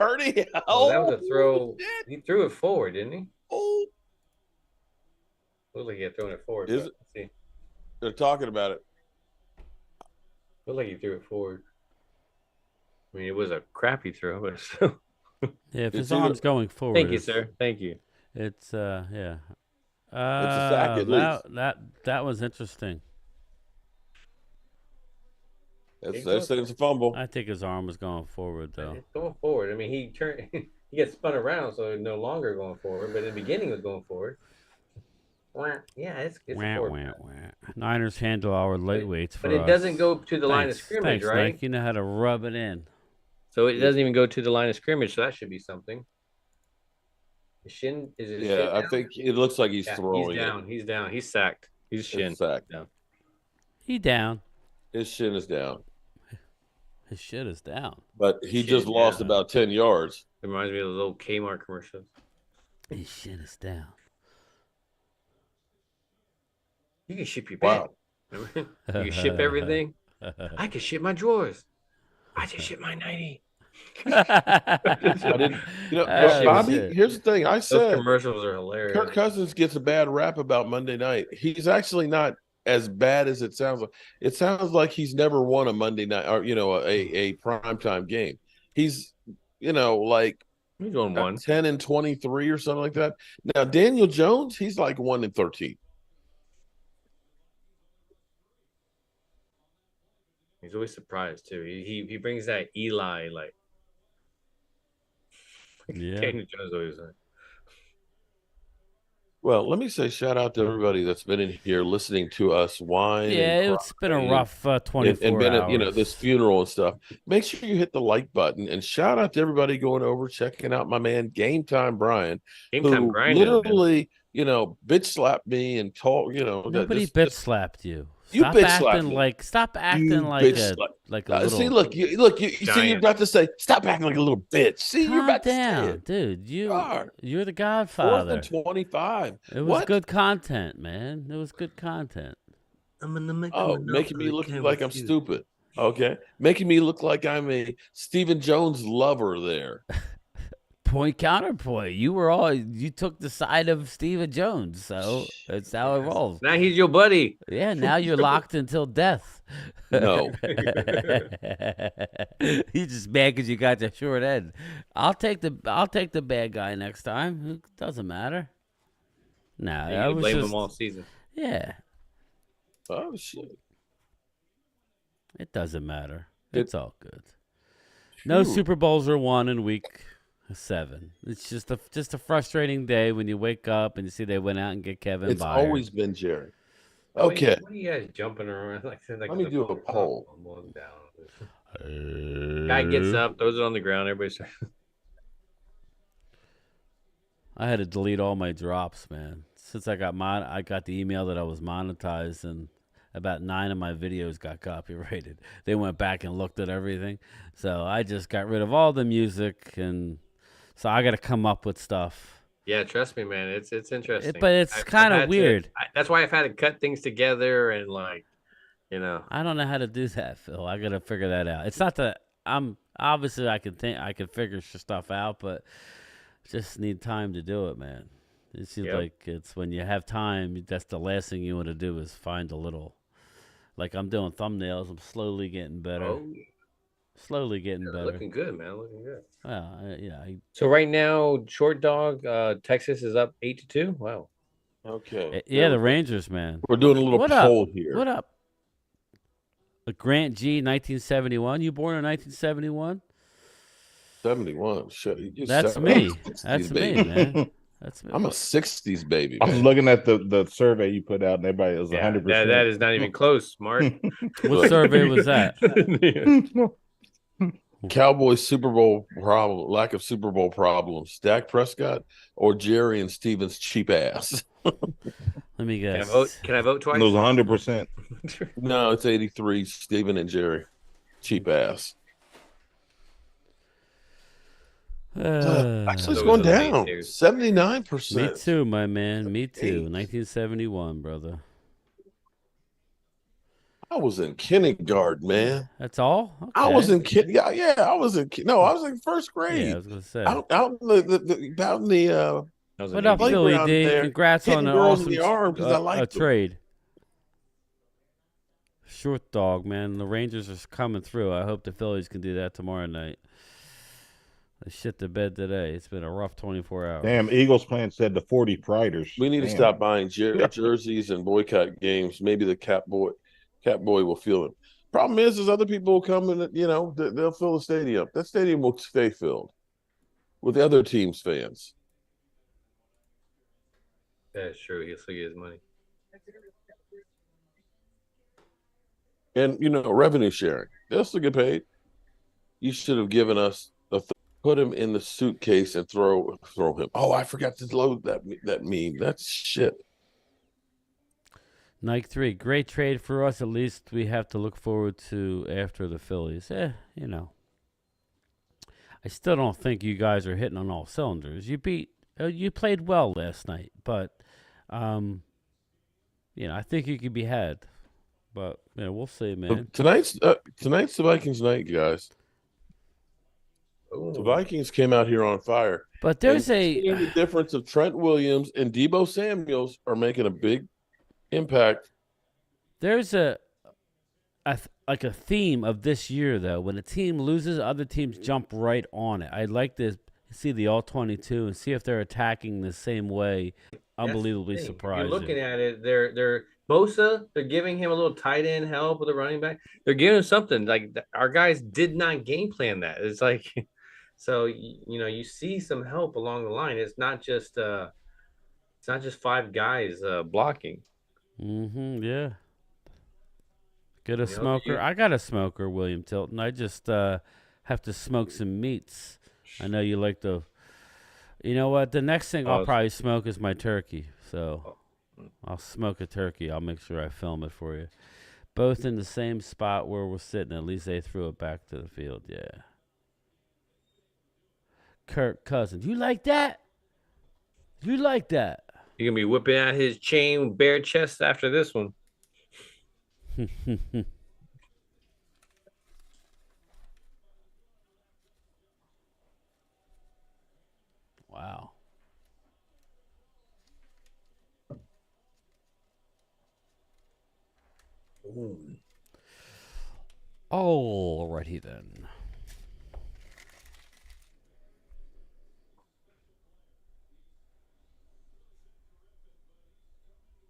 Oh, that was a throw. Shit. He threw it forward, didn't he? Oh, looked like he had thrown it forward. Is it? See. They're talking about it. Looked like he threw it forward. I mean, it was a crappy throw, but still. Yeah, if his arm's going forward. Thank you, sir. Thank you. It's yeah. It's a sack at least. That was interesting. They're saying it's a fumble. I think his arm was going forward though. It's going forward. I mean, he turned. He gets spun around, so it's no longer going forward. But in the beginning, it was going forward. Yeah, it's forward. Niners handle our lightweights for us. But it doesn't go to the line of scrimmage, right? Mike. You know how to rub it in. So it doesn't even go to the line of scrimmage. So that should be something. The shin is it? Yeah, I think it looks like he's throwing. He's down. He's down. He's sacked. He's shin sacked. Down. He down. His shin is down. His shit is down. But he just lost about 10 yards. It reminds me of those old Kmart commercials. His shit is down. You can ship your bag. Wow. You can ship everything. I can ship my drawers. I just ship my 90. Bobby, here's the thing. I said those commercials are hilarious. Kirk Cousins gets a bad rap about Monday night. He's actually not as bad as it sounds like. It sounds like he's never won a Monday night or a primetime game. He's like he's on 10-23 or something like that. Now Daniel Jones, he's like 1-13. He's always surprised too. He brings that Eli like. Yeah. Daniel Jones always like. Well, let me say shout out to everybody that's been in here listening to us whine. Yeah, it's been a rough 24 and been hours. At, this funeral and stuff. Make sure you hit the like button and shout out to everybody going over checking out my man Game Time Brian, who literally bitch slapped me and told nobody bitch slapped you. Stop acting like a little. See, look, you see, you're about to say, stop acting like a little bitch. See, you're about down, to say it. Dude. You're the Godfather. 4th and 25. It was good content, man. It was good content. Making me look like I'm stupid. Okay, making me look like I'm a Stephen Jones lover there. Point counterpoint. You took the side of Stephen Jones, so that's how it rolls. Now he's your buddy. Yeah, now you're locked until death. No. He's just mad because you got the short end. I'll take the bad guy next time. It doesn't matter. Nah, I was blame him all season. Yeah. Oh shit. It doesn't matter. It's all good. No Super Bowls are won in week 7. It's just a frustrating day when you wake up and you see they went out and get Kevin. It's Byard. always been Jerry. Okay. What are you guys jumping around like let me do a poll. Guy gets up, throws it on the ground. Everybody's. I had to delete all my drops, man. Since I got the email that I was monetized, and about 9 of my videos got copyrighted. They went back and looked at everything. So I just got rid of all the music, and so I got to come up with stuff. Yeah, trust me, man. It's interesting. But it's kind of weird. That's why I've had to cut things together and I don't know how to do that, Phil. I got to figure that out. It's not that I'm obviously I can figure stuff out, but just need time to do it, man. It seems like it's when you have time, that's the last thing you want to do is find a little. Like I'm doing thumbnails. I'm slowly getting better. Oh, slowly getting better. Looking good, man. Looking good. Well, So right now, Short Dog, Texas is up 8-2. Wow. Okay. Yeah, the Rangers, man. We're doing a little poll here. What up? Grant G, 1971. You born in 1971? 71. Shit. That's me. That's me, man. That's me. I'm a 60s baby. I was looking at the survey you put out, and everybody was 100%. That is not even close, Mark. What survey was that? Cowboys Super Bowl problem, lack of Super Bowl problems. Dak Prescott or Jerry and Steven's cheap ass? Let me guess. Can I vote twice? Those 100%. No, it's 83. Steven and Jerry, cheap ass. Actually, it's going down. 79%. Me too, my man. Me too. 1971, brother. I was in kindergarten, man. That's all? Okay. I was in yeah. I was in no, I was in first grade. Yeah, I was gonna say out in the what up, Philly D? Congrats on an awesome trade. Short Dog, man. The Rangers are coming through. I hope the Phillies can do that tomorrow night. They shit the bed today. It's been a rough 24 hours. Damn, Eagles fans said the 40 Priders. We need to stop buying jerseys and boycott games. Maybe the Cat Boy will feel it. Problem is other people will come and they'll fill the stadium. That stadium will stay filled with the other team's fans. That's true. He'll still get his money. And revenue sharing. They'll still get paid. You should have given us put him in the suitcase and throw him. Oh, I forgot to load that meme. That's shit. Nike 3, great trade for us. At least we have to look forward to after the Phillies. I still don't think you guys are hitting on all cylinders. You played well last night, but I think you could be had. But we'll see, man. Tonight's the Vikings night, guys. Ooh. The Vikings came out here on fire. But there's the difference of Trent Williams and Deebo Samuels are making a big impact. There's a theme of this year, though. When a team loses, other teams jump right on it. I'd like to see the all-22 and see if they're attacking the same way. Unbelievably surprising. You're looking at it, they're Bosa, they're giving him a little tight end help with a running back. They're giving him something. Like our guys did not game plan that. It's like, so you see some help along the line. It's not just 5 guys blocking. Yeah. Get a smoker. I got a smoker, William Tilton. I just have to smoke some meats. I know you like the. You know what? The next thing I'll probably smoke is my turkey. So I'll smoke a turkey. I'll make sure I film it for you. Both in the same spot where we're sitting. At least they threw it back to the field. Yeah. Kirk Cousins. You like that? You like that? You're going to be whipping out his chain bare chest after this one. Wow. Alrighty then.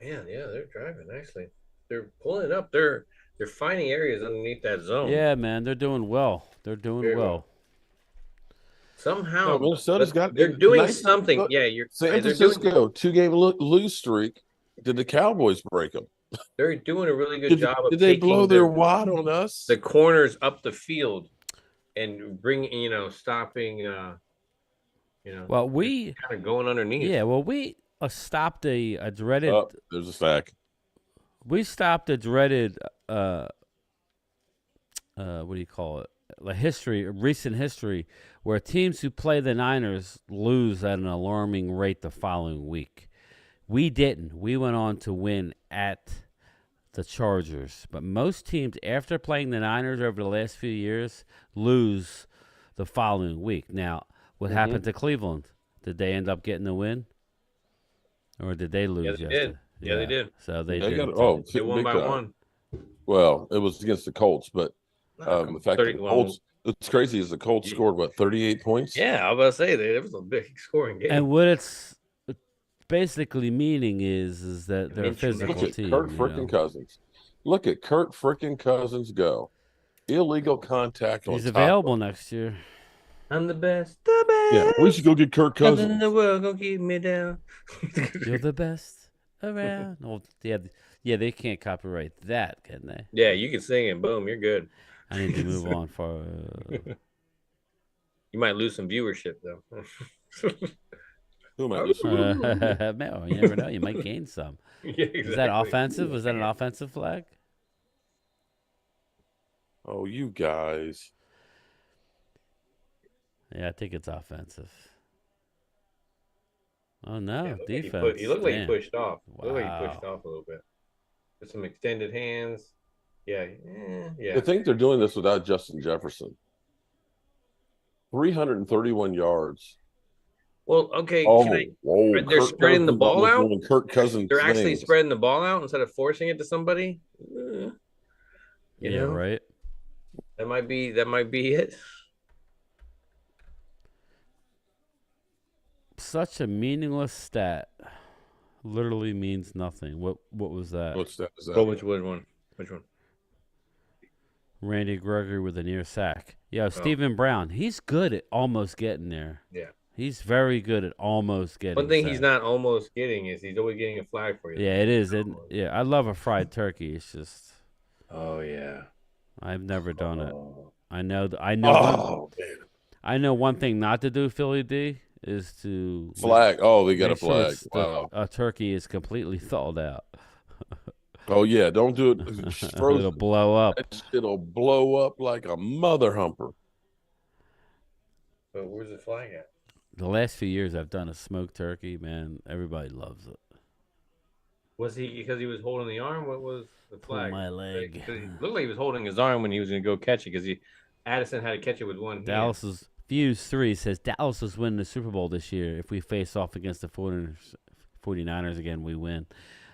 Man, yeah, they're driving nicely. They're pulling it up. They're finding areas underneath that zone. Yeah, man, they're doing well. They're doing very well. Somehow, Minnesota's they're doing something. Yeah, San Francisco 2-game lose streak. Did the Cowboys break them? They're doing a really good job of did they blow their wad on us? The corners up the field and stopping. Well, we kind of going underneath. Yeah, well, we stopped a dreaded. Oh, there's a sack. We stopped the dreaded what do you call it? Like recent history, where teams who play the Niners lose at an alarming rate the following week. We didn't. We went on to win at the Chargers. But most teams, after playing the Niners over the last few years, lose the following week. Now, what happened to Cleveland? Did they end up getting the win? Or did they lose they yesterday? did. Yeah, they did. So they They did. They won big by time. 1. Well, it was against the Colts, but the fact that the Colts, it's crazy is the Colts scored, 38 points? Yeah, I was about to say, it was a big scoring game. And what it's basically meaning is that they're a physical Look at team. Kirk frickin' Cousins. Look at Kirk frickin' Cousins go. Illegal contact on He's top available of. next year. I'm the best. The best. Yeah, we should go get Kirk Nothing in Cousins. the world gonna keep me down. You're the best around. Oh, yeah, they can't copyright that, can they? Yeah, you can sing it. Boom, you're good. I need to move on for. You might lose some viewership though. Who am I listening? No, you never know. You might gain some. Yeah, exactly. Is that offensive? Was that an offensive flag? Oh, you guys. Yeah, I think it's offensive. Oh no, Yeah, defense. He looked like he Damn. pushed off. Wow. Looked like he pushed off a little bit. With some extended hands. Yeah, yeah. I think they're doing this without Justin Jefferson. 331 yards. Well, okay. They're they're spreading the ball out? Kirk Cousins. They're actually spreading the ball out instead of forcing it to somebody. You Yeah, know? right. That might be it. Such a meaningless stat. Literally means nothing. What was that? What's that? Is that? Oh, which one? Which one? Randy Gregory with a near sack. Yeah, Stephen Brown. He's good at almost getting there. Yeah. He's very good at almost getting. One thing he's sacked. not almost getting is he's always getting a flag for you. Yeah, it is. Yeah, I love a fried turkey. It's just. Oh yeah. I've never done it. I know. I know one thing not to do, Philly D, is to flag. Oh, they got a make sure flag. Wow. a turkey is completely thawed out. Oh yeah, don't do it. It'll blow up. It'll blow up like a mother humper. But where's the flag at? The last few years I've done a smoked turkey, man. Everybody loves it. Was he because he was holding the arm? What was the flag? Pull my leg. It looked like he was holding his arm when he was going to go catch it because Addison had to catch it with one hand. Dallas's Fuse 3 says Dallas is winning the Super Bowl this year. If we face off against the 49ers again, we win.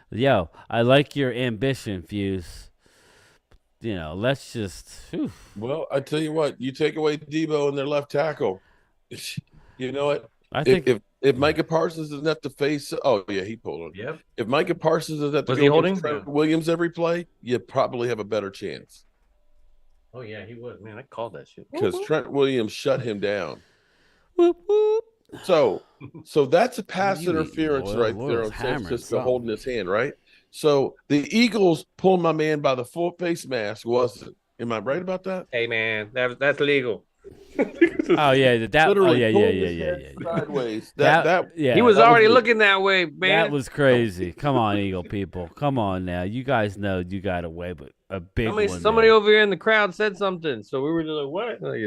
Yo, I like your ambition, Fuse. You know, let's just. Whew. Well, I tell you what, you take away Debo and their left tackle. You know what? I think if Micah Parsons doesn't have to face, oh yeah, he pulled it. Yep. If Micah Parsons doesn't have to Was go he holding? Trent Williams every play, you probably have a better chance. Oh yeah, he was. Man, I called that shit. Because Trent Williams shut him down. Whoop, whoop. So that's a pass You interference eat, right boy, there Loyal's on San hammering Francisco something. holding his hand, right? So the Eagles pulling my man by the full face mask wasn't. Am I right about that? Hey man, that's legal. Oh yeah, that. Literally Oh yeah, pulled yeah, his yeah, head yeah, yeah. sideways. Yeah, He was that already was- looking that way, man. That was crazy. Come on, Eagle people. Come on now. You guys know you got away, but a big one. Somebody there. over here in the crowd said something, so we were just like, "What?" Like,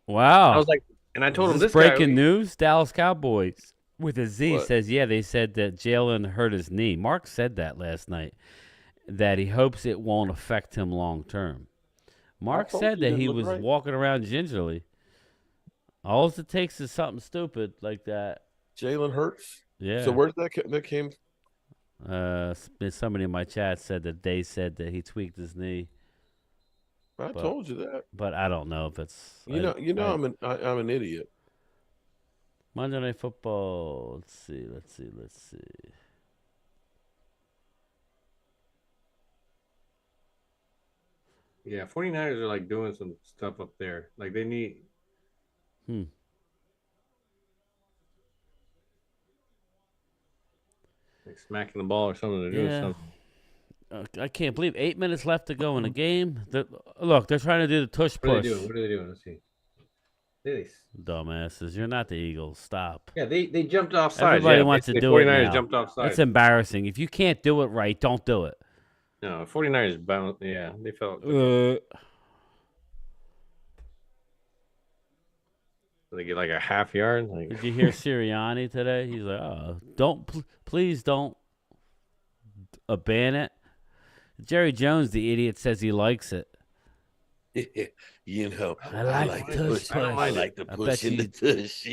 Wow. I was like, and I told Is him this this breaking guy, news. Dallas Cowboys with a Z What? says, yeah, they said that Jalen hurt his knee. Mark said that last night, that he hopes it won't affect him long term. Mark told said you it that he didn't was look right. walking around gingerly. All it takes is something stupid like that. Jalen Hurts. Yeah. So where's that came? Somebody in my chat said that they said that he tweaked his knee, I told you that. but I don't know if it's. I'm an idiot. Monday Night Football. Let's see. yeah, 49ers are like doing some stuff up there. Like they need. Like smacking the ball or something to do Yeah. something. I can't believe 8 minutes left to go in the game. Look, they're trying to do the tush What are push. they doing? What are they doing? Let's see. Dumbasses. You're not the Eagles. Stop. Yeah, they jumped offside. Everybody yeah, wants to basically do it 49ers now. jumped offside. That's embarrassing. If you can't do it right, don't do it. No, 49ers bounced. Yeah, they felt. They get like a half yard. Like, Did you hear Sirianni today? He's like, "Oh, please don't ban it." Jerry Jones, the idiot, says he likes it. You know, I like the tush I push. like the I push bet and the you- tush.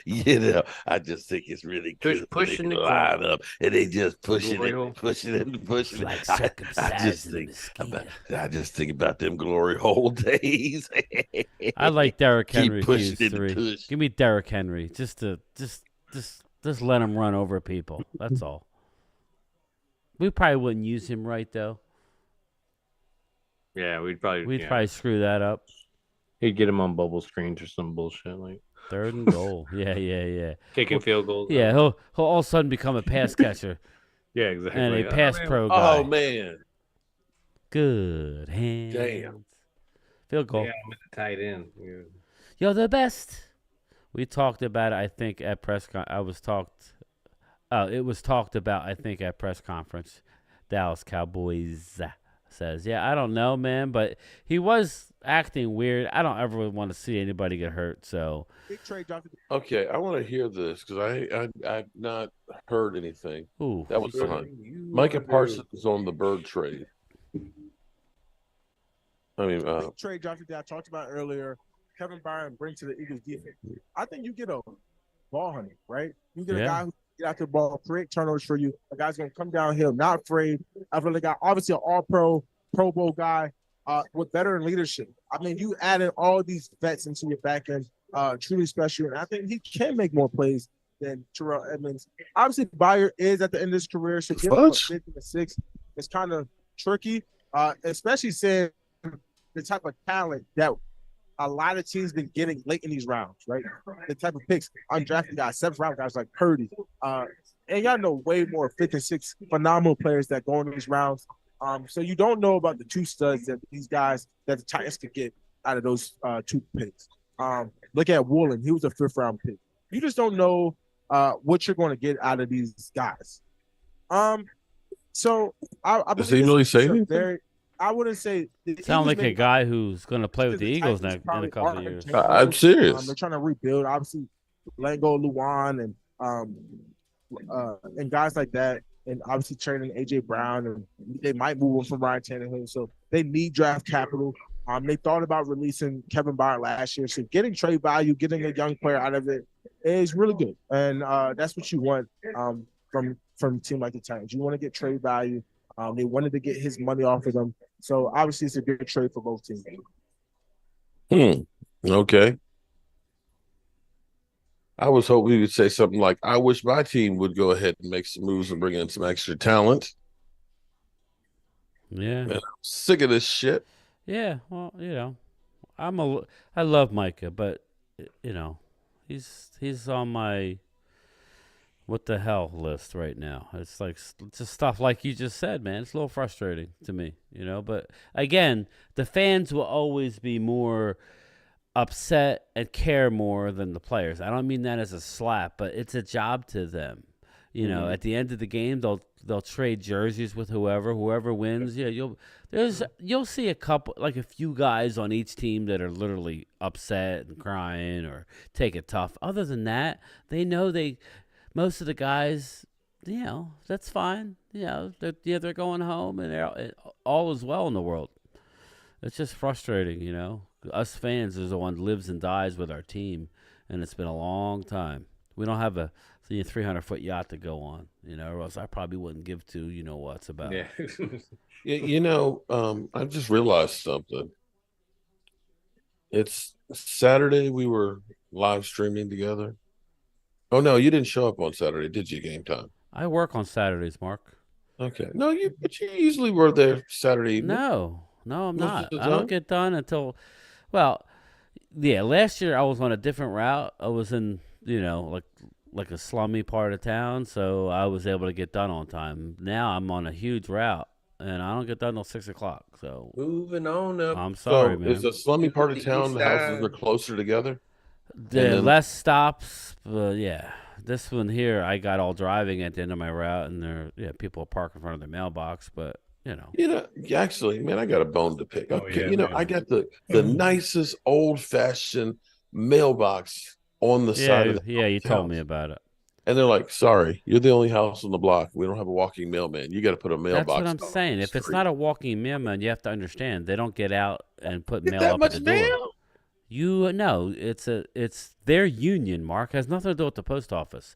You know, I just think it's really Tush good. push They in the line corner. up and they just pushing Glory it, hole. pushing it, and pushing it. Like I just circumcising think the about, mosquito. I just think about them glory hole days. I like Derrick Keep Henry pushing it, Q3. tush. Give me Derrick Henry just let him run over people. That's all. We probably wouldn't use him right though. yeah, we'd probably Screw that up. he'd get him on bubble screens or some bullshit like 3rd and goal. Yeah. kicking field goals. Yeah, he'll all of a sudden become a pass catcher yeah, exactly. and a pass pro guy. Oh man, Good hands. Damn. Field goal. Yeah, I'm at the tight end. Yeah. You're the best. We talked about it, I think, at press con. It was talked about, I think, at press conference. Dallas Cowboys says, yeah, I don't know, man, but he was acting weird. I don't ever want to see anybody get hurt, so. Big trade drop. Okay, I want to hear this because I've not heard anything. Ooh. That was fun. Micah Parsons is on the Bird trade. I mean, Big trade drop that I talked about earlier. Kevin Byron brings to the Eagles defense. I think you get a ball hunter, right? You get a guy who can get out the ball, create turnovers for you. A guy's going to come downhill, not afraid. I've really got obviously an all-pro, Pro Bowl guy with veteran leadership. I mean, you added all these vets into your back end, truly special. And I think he can make more plays than Terrell Edmonds. Obviously, Byer is at the end of his career, so give him a 5th and a 6th. It's kind of tricky, especially seeing the type of talent that a lot of teams been getting late in these rounds, right? The type of picks, undrafted guys, 7th round guys like Purdy. And y'all know way more 5th and 6th phenomenal players that go in these rounds. So you don't know about the 2 studs that these guys that the Titans could get out of those 2 picks. Look at Woolen. He was a 5th round pick. You just don't know what you're going to get out of these guys. So I does he really say anything? I wouldn't say. Sound like a guy who's going to play with the Eagles in a couple of years. I'm serious. They're trying to rebuild. Obviously, letting go of Luan and guys like that, and obviously trading AJ Brown, and they might move on from Ryan Tannehill. So they need draft capital. They thought about releasing Kevin Byard last year. So getting trade value, getting a young player out of it is really good, and that's what you want from a team like the Titans. You want to get trade value. They wanted to get his money off of them. So obviously it's a good trade for both teams. Okay. I was hoping you would say something like, I wish my team would go ahead and make some moves and bring in some extra talent. Yeah. Man, I'm sick of this shit. Yeah, well, I love Micah, but he's on my what the hell list right now. It's like just stuff like you just said, man. It's a little frustrating to me, but again, the fans will always be more upset and care more than the players. I don't mean that as a slap, but it's a job to them. At the end of the game, they'll trade jerseys with whoever wins. Yeah, you'll see a few guys on each team that are literally upset and crying or take it tough. Other than that, they know most of the guys, that's fine. They're going home and all is well in the world. It's just frustrating, Us fans is the one who lives and dies with our team, and it's been a long time. We don't have a 300-foot yacht to go on, or else I probably wouldn't give to what's about. Yeah. I just realized something. It's Saturday. We were live streaming together. Oh, no, you didn't show up on Saturday, did you, Game Time? I work on Saturdays, Mark. Okay. No, but you usually were there Saturday evening. No, I'm not. I don't get done until, last year I was on a different route. I was in, like a slummy part of town, so I was able to get done on time. Now I'm on a huge route, and I don't get done till 6 o'clock. So moving on up. I'm sorry, man. Is a slummy part of town the houses are closer together? The less stops, but yeah. This one here, I got all driving at the end of my route, and people park in front of their mailbox, but actually, man, I got a bone to pick. Oh, Okay, yeah, man. I got the nicest old fashioned mailbox on the side of the you told house. me about it. And they're like, sorry, you're the only house on the block. We don't have a walking mailman. You got to put a mailbox. That's what I'm saying. If it's not a walking mailman, you have to understand they don't get out and put Get mail that up much at the door. mail? You know, it's their union, Mark. It has nothing to do with the post office.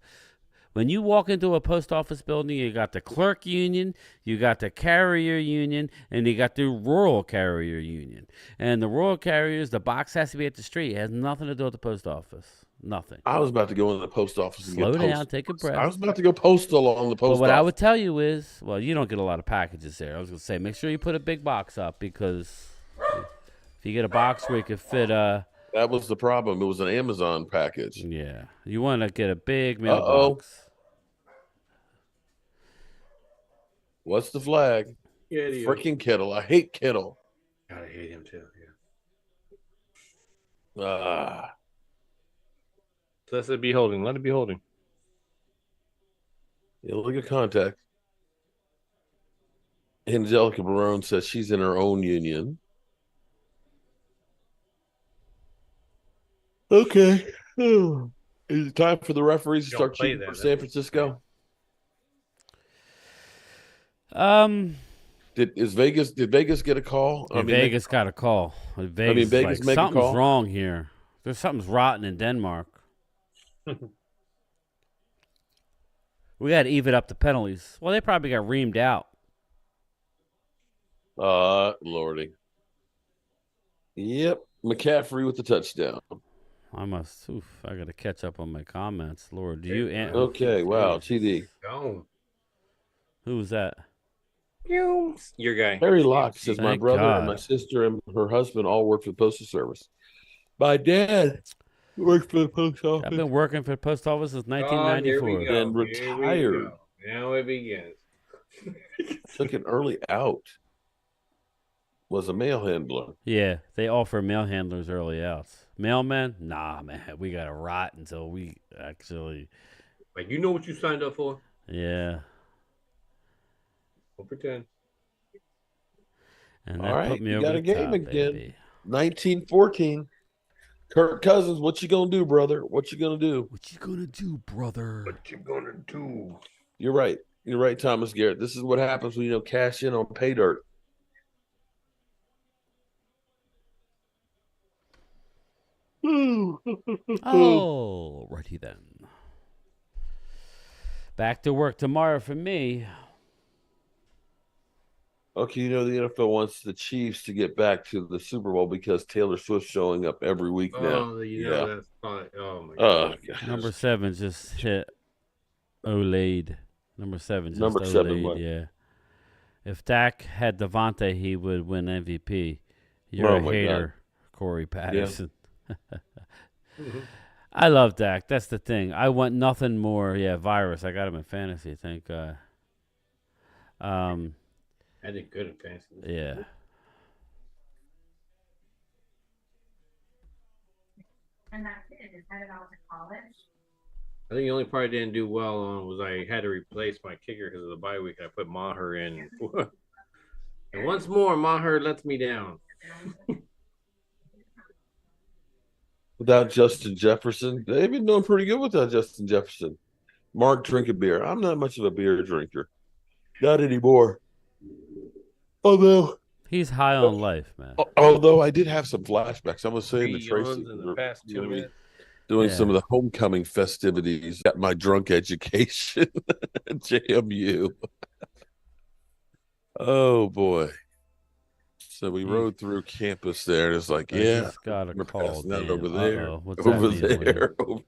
When you walk into a post office building, you got the clerk union, you got the carrier union, and you got the rural carrier union. And the rural carriers, the box has to be at the street. It has nothing to do with the post office. Nothing. I was about to go in the post office and Slow get down, post. take a breath. I was about to go postal on the post But what office. I would tell you is, well, you don't get a lot of packages there. I was going to say, make sure you put a big box up because if you get a box where you can fit that was the problem. It was an Amazon package. Yeah. You want to get a big mailbox. What's the flag? Freaking Kittle. I hate Kittle. God, I hate him too. Let it be holding. Let it be holding. Yeah, look at contact. Angelica Barone says she's in her own union. Okay. Is it time for the referees to start cheating for San Francisco? Did Vegas get a call? Vegas got a call. Vegas make a something's call? wrong here. Something's rotten in Denmark. We got to even up the penalties. Well, they probably got reamed out. Lordy. Yep. McCaffrey with the touchdown. I got to catch up on my comments. Lord, do you? Okay, wow, TD. Go. Who was that? Your guy. Harry Locke says, my Thank brother God. and my sister and her husband all work for the Postal Service. My dad worked for the post office. I've been working for the post office since Here 1994. we go. And retired. Now it begins. Took an early out. Was a mail handler. Yeah, they offer mail handlers early outs. Mailmen? Nah, man. We got to rot until we actually. Like, you know what you signed up for? Yeah. Don't pretend. And All that right, put me you over got the a game top, again. baby. 1914. Kirk Cousins, what you gonna do, brother? What you gonna do? What you gonna do, brother? What you gonna do? You're right. You're right, Thomas Garrett. This is what happens when you cash in on pay dirt. Oh, righty then. Back to work tomorrow for me. Okay, the NFL wants the Chiefs to get back to the Super Bowl because Taylor Swift's showing up every week now. That's fine. Oh my God. Number 7 just hit Olade. Number 7 just Number 7 Olade, what? yeah. If Dak had Devontae, he would win MVP. You're a hater, Corey Patterson. I love Dak. That's the thing. I want nothing more. Yeah, virus. I got him in fantasy, thank God. I did good in fantasy. Yeah. And that kid is headed off to college. I think the only part I didn't do well on was I had to replace my kicker because of the bye week. I put Maher in. And once more, Maher lets me down. Without Justin Jefferson, they've been doing pretty good without Justin Jefferson. Mark, drink a beer. I'm not much of a beer drinker. Not anymore. Although he's high on life, man. Although I did have some flashbacks. I was saying to Tracy in the past 2 minutes. Doing some of the homecoming festivities. Got my drunk education at JMU. Oh boy. So we rode through campus there, and it's like, I just got a call. Over there, What's over that there, over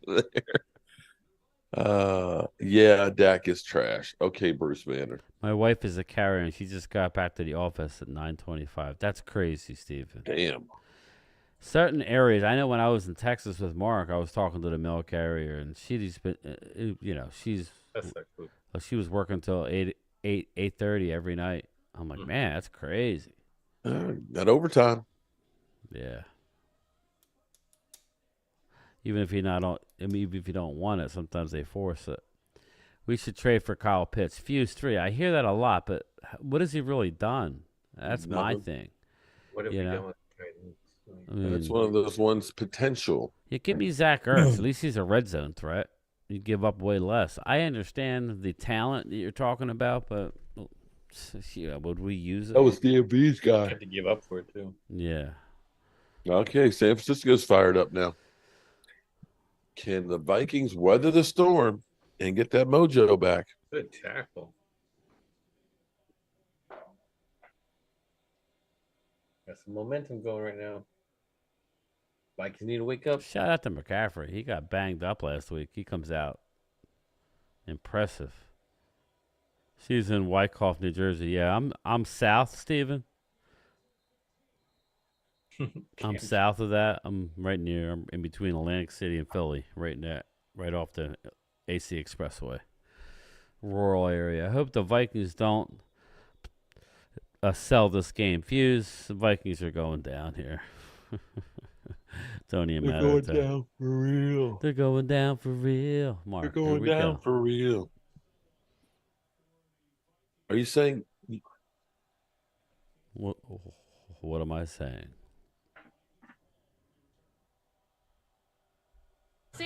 there. Yeah, Dak is trash. Okay, Bruce Banner. My wife is a carrier, and she just got back to the office at 9:25. That's crazy, Stephen. Damn. Certain areas, I know when I was in Texas with Mark, I was talking to the mail carrier, and she's been, she was working till 8:30 every night. I'm like, man, that's crazy. Got overtime. Yeah. Even if even if you don't want it, sometimes they force it. We should trade for Kyle Pitts. Fuse 3. I hear that a lot, but what has he really done? That's my Nothing. thing. What have You we know? done with Titans? I mean, That's one of those ones potential. yeah, give me Zach Ertz. At least he's a red zone threat. You give up way less. I understand the talent that you're talking about, but yeah, would we use it? That was DMV's I guy. had to give up for it too. Yeah. Okay, San Francisco's fired up now. Can the Vikings weather the storm and get that mojo back? Good tackle. Got some momentum going right now. Vikings need to wake up. Shout out to McCaffrey. He got banged up last week. He comes out. Impressive. She's in Wyckoff, New Jersey. Yeah, I'm south, Steven. I'm south of that. I'm right near. I'm in between Atlantic City and Philly, right off the AC Expressway. Rural area. I hope the Vikings don't sell this game. Fuse, the Vikings are going down here. Don't even matter. They're going down for real. They're going down for real. Mark, They're going down for real. Are you saying? What am I saying?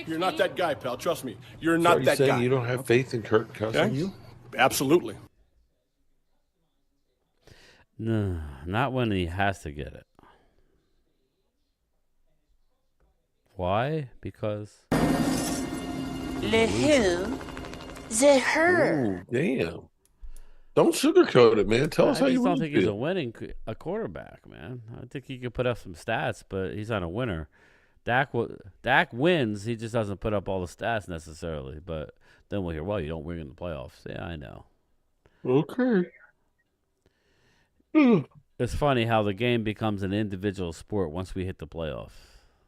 You're not that guy, pal. Trust me. You're So not are you that saying guy. you don't have faith in Kirk Cousins? Okay? Absolutely. No, not when he has to get it. Why? Because Le who? The her. Ooh, damn. Don't sugarcoat it, man. Tell us how I you just don't really think he's feel. a quarterback, man. I think he could put up some stats, but he's not a winner. Dak wins. He just doesn't put up all the stats necessarily. But then we'll hear, well, you don't win in the playoffs. Yeah, I know. Okay. It's funny how the game becomes an individual sport once we hit the playoffs.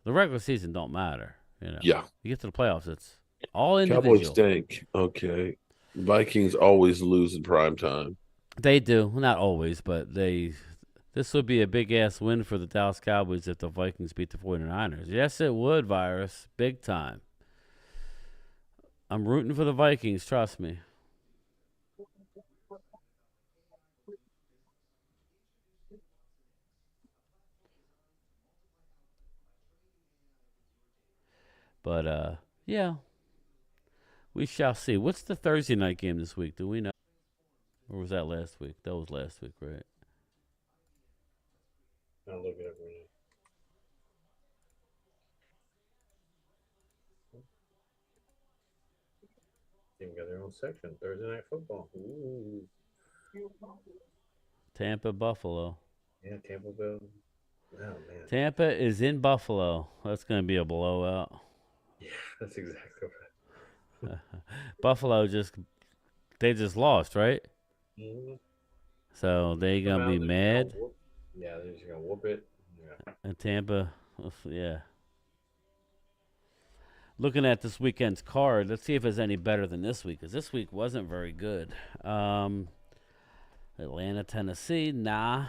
The regular season don't matter. You know. Yeah. You get to the playoffs, it's all Cowboys individual. stink. Okay. Vikings always lose in prime time. They do. Not always, but this would be a big-ass win for the Dallas Cowboys if the Vikings beat the 49ers. Yes, it would, Virus. Big time. I'm rooting for the Vikings, trust me. But, yeah. We shall see. What's the Thursday night game this week? Do we know? Or was that last week? That was last week, right? I'll look it up right now. They got their own section. Thursday night football. Ooh. Tampa, Buffalo. Yeah, Tampa Bay. Oh, man. Tampa is in Buffalo. That's going to be a blowout. Yeah, that's exactly right. Buffalo just lost, right? Mm-hmm. So they going to be mad. Yeah, they're just going to whoop it. Yeah. And Tampa, yeah. Looking at this weekend's card, let's see if it's any better than this week, because this week wasn't very good. Atlanta, Tennessee, nah.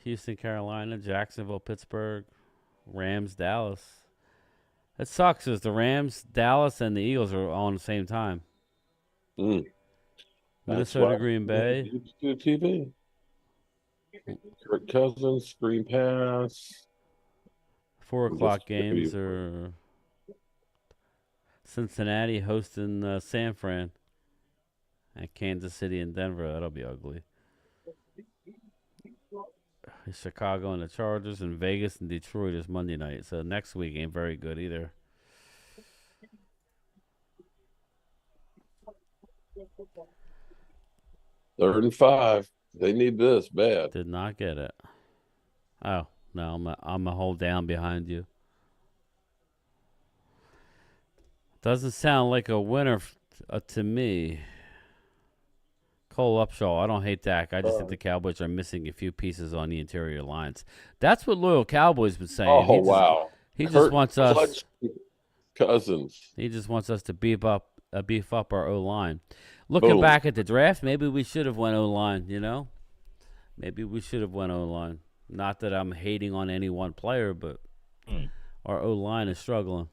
Houston, Carolina, Jacksonville, Pittsburgh, Rams, Dallas. It sucks because the Rams, Dallas, and the Eagles are all on the same time. Minnesota, Green Bay. Good TV. Kirk Cousins, screen pass. 4 o'clock games are Cincinnati hosting San Fran. And Kansas City and Denver. That'll be ugly. Chicago and the Chargers, and Vegas and Detroit is Monday night. So next week ain't very good either. Third and 5. They need this bad. Did not get it. Oh, no, I'm a hold down behind you. Doesn't sound like a winner to me. Cole Upshaw, I don't hate Dak. I just think the Cowboys are missing a few pieces on the interior lines. That's what loyal Cowboys been saying. Oh, wow. He just wants us. Cousins. He just wants us to beef up our O line. Looking back at the draft, maybe we should have went O line. You know, maybe we should have went O line. Not that I'm hating on any one player, but Our O line is struggling.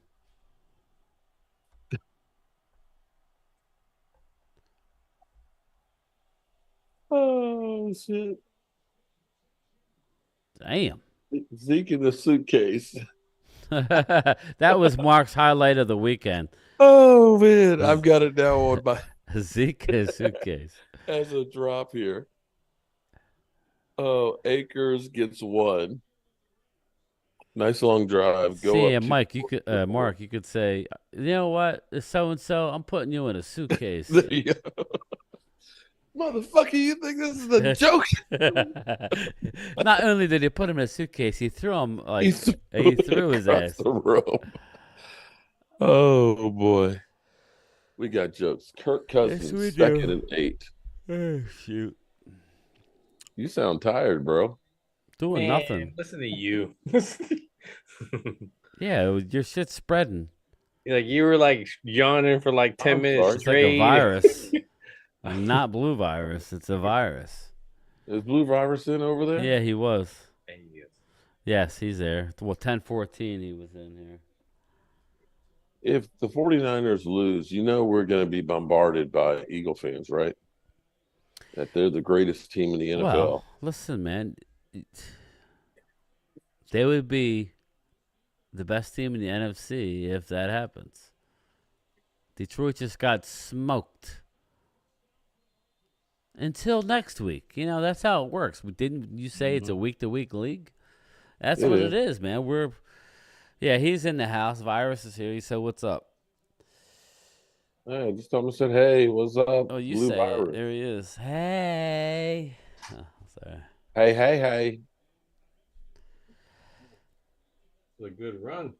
Oh shit! Damn. Zeke in the suitcase. That was Mark's highlight of the weekend. Oh man, I've got it now on my Zeke in a suitcase. as a drop here. Oh, Akers gets one. Nice long drive. Go See, up. Mike, you could, Mark, you could say, you know what, so and so, I'm putting you in a suitcase. There you go. Motherfucker, you think this is a joke? Not only did he put him in a suitcase, he threw him like he threw his ass. The room. Oh boy, we got jokes. Kirk Cousins, we second do. and 8. Oh, shoot. You sound tired, bro. Doing Man, nothing. Listen to you. Yeah, your shit's spreading. Like you were like yawning for like 10 minutes It's like straight. a virus. Not blue virus. It's a virus. Is Blue Virus in over there? Yeah, he was. Yes, he's there. Well, 10-14 he was in here. If the 49ers lose, you know we're going to be bombarded by Eagle fans, right? That they're the greatest team in the NFL. Well, listen, man. They would be the best team in the NFC if that happens. Detroit just got smoked. Until next week. You know, that's how it works. Didn't you say it's a week-to-week league? That's what it is, man. Yeah, he's in the house. Virus is here. He said, what's up? Hey, just told him, said, hey, what's up? Oh, you Blue say Virus. it. There he is. Hey. Oh, sorry. Hey. It's a good run.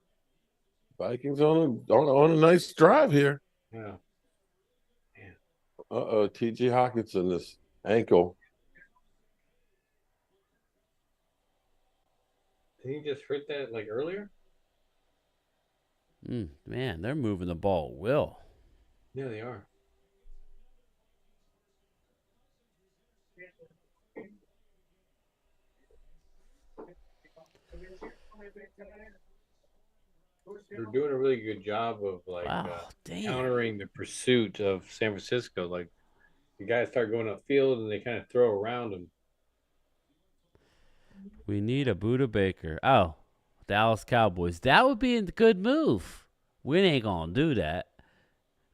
Vikings on a nice drive here. Yeah. T.J. Hawkinson, this ankle. Did he just hurt that like earlier? Man, they're moving the ball well. Yeah, they are. They're doing a really good job of like countering the pursuit of San Francisco. Like the guys start going upfield and they kind of throw around them. We need a Buda Baker. Oh, Dallas Cowboys. That would be a good move. We ain't going to do that.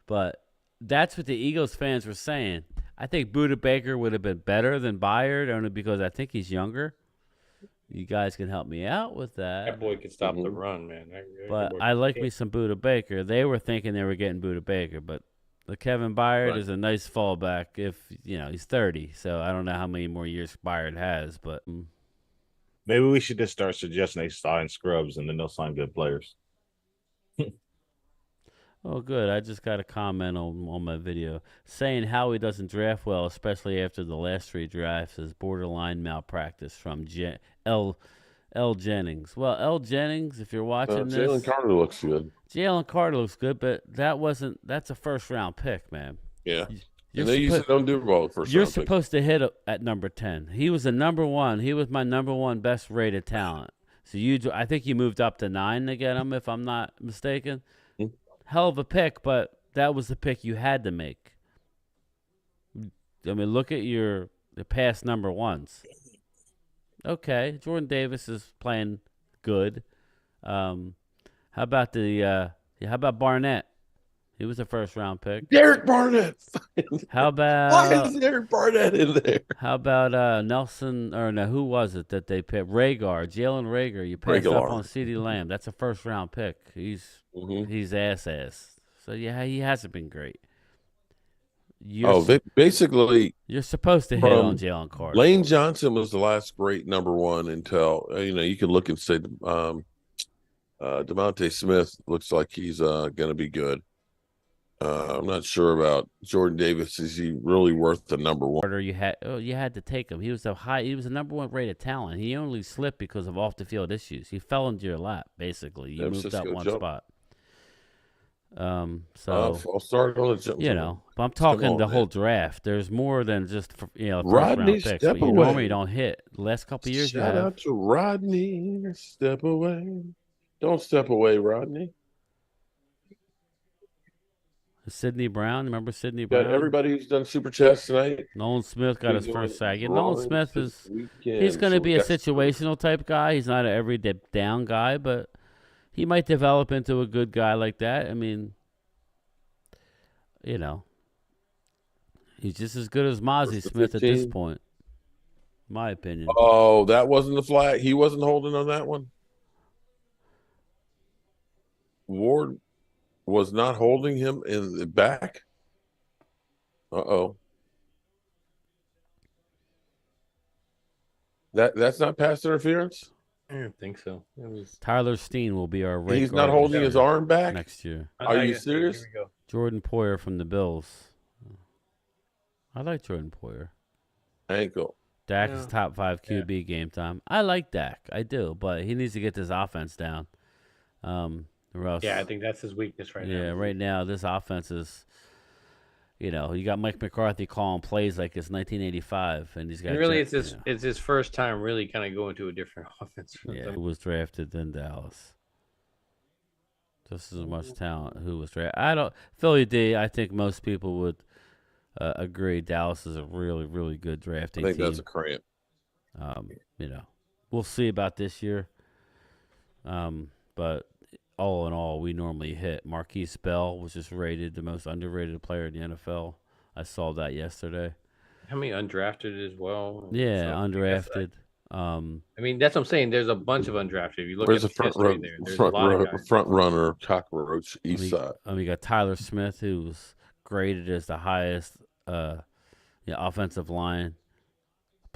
But that's what the Eagles fans were saying. I think Buda Baker would have been better than Byard only because I think he's younger. You guys can help me out with that. That boy could stop the run, man. But I like me some Buda Baker. They were thinking they were getting Buda Baker, but the Kevin Byard is a nice fallback if, he's 30. So I don't know how many more years Byard has, but maybe we should just start suggesting they sign scrubs and then they'll sign good players. Oh, good. I just got a comment on my video saying Howie doesn't draft well, especially after the last 3 drafts, is borderline malpractice from L. Jennings. Well, L. Jennings, if you're watching this. Jalen Carter looks good. Jalen Carter looks good, but that's a first-round pick, man. Yeah. And they usually don't do well at first You're round supposed to hit at number 10. He was the number 1. He was my number 1 best-rated talent. So I think you moved up to 9 to get him, if I'm not mistaken. Hell of a pick, but that was the pick you had to make. I mean, look at the past number 1s. Okay, Jordan Davis is playing good. How about Barnett? He was a first-round pick. Derek Barnett. How about why is Derek Barnett in there? How about Nelson? Or no, who was it that they picked? Jalen Rager. You passed up on CeeDee Lamb. That's a first-round pick. He's ass. So yeah, he hasn't been great. Basically, you're supposed to hit on Jalen Carter. Lane Johnson was the last great number 1 until you could look and say DeMonte Smith looks like he's going to be good. I'm not sure about Jordan Davis. Is he really worth the number 1? You had to take him. He was a number 1 rated talent. He only slipped because of off the field issues. He fell into your lap, basically. You moved up one spot. So I'll start on the jump. But I'm talking the whole draft. There's more than just Rodney, first round picks. step But away. Normally don't hit. The last couple of years, Shout out to Rodney, step away. Don't step away, Rodney. Sidney Brown, remember Sidney Got Brown? everybody who's done super chats tonight. Nolan Smith got his Been first doing sack. And Nolan drawings Smith this he's weekend, going to so be we a got some- situational type guy. He's not an everyday down guy, but he might develop into a good guy like that. I mean, you know, he's just as good as Mozzie Smith at this 15. point, in my opinion. Oh, that wasn't the flag. He wasn't holding on that one. Ward was not holding him in the back. Uh-oh. That's not pass interference? I don't think so. It was. Tyler Steen will be our right He's not guard holding this his year- arm back? next year. Are you serious? Here we go. Jordan Poyer from the Bills. I like Jordan Poyer. Ankle. Dak is top 5 QB game time. I like Dak. I do, but he needs to get this offense down. Or else, Yeah, I think that's his weakness right now. yeah, right now this offense is, you know, you got Mike McCarthy calling plays like it's 1985, and he's got And really, Jeff- it's his first time really kind of going to a different offense. yeah, who was drafted in Dallas. Just as much talent. Who was drafted? I don't. Philly D. I think most people would agree. Dallas is a really, really good drafting I think team. that's a cramp. You know, we'll see about this year. But all in all, we normally hit. Marquise Bell was just rated the most underrated player in the NFL. I saw that yesterday. How many undrafted as well? Yeah, So, undrafted. I mean, that's what I'm saying. There's a bunch of undrafted. If you look Where's at the front history row, there, there's a lot of guys. front runner, cockroach, east side? We got Tyler Smith, who was graded as the highest offensive line And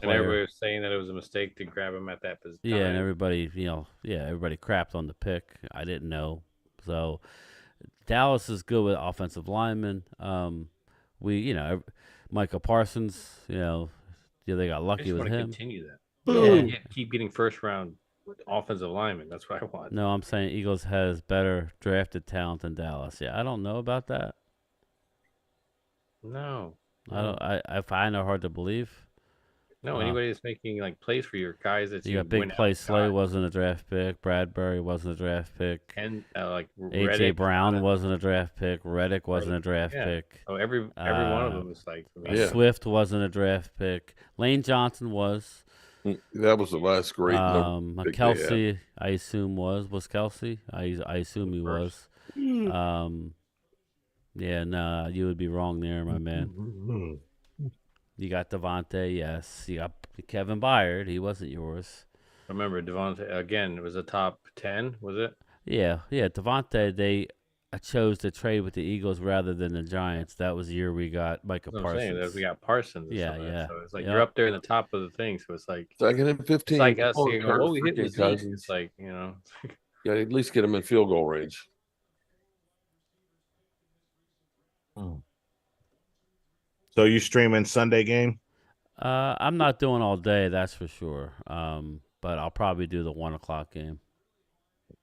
player. everybody was saying that it was a mistake to grab him at that position. Yeah, and everybody, everybody crapped on the pick. I didn't know. So Dallas is good with offensive linemen. Micah Parsons, they got I lucky just with want to him. continue that. Boom. Yeah, keep getting first round offensive linemen. That's what I want. No, I'm saying Eagles has better drafted talent than Dallas. Yeah, I don't know about that. No. I find it hard to believe. No, anybody that's making like plays for your guys that You got big play. Slay wasn't a draft pick. Bradbury wasn't a draft pick. And like AJ Reddick, Brown wasn't a draft pick. Reddick wasn't a draft yeah. pick. Oh, every one of them is like. Swift wasn't a draft pick. Lane Johnson was. That was the last great number. Kelsey, I assume was Kelsey. I assume he was. Yeah, no, you would be wrong there, my man. You got Devontae, yes. You got Kevin Byard. He wasn't yours. Remember, Devontae, again, it was a top 10, was it? Yeah. Devontae, they chose to trade with the Eagles rather than the Giants. That was the year we got Micah Parsons. We got Parsons. Yeah. So it's like you're up there in the top of the thing. So it's like. Second and 15. It's like us here going, Kirk we hit this. Cousins. It's like, Yeah, at least get him in field goal range. So you streaming Sunday game? I'm not doing all day, that's for sure. But I'll probably do the 1:00 game.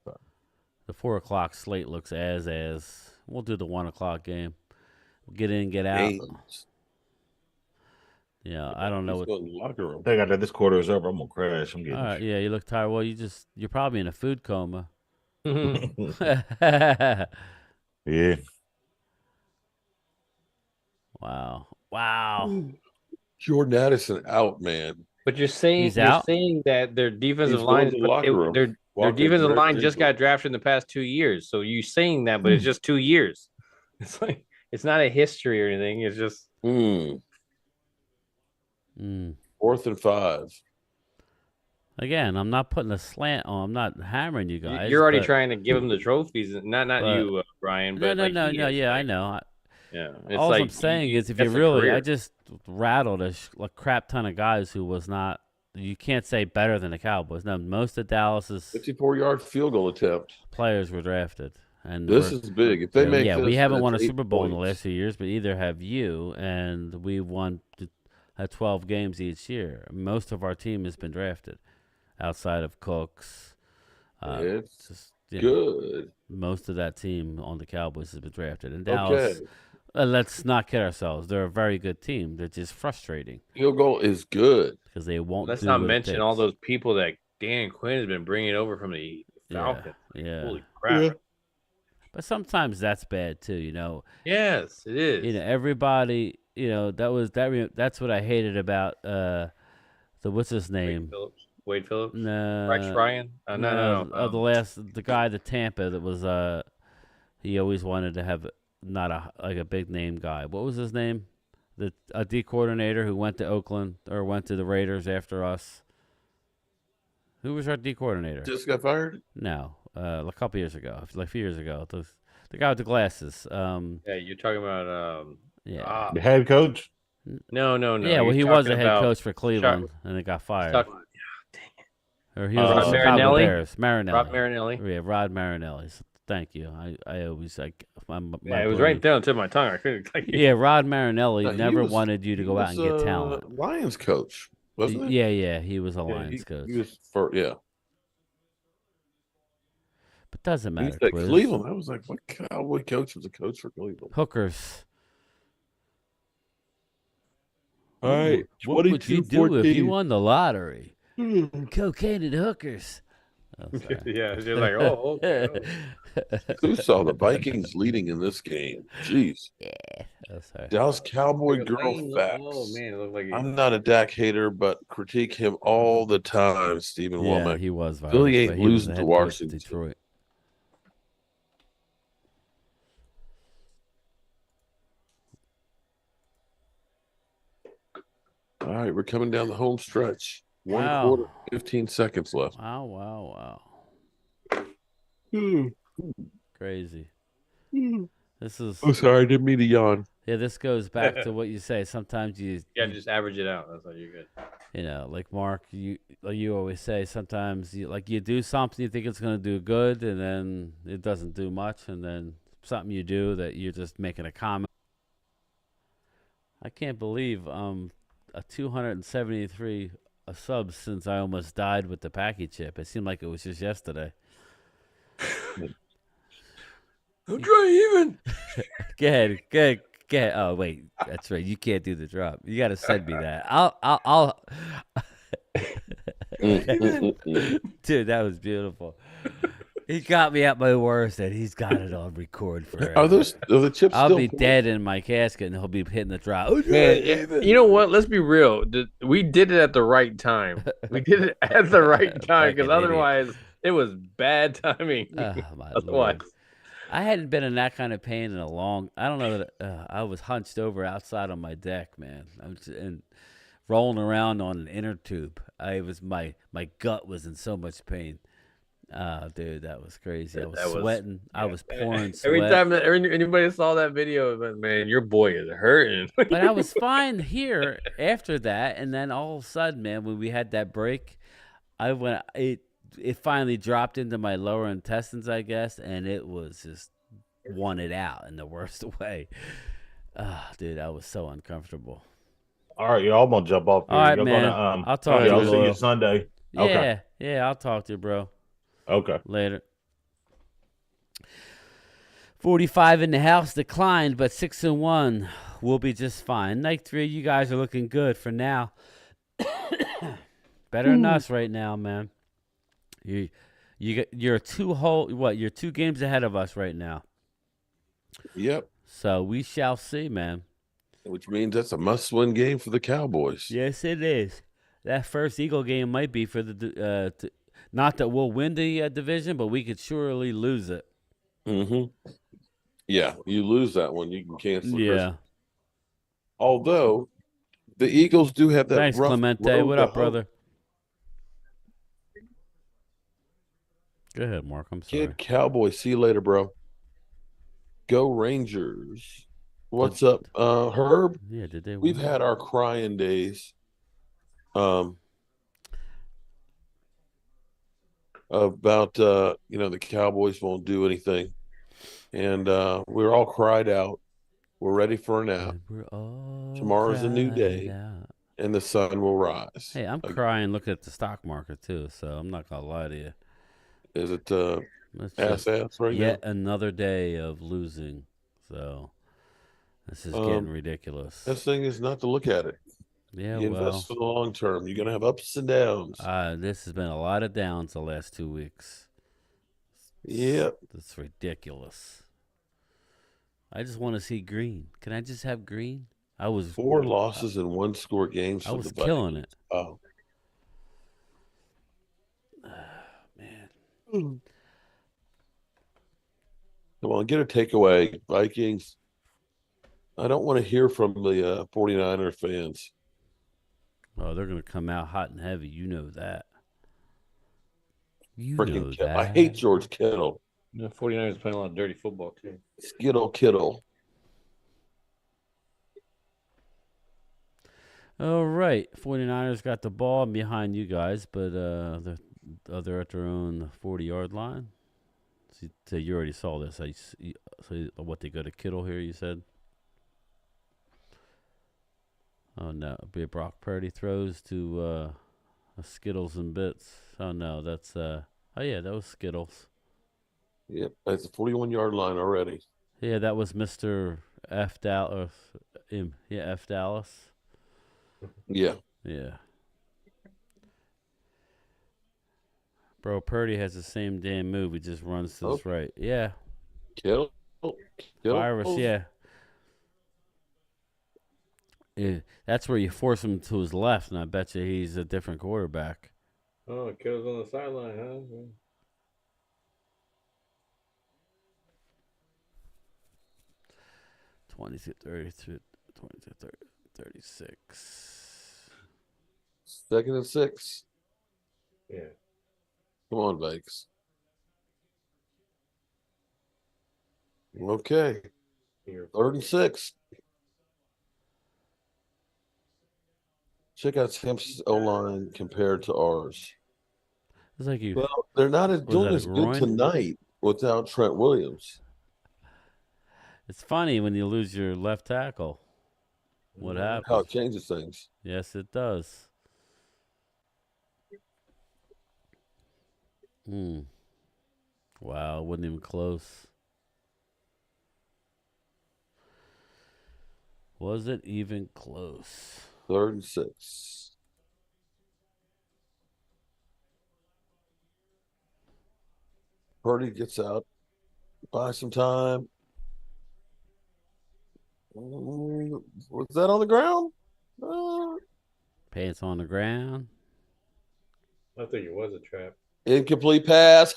The 4:00 slate looks as. We'll do the 1:00 game. We'll get in, get out. Games. Yeah, I don't know Let's what. go to the locker room. They got that. This quarter is over. I'm gonna crash. I'm getting. All right, yeah, you look tired. Well, you're probably in a food coma. Yeah. Wow. Jordan Addison out, man. But you're saying that their defensive He's line, going to the locker room. their Walking defensive direct line just into got drafted in the past 2 years. So you saying that, but it's just 2 years. It's like it's not a history or anything. It's just 4th and 5. Again, I'm not putting a slant on. I'm not hammering you guys. you're already trying to give them the trophies. Not you, Brian. But No. Yeah, I know. Yeah. All I'm saying is, if you that's a really, career. I just rattled a crap ton of guys who was not. You can't say better than the Cowboys. No, most of Dallas's 54-yard field goal attempt. players were drafted, and This is big. If they make we this, haven't won a that's 8 Super Bowl in the points. last few years, but either have you, and we've won 12 games each year. Most of our team has been drafted, outside of Cooks. It's just, good. Most of that team on the Cowboys has been drafted, and Dallas. Okay. Let's not kid ourselves. They're a very good team. They're just frustrating Field goal is good. because they won't. Let's do not what it mention takes. all those people that Dan Quinn has been bringing over from the Falcons. Yeah. Holy crap. Yeah. But sometimes that's bad too, you know. Yes, it is. You know, everybody, you know, that's what I hated about the what's his name? Wade Phillips. No, Rex Ryan. No. the guy, the Tampa that was he always wanted to have not a big name guy. What was his name? A D coordinator who went to Oakland or went to the Raiders after us. Who was our D coordinator? Just got fired? No, a couple years ago, like a few years ago. The guy with the glasses. Yeah, you're talking about Yeah. The head coach? No. Yeah, well, he was a head coach for Cleveland, and he got fired. Dang it. Or he was Rod the Chicago Marinelli? Bears. Marinelli. Rod Marinelli. Yeah, Rod Marinelli. So thank you. I always like. Yeah, it was right down to my tongue. I couldn't. Yeah, Rod Marinelli No, he never was- wanted you to he go out was, and get talent. Lions coach, wasn't he? Yeah, he was a Yeah, Lions coach. He was yeah. But doesn't He matter. said Quiz. Cleveland. I was like, what Cowboy coach was a coach for Cleveland? Hookers. All right. What would you do if you won the lottery? Hmm. Cocaine and hookers. Oh, sorry. Yeah, you're like, oh, okay. Who saw the Vikings leading in this game? Jeez. Yeah. Oh, sorry. Dallas Cowboy Look at girl Lane. facts. Oh man, it looked like I'm not a Dak hater, but critique him all the time, Stephen Yeah, Womack. he was violent. Philly ain't but he was losing the to head coach of Washington. Detroit. All right, we're coming down the home stretch. One Wow. quarter, 15 seconds left. Wow. Hmm. Crazy. This is Oh, sorry, I didn't mean to yawn. yeah. This goes back to what you say. Sometimes you gotta just average it out. That's how you're good. you know, like Mark, you always say. Sometimes you do something you think it's going to do good, and then it doesn't do much, and then something you do that you're just making a comment. I can't believe a 273 subs since I almost died with the Packy chip. It seemed like it was just yesterday. I'm trying even. Go ahead. Oh wait, that's right. You can't do the drop. You got to send me that. I'll. Dude, that was beautiful. He got me at my worst, and he's got it on record forever. Are the chips I'll still be dead in my casket, and he'll be hitting the drop. Man, you know what? Let's be real. We did it at the right time. We did it at the right time because Fucking idiot. otherwise it was bad timing. Oh, my Otherwise, Lord. I hadn't been in that kind of pain in a long. I don't know that I was hunched over outside on my deck, man. And rolling around on an inner tube. My gut was in so much pain. Dude, that was crazy. I was sweating. I was pouring sweat. Every time that anybody saw that video, but man, your boy is hurting. But I was fine here after that, and then all of a sudden, man, when we had that break, it finally dropped into my lower intestines, I guess, and it was just wanted out in the worst way. Dude, I was so uncomfortable. All right, y'all, I'm gonna jump off here. All right, You're man. Gonna, I'll talk to I'll you. see you Sunday. Yeah, Okay. yeah, I'll talk to you, bro. Okay. Later. 45 in the house declined, but 6-1 will be just fine. Night 3, you guys are looking good for now. Better than us right now, man. You're 2 games ahead of us right now. Yep. So we shall see, man. Which means that's a must-win game for the Cowboys. Yes, it is. That first Eagle game might be for the not that we'll win the division, but we could surely lose it. Mm-hmm. Yeah, you lose that one, you can cancel. Yeah. Christmas. Although the Eagles do have that. Thanks, rough Clemente. road What to up, hoe. brother? Go ahead, Mark. I'm sorry. Kid Cowboy. See you later, bro. Go Rangers. What's up, Herb? Yeah, did they? We've win? had our crying days. About the Cowboys won't do anything, and we're all cried out. We're ready for a nap. Tomorrow's a new day, and the sun will rise. Hey, I'm crying looking at the stock market too, so I'm not gonna lie to you. Is it It's just ass right now? yet another day of losing. So this is getting ridiculous. This thing is not to look at it. Yeah, you well, invest for the long term. You're gonna have ups and downs. this has been a lot of downs the last 2 weeks. Yep. That's ridiculous. I just want to see green. Can I just have green? I was 4 losses and 1 score games I for was the killing Vikings. it. Oh. Man. Come on, get a takeaway, Vikings. I don't want to hear from the 49er fans. Oh, they're gonna come out hot and heavy. You know that. You Freaking know I that. hate George Kittle. The 49ers playing a lot of dirty football too. Skittle Kittle. All right. 49ers got the ball behind you guys, but they're at their own 40-yard line. So you already saw this. So what, they go to Kittle here, you said? Oh, no. Brock Purdy throws to Skittles and Bits. Oh, no. That's, oh, yeah, that was Skittles. Yep, that's a 41-yard line already. Yeah, that was Mr. F. Dallas. F. Dallas. Yeah. Yeah. Bro, Purdy has the same damn move. He just runs to his right. Yeah. Kittle. Virus, yeah. Yeah. That's where you force him to his left, and I bet you he's a different quarterback. Oh, Kittle's on the sideline, huh? Yeah. 22-33, 22-36. 2nd and 6. Yeah. Come on, Vikes. Okay. 3rd and 6. Check out Hamp's O-line compared to ours. It's like you. Well, they're not doing as good tonight without Trent Williams. It's funny when you lose your left tackle. What happens? How it changes things. Yes, it does. Wow, it wasn't even close. Was it even close? 3rd and 6. Purdy gets out. Buy some time. Was that on the ground? Pants on the ground. I think it was a trap. Incomplete pass.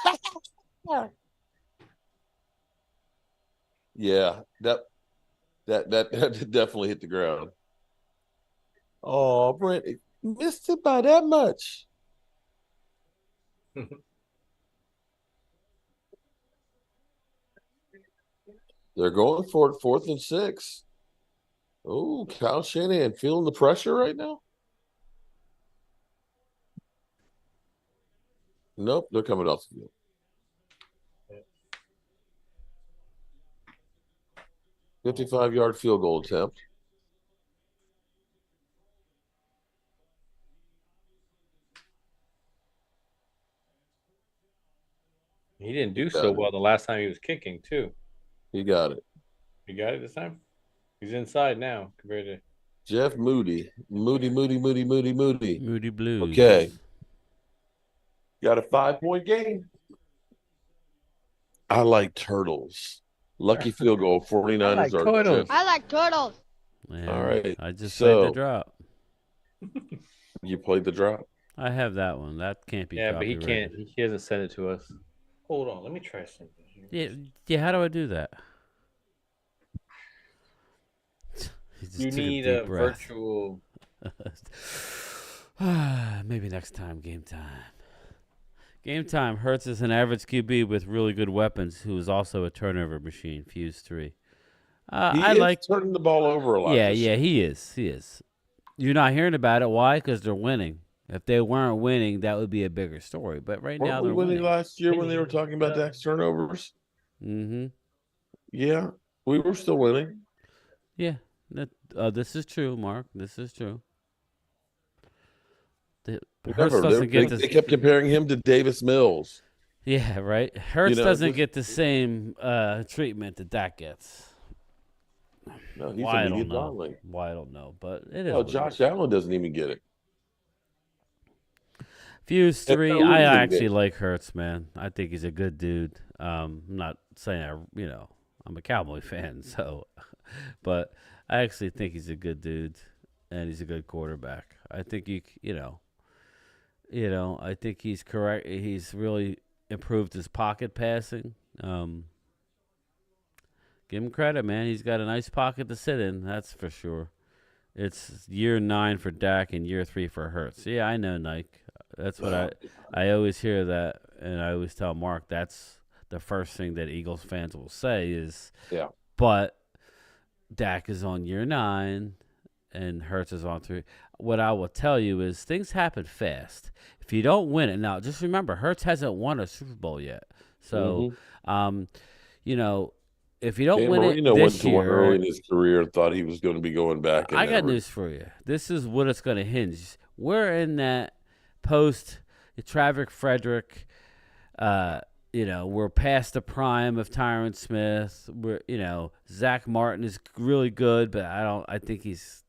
Yeah, that definitely hit the ground. Oh, Brent missed it by that much. They're going for it, 4th and 6. Oh, Kyle Shanahan feeling the pressure right now? Nope, they're coming off the field. Yeah. 55-yard field goal attempt. He didn't do so well the last time he was kicking, too. He got it. He got it this time? He's inside now compared to Jeff Moody. Moody Blues. Okay. Got a 5-point game. I like turtles. Lucky field goal. 49ers are turtles. I like turtles. Man, all right. I just played the drop. You played the drop? I have that one. That can't be. Yeah, but he copyrighted. can't. He hasn't sent it to us. Hold on. Let me try something here. Yeah. How do I do that? You need a virtual. Maybe next time. Game time. Game time. Hurts is an average QB with really good weapons, who is also a turnover machine. Fuse 3. I like turning the ball over a lot. Yeah, he is. You're not hearing about it. Why? Because they're winning. If they weren't winning, that would be a bigger story. But right now they're winning. Last year when they were talking about Dak's turnovers? Mm-hmm. Yeah, we were still winning. Yeah, this is true, Mark. This is true. Hurts doesn't get this. They kept comparing him to Davis Mills. Yeah, right. Hurts doesn't get the same treatment that Dak gets. No, he's Why a I don't media know. darling. Why I don't know, but it is. Oh, Josh Allen doesn't even get it. Fuse And 3. they're I losing actually games. like Hurts, man. I think he's a good dude. I'm not saying I'm a Cowboy fan, so, but I actually think he's a good dude, and he's a good quarterback. I think I think he's correct. He's really improved his pocket passing. Give him credit, man. He's got a nice pocket to sit in. That's for sure. It's year 9 for Dak and year 3 for Hurts. Yeah, I know, Nike. That's what I always hear that, and I always tell Mark that's the first thing that Eagles fans will say is, Yeah. But Dak is on year 9, and Hurts is on 3. What I will tell you is things happen fast. If you don't win it, now just remember, Hurts hasn't won a Super Bowl yet. So, if you don't Dan win Marino it went this to one early year, in his career and thought he was going to be going back. And I got never. news for you. This is what it's going to hinge. We're in that post Travick Frederick. We're past the prime of Tyron Smith. Zach Martin is really good, but I think he's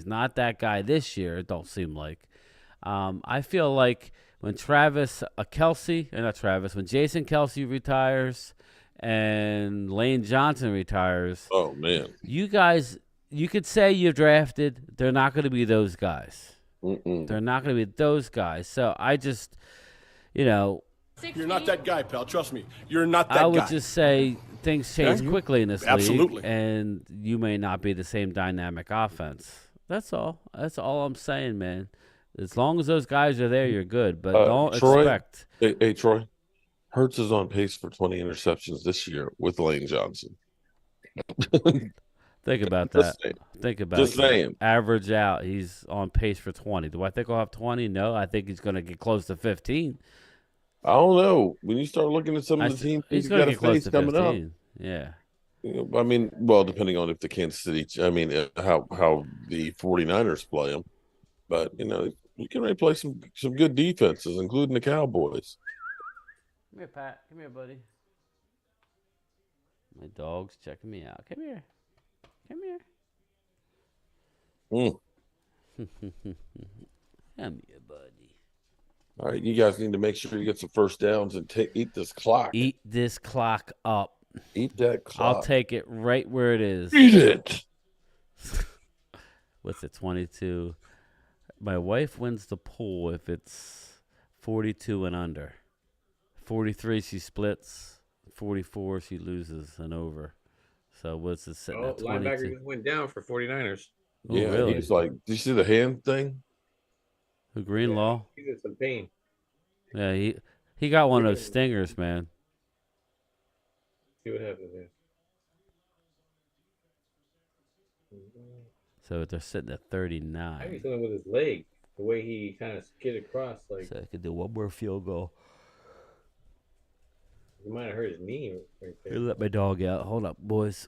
not that guy this year. It don't seem like. I feel like when when Jason Kelsey retires and Lane Johnson retires, Oh man, you could say you drafted. They're not going to be those guys. They're not going to be those guys. So I just, You're not that guy, pal. Trust me. You're not that guy. I would just say things change quickly in this Absolutely. league, and you may not be the same dynamic offense. That's all. That's all I'm saying, man. As long as those guys are there, you're good. But don't Troy, expect. Hey, Troy. Hurts is on pace for 20 interceptions this year with Lane Johnson. Think about that. Think about Just that. saying. Average out, he's on pace for 20. Do I think he'll have 20? No, I think he's going to get close to 15. I don't know. When you start looking at some of the teams he's he's going got to a get close face to coming 15. up. Yeah. I mean, well, depending on if the Kansas City, how the 49ers play them. But, you can really play some good defenses, including the Cowboys. Come here, Pat. Come here, buddy. My dog's checking me out. Come here. Come here. Come here, buddy. All right, you guys need to make sure you get some first downs and eat this clock. Eat this clock up. Eat that clock. I'll take it right where it is. Eat it. What's it, 22? My wife wins the pool if it's 42 and under. 43, she splits. 44, she loses and over. So what's it sitting at 22? Linebacker just went down for 49ers. Oh, Yeah, really? he's like, did you see the hand thing? Who, Greenlaw? He's in some pain. Yeah, he got one of those stingers, man. See what happens there. So they're sitting at 39. I think something with his leg. The way he kind of skid across, like So I could do one more field goal. he might have hurt his knee right there. Here, let my dog out. Hold up, boys.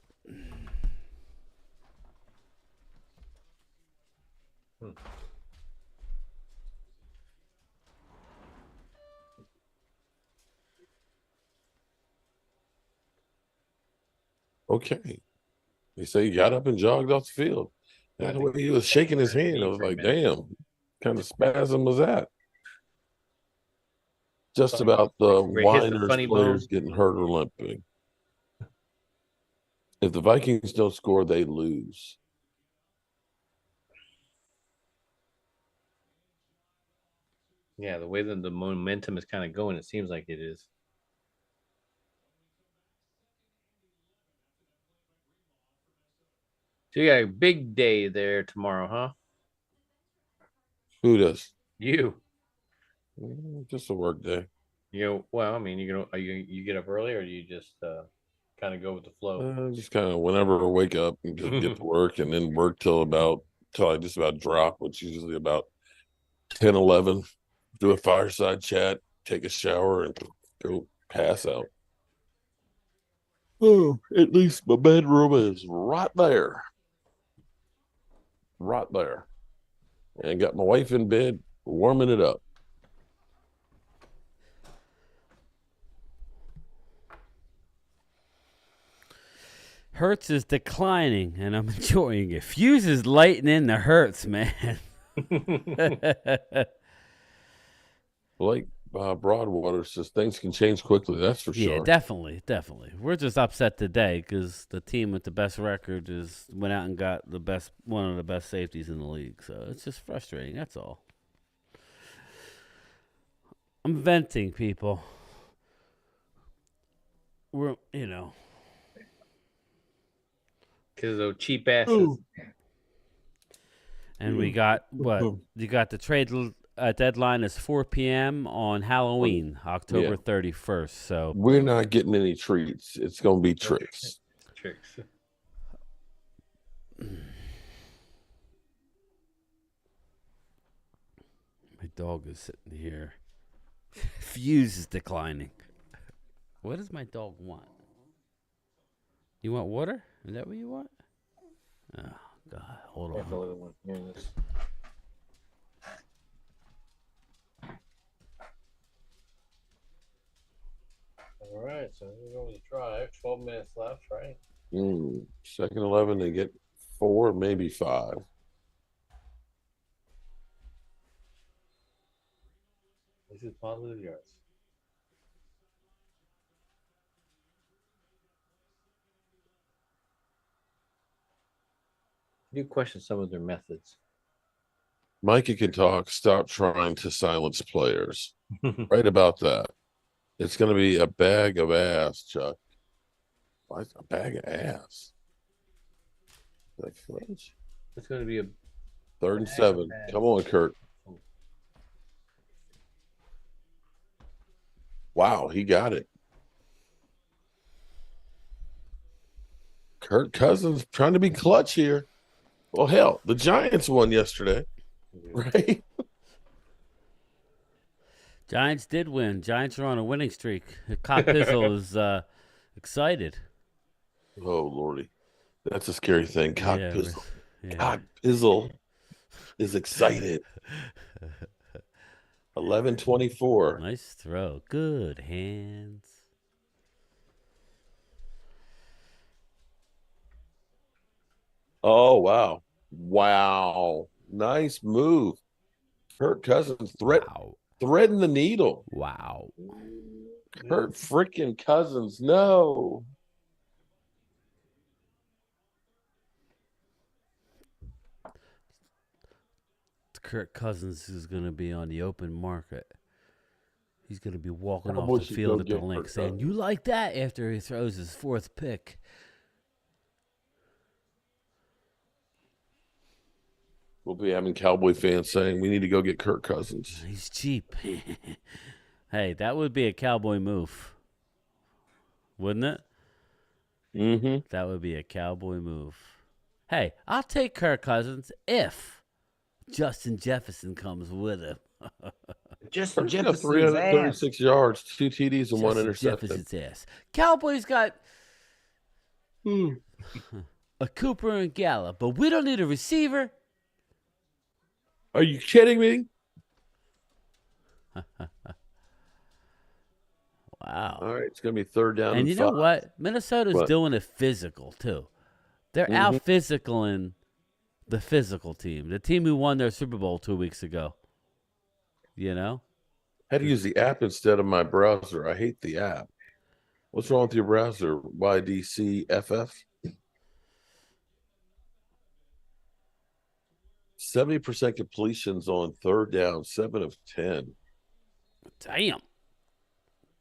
Okay. They say he got up and jogged off the field. And the way he was shaking his hand, I was like, damn, what kind of spasm was that? Just about the Winers players getting hurt or limping. If the Vikings don't score, they lose. Yeah, the way that the momentum is kind of going, it seems like it is. So you got a big day there tomorrow, huh? Who does? You. Just a work day. Well, I mean, you get up early, or do you just kind of go with the flow? Just kind of whenever I wake up and just get to work, and then work till I just about drop, which is usually about 10, 11. Do a fireside chat, take a shower, and go pass out. Oh, at least my bedroom is right there. Right there. And got my wife in bed, warming it up. Hurts is declining, and I'm enjoying it. Fuse is lightening the Hurts, man. Blake Broadwater says things can change quickly. That's for Yeah, sure. definitely. We're just upset today because the team with the best record went out and got one of the best safeties in the league. So it's just frustrating. That's all. I'm venting, people. We're because of those cheap asses. Ooh. And we got what? You got the trade deadline is 4 p.m. on Halloween, October 31st. So we're not getting any treats. It's going to be tricks. Tricks. My dog is sitting here. Fuse is declining. What does my dog want? You want water? Is that what you want? Oh, God. Hold on. All right, so we're going to drive. 12 minutes left, right? Second 11, they get 4, maybe 5. This is positive yards. You question some of their methods. Micah can talk. Stop trying to silence players. Right about that. It's going to be a bag of ass, Chuck. Why is a bag of ass? It's going to be a 3rd and 7. Come on, Kurt. Wow, he got it. Kirk Cousins trying to be clutch here. Well, hell, the Giants won yesterday, right? Giants did win. Giants are on a winning streak. Cop Pizzle is excited. Oh, Lordy. That's a scary thing. Cock Pizzle. Yeah. Cock Pizzle is excited. 11-24. Nice throw. Good hands. Oh, wow. Wow. Nice move. Kirk Cousins threading the needle. Wow. Kirk freaking Cousins. No. Kirk Cousins is going to be on the open market. He's going to be walking Cowboys off the field at the should go get link Kirk saying, Cousins. "You like that?" after he throws his 4th pick. We'll be having Cowboy fans saying we need to go get Kirk Cousins. He's cheap. Hey, that would be a Cowboy move, wouldn't it? Mm-hmm. That would be a Cowboy move. Hey, I'll take Kirk Cousins if Justin Jefferson comes with him. Justin Kirk's got Jefferson's 336 yards, 2 TDs, and 1 Justin interception. Jefferson's ass. Cowboys got a Cooper and Gallup, but we don't need a receiver. Are you kidding me? Wow. All right, it's going to be 3rd down. And you know what? Minnesota's doing it physical, too. They're out physicaling the physical team, the team who won their Super Bowl 2 weeks ago. You know? I had to use the app instead of my browser. I hate the app. What's wrong with your browser? YDCFF? 70% completions on 3rd down, 7 of 10. Damn.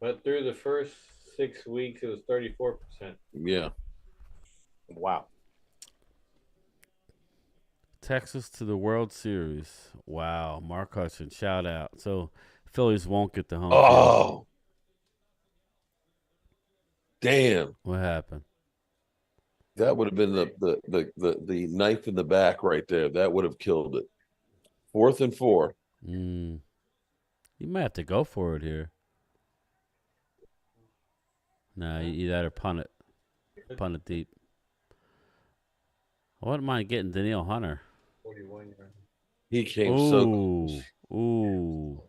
But through the first 6 weeks, it was 34%. Yeah. Wow. Texas to the World Series. Wow. Mark Hudson, shout out. So Phillies won't get the home field. Oh. Damn. What happened? That would have been the knife in the back right there. That would have killed it. 4th and 4. You might have to go for it here. No, you better punt it. Punt it deep. I wouldn't mind getting Danielle Hunter. 41 yards. He came so close. Ooh.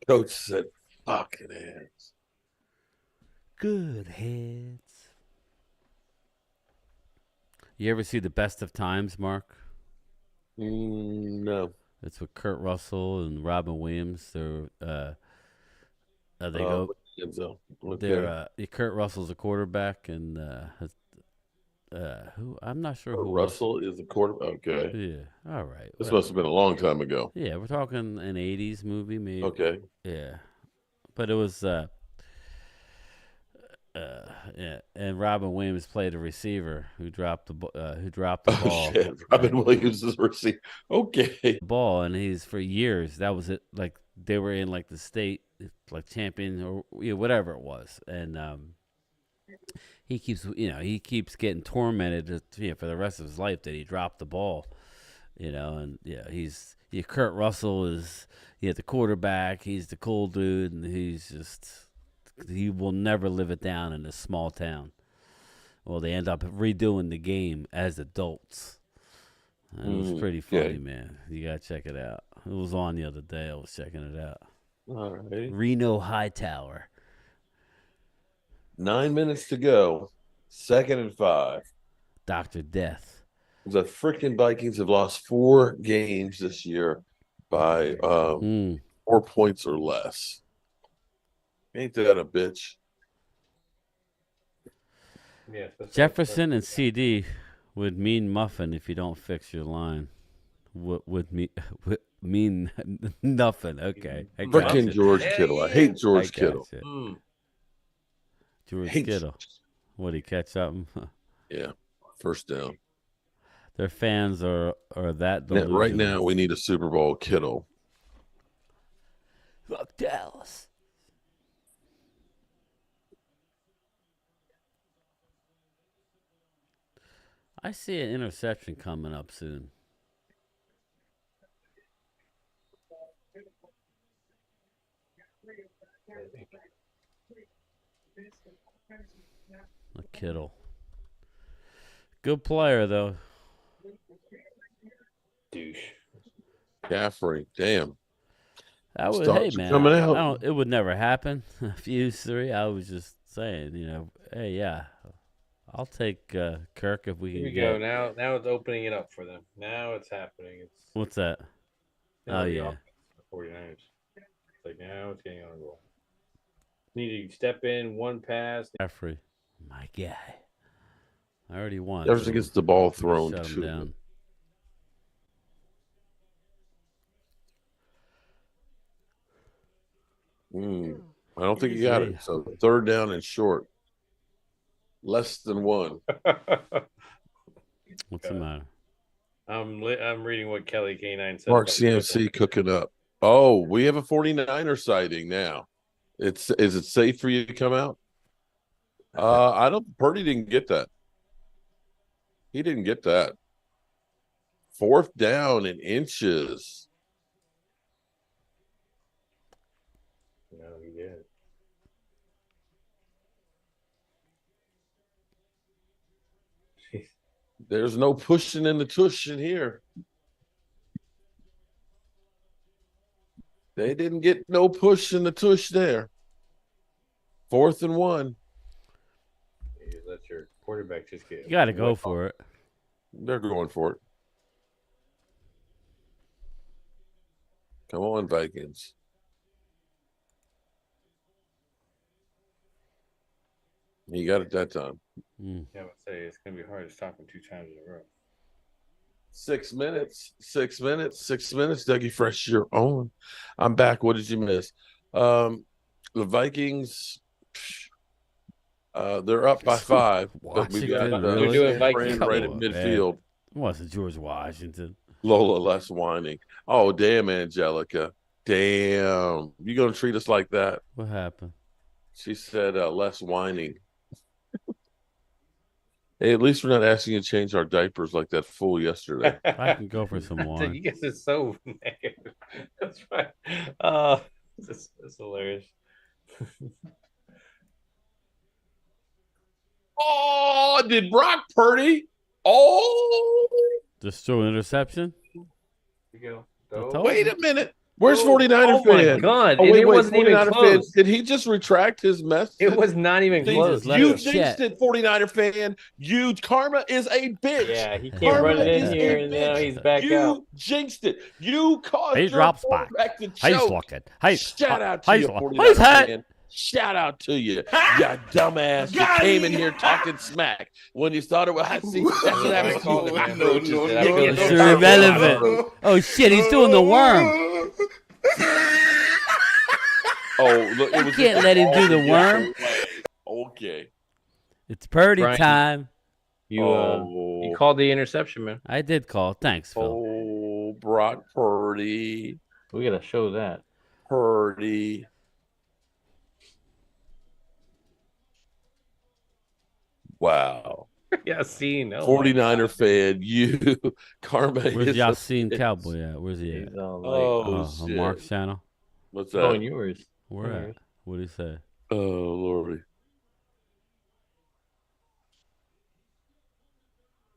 Coach said, fucking hands. Good heads. You ever see the Best of Times, Mark? No. It's with Kurt Russell and Robin Williams. They're they go. Okay. They're Kurt Russell's a quarterback, and who I'm not sure who else. Russell is the quarterback. Okay. Yeah. All right. This must have been a long time ago. Yeah, we're talking an '80s movie, maybe. Okay. Yeah, but it was. Yeah, and Robin Williams played a receiver who dropped the ball. Oh, shit. Robin Williams is receiver. Okay. Ball, and he's for years. That was it. Like they were in like the state like champion or whatever it was, and he keeps getting tormented for the rest of his life that he dropped the ball. And Kurt Russell is the quarterback. He's the cool dude, and he will never live it down in a small town. Well, they end up redoing the game as adults. And it was pretty funny, man. You gotta check it out. It was on the other day. I was checking it out. All right. Reno Hightower. 9 minutes to go. 2nd and 5. Dr. Death. The freaking Vikings have lost 4 games this year by 4 points or less. Ain't that a bitch? Yeah, Jefferson and CD would mean muffin if you don't fix your line. Would mean nothing. Okay. Freaking George Kittle. I hate George Kittle. George Kittle. Would he catch something? Yeah. First down. Their fans are that delusional. Right now, we need a Super Bowl Kittle. Fuck Dallas. I see an interception coming up soon. A Kittle. Good player, though. Douche. Caffrey. Damn. That would, Stars hey, man. coming out. It would never happen. Fuse 3. I was just saying, hey, yeah. I'll take Kirk if we can Here we go. Now it's opening it up for them. Now it's happening. What's that? Oh, yeah. 49ers. It's like now it's getting on a roll. Need to step in, one pass. Jeffrey, my guy. I already won. Jefferson gets the ball thrown Shut him to down. him. I don't think he got it. So 3rd down and short. Less than 1. What's the matter? I'm reading what Kelly K9 said. Mark CMC cooking up. Oh, we have a 49er sighting now. Is it safe for you to come out? Purdy didn't get that. He didn't get that. 4th down in inches. No, he did. There's no pushing in the tushing here. They didn't get no push in the tush there. 4th and 1. You let your quarterback just get. You got to go for it. They're going for it. Come on, Vikings. You got it that time. Yeah, I would say it's going to be hard to stop him 2 times in a row. 6 minutes. 6 minutes. 6 minutes. Dougie Fresh, you're on. I'm back. What did you miss? The Vikings, they're up by 5. But we've got they're doing Vikings right at midfield. What's it, George Washington? Lola less whining. Oh, damn, Angelica. Damn. You going to treat us like that? What happened? She said less whining. Hey, at least we're not asking you to change our diapers like that fool yesterday. I can go for some wine. You guys are so negative. That's right. That's hilarious. Oh, did Brock Purdy? Oh, just throw an interception. You go. Wait a minute. Where's 49er Oh my fan? God. Oh, And wait, it wait. wasn't even 49er fan. close. Did he just retract his message? It was not even He close. just left You the jinxed chat. it, 49er fan. You Karma is a bitch. Yeah, he came Karma running in is here, a and now bitch. he's back You out. jinxed it. You caused He your drops back. quarterback to He's choke. looking. Hey, Shout out to he's you, looking. 49er He's hit. fan. Shout out to you, you dumbass. You came in here talking smack when you thought it was. I see. That's what happens to all the coaches. It's irrelevant. Oh shit, he's doing the worm. Oh, look, it was Can't let him do the worm. Okay. It's Purdy Brian, time. You called the interception, man. I did call. Thanks, Phil. Oh, Brock Purdy. We gotta show that. Purdy. Wow. Yassine. Oh 49er fan, you Karma Where's is a Yassine bitch. Cowboy at? Where's he at? He's all like, Oh, on shit. Mark's channel. What's oh, that? and yours. Where at? What did he say? Oh, Lordy.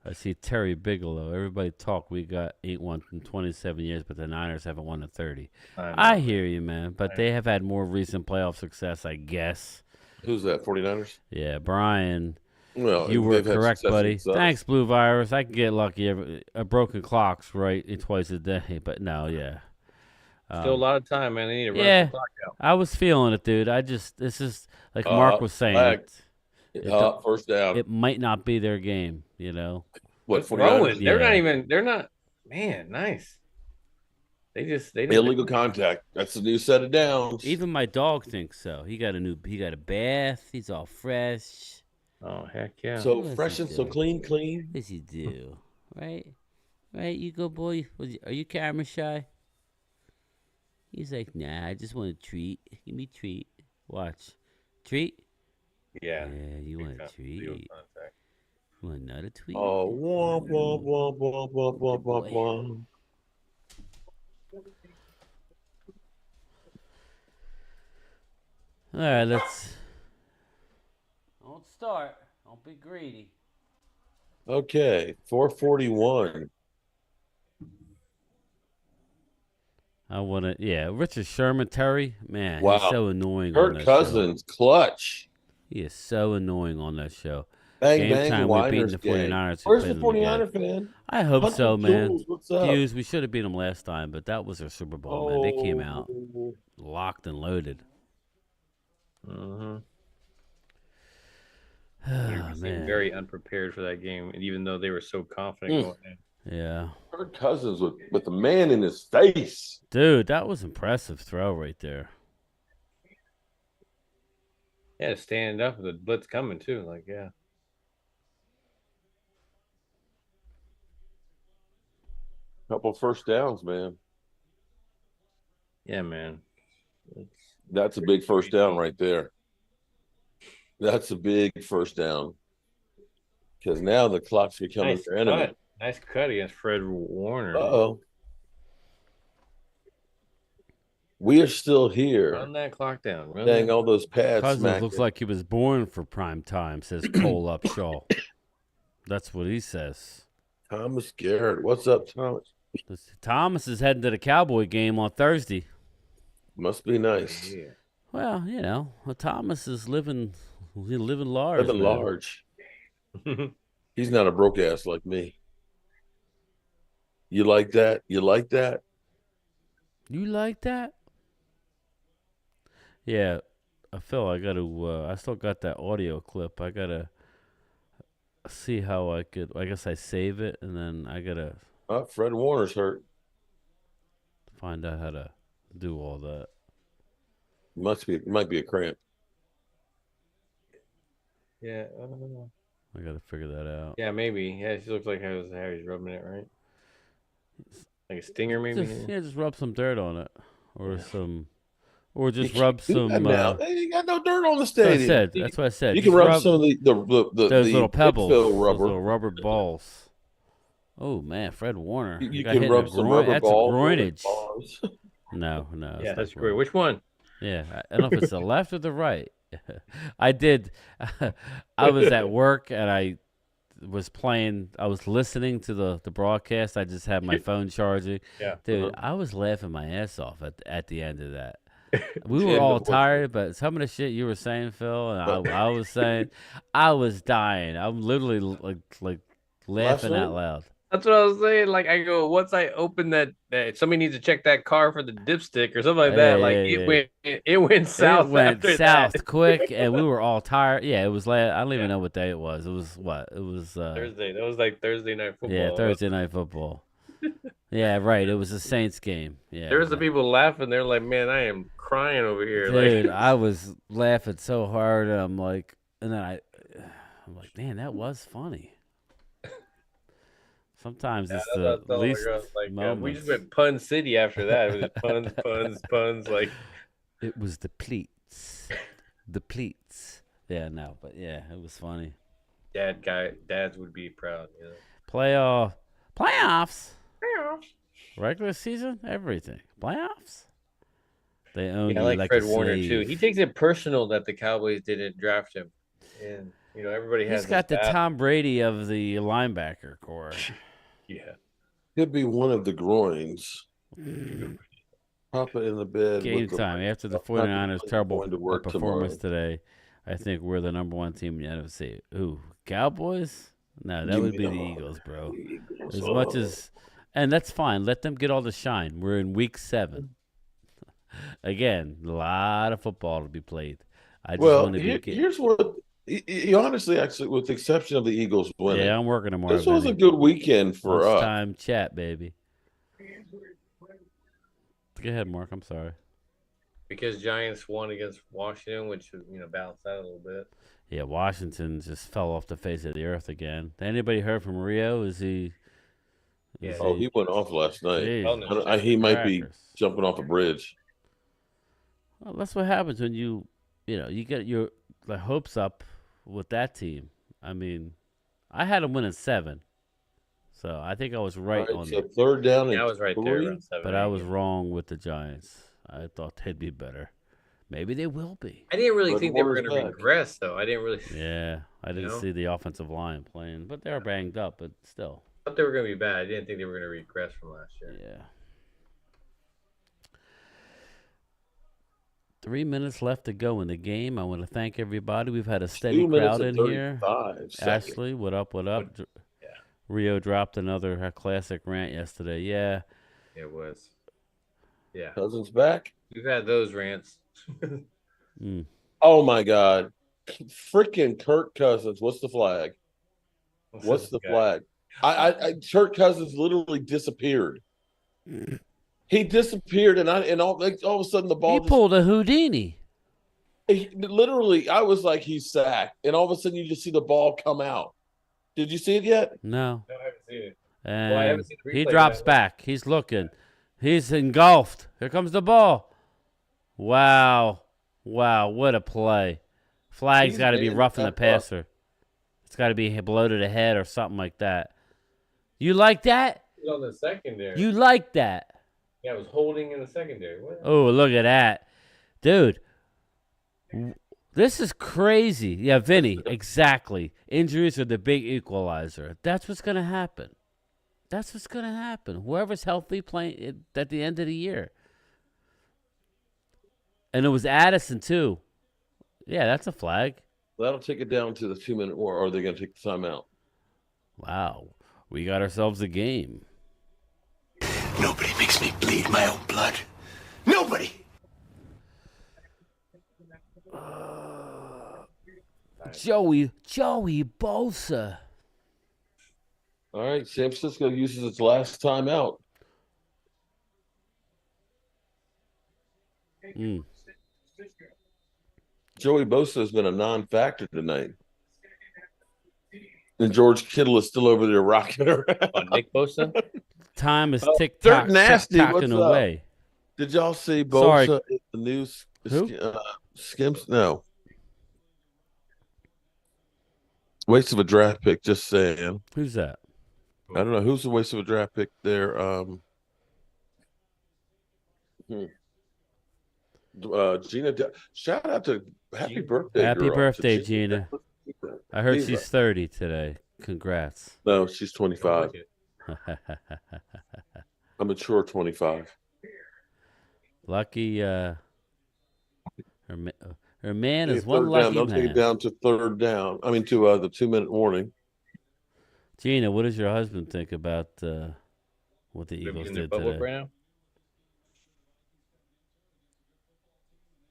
I see Terry Bigelow. Everybody talk. We got 8-1 in 27 years, but the Niners haven't won in 30. I hear you, man. But they have had more recent playoff success, I guess. Who's that? 49ers? Yeah, Brian. Well, You were they've had correct, success buddy. themselves. Thanks, Blue Virus. I can get lucky. A broken clock's right twice a day, but no, yeah. Still a lot of time, man. They need to run Yeah, the clock out. I was feeling it, dude. This is like Mark was saying. flag. It First down. It might not be their game, you know. What, Throwing? 49ers? They're not Yeah. even. They're not. Man, nice. They didn't. Illegal contact. That's the new set of downs. Even my dog thinks so. He got a bath. He's all fresh. Oh heck yeah! So What does fresh he and so do? clean. What does he do? Right, you good boy. Are you camera shy? He's like, nah. I just want a treat. Give me a treat. Watch, treat. Yeah. Yeah, you want a treat. You want another tweet? Oh, womp, womp, womp, womp, womp, womp, womp, womp. All right, let's. Don't start. Don't be greedy. Okay, 441. I want to. Yeah, Richard Sherman, Terry. Man, Wow. he's so annoying. Kirk on that Cousins, clutch. Show. He is so annoying on that show. Bang, Game bang, time, the we're beating Niners the game. 49ers. Where's Play the them again. 49er fan? I hope Hunter so, man. Jules, what's up? Hughes, we should have beat them last time, but that was their Super Bowl, man. They came out locked and loaded. Mm-hmm. Oh, Seemed man. very unprepared for that game, and even though they were so confident going in. Yeah. Kirk Cousins with the man in his face. Dude, that was impressive throw right there. Yeah, stand up with the blitz coming too. Like, yeah. Couple first downs, man. Yeah, man. That's a big first down right there. That's a big first down. Because now the clock's becoming Nice their enemy. cut. Nice cut against Fred Warner. Uh-oh. We are still here. Run that clock down. Run Dang, that- all those pads Cousins smacked looks it. like he was born for prime time, says Cole Upshaw. That's what he says. Thomas Garrett. What's up, Thomas? Thomas is heading to the Cowboy game on Thursday. Must be nice. Yeah. Well, you know, Thomas is living large. Living man. large. He's not a broke ass like me. You like that? You like that? You like that? Yeah, Phil, I got to. I still got that audio clip. I gotta see how I could. I guess I save it, and then I gotta Oh, Fred Warner's hurt. find out how to do all that. Might be a cramp. Yeah. I gotta figure that out. Yeah, maybe. Yeah, she looks like how he's rubbing it, right? Like a stinger, maybe. Just rub some dirt on it, or just rub Do some. that now. Hey, you got no dirt on the That's what I stadium. said. That's what I said. You can Just rub some of the those little pebbles, fill those rubber. little rubber balls. Oh man, Fred Warner. You got can hit in rub the some groin. rubber That's balls. a groinage. Bars. No. Yeah, it's that's not great. Which one? Yeah, I don't know if it's the left or the right. I did. I was at work and I was playing. I was listening to the broadcast. I just had my phone charging. Yeah. Dude, I was laughing my ass off at the end of that. We were End all of what? tired, but some of the shit you were saying, Phil, and I was saying, I was dying. I'm literally like laughing out loud. That's what I was saying. Like, I go, once I open that somebody needs to check that car for the dipstick or something like that. Like, it went south. It went after south that. quick, and we were all tired. Yeah, it was last. I don't even know what day it was. It was what? It was Thursday. That was like Thursday night football. Yeah, Thursday night football. Yeah, right. It was a Saints game. Yeah, There was the people laughing. They're like, "Man, I am crying over here." dude, Like, I was laughing so hard. I'm like, and then I'm like, man, that was funny. Sometimes it's the least moments. we just went pun city after that. It was just puns. Like, it was the pleats. Yeah, no, but yeah, it was funny. Dads would be proud. You know? Playoffs. Regular season, everything. Playoffs. They own you like Fred a Warner slave. too. He takes it personal that the Cowboys didn't draft him, and everybody has. He's got the Tom Brady of the linebacker core. Yeah, Could be one of the groins. Pop it in the bed. Game time. After the 49ers' terrible performance tomorrow. today, I think we're the number one team in the NFC. Ooh, Cowboys? No, that would be the Eagles, bro. As much as, and that's fine. Let them get all the shine. We're in week 7. Again, a lot of football to be played. I just want to be. Here's what. Honestly, actually, with the exception of the Eagles winning, yeah, I'm working tomorrow. This was a good weekend for us. Time chat, baby. Go ahead, Mark. I'm sorry. Because Giants won against Washington, which balanced out a little bit. Yeah, Washington just fell off the face of the earth again. Anybody heard from Rio? Is he? He went off last night. Jeez, he might be jumping off a bridge. Well, that's what happens when you get your hopes up with that team. I mean, I had them winning 7, so I think I was right on that. Third down, and I was right there around 7. But I was wrong with the Giants. I thought they'd be better. Maybe they will be. I didn't really think they were going to regress, though. I didn't really. Yeah, I didn't see the offensive line playing, but they're banged up. But still, I thought they were going to be bad. I didn't think they were going to regress from last year. Yeah. 3 minutes left to go in the game. I want to thank everybody. We've had a steady crowd in here. Ashley, what up? What up? Yeah. Rio dropped another classic rant yesterday. Yeah. It was. Yeah. Cousins back. We've had those rants. Oh my God. Freaking Kirk Cousins. What's the flag? What's the flag? Kirk Cousins literally disappeared. He disappeared, and all of a sudden the ball. He pulled a Houdini. Literally, I was like, he's sacked, and all of a sudden you just see the ball come out. Did you see it yet? No. I haven't seen it. And I haven't seen the replay he drops back. He's looking. He's engulfed. Here comes the ball. Wow. What a play. Flag's got to be roughing the passer. It's got to be below to the head or something like that. You like that? On the secondary. You like that? Yeah, I was holding in the secondary. What? Oh, look at that. Dude, this is crazy. Yeah, Vinny, exactly. Injuries are the big equalizer. That's what's going to happen. Whoever's healthy playing at the end of the year. And it was Addison, too. Yeah, that's a flag. That'll take it down to the 2-minute war, or are they going to take the timeout? Wow. We got ourselves a game. Nobody makes me bleed my own blood. Nobody. Joey Bosa. All right, San Francisco uses its last timeout. Joey Bosa has been a non-factor tonight. And George Kittle is still over there rocking around. Nick Bosa? Time is tick-tocking away. Did y'all see Bosa in the news? Skims? No. Waste of a draft pick, just saying. Who's that? I don't know. Who's the waste of a draft pick there? Gina, shout out to happy birthday. Happy girl, birthday, Gina. I heard she's 30 today. Congrats. No, she's 25. A mature 25. Lucky. Her man is Third one down. lucky They'll take it man. down to third down. I mean, to the 2-minute warning. Gina, what does your husband think about what the Eagles In their did bubble today? right now.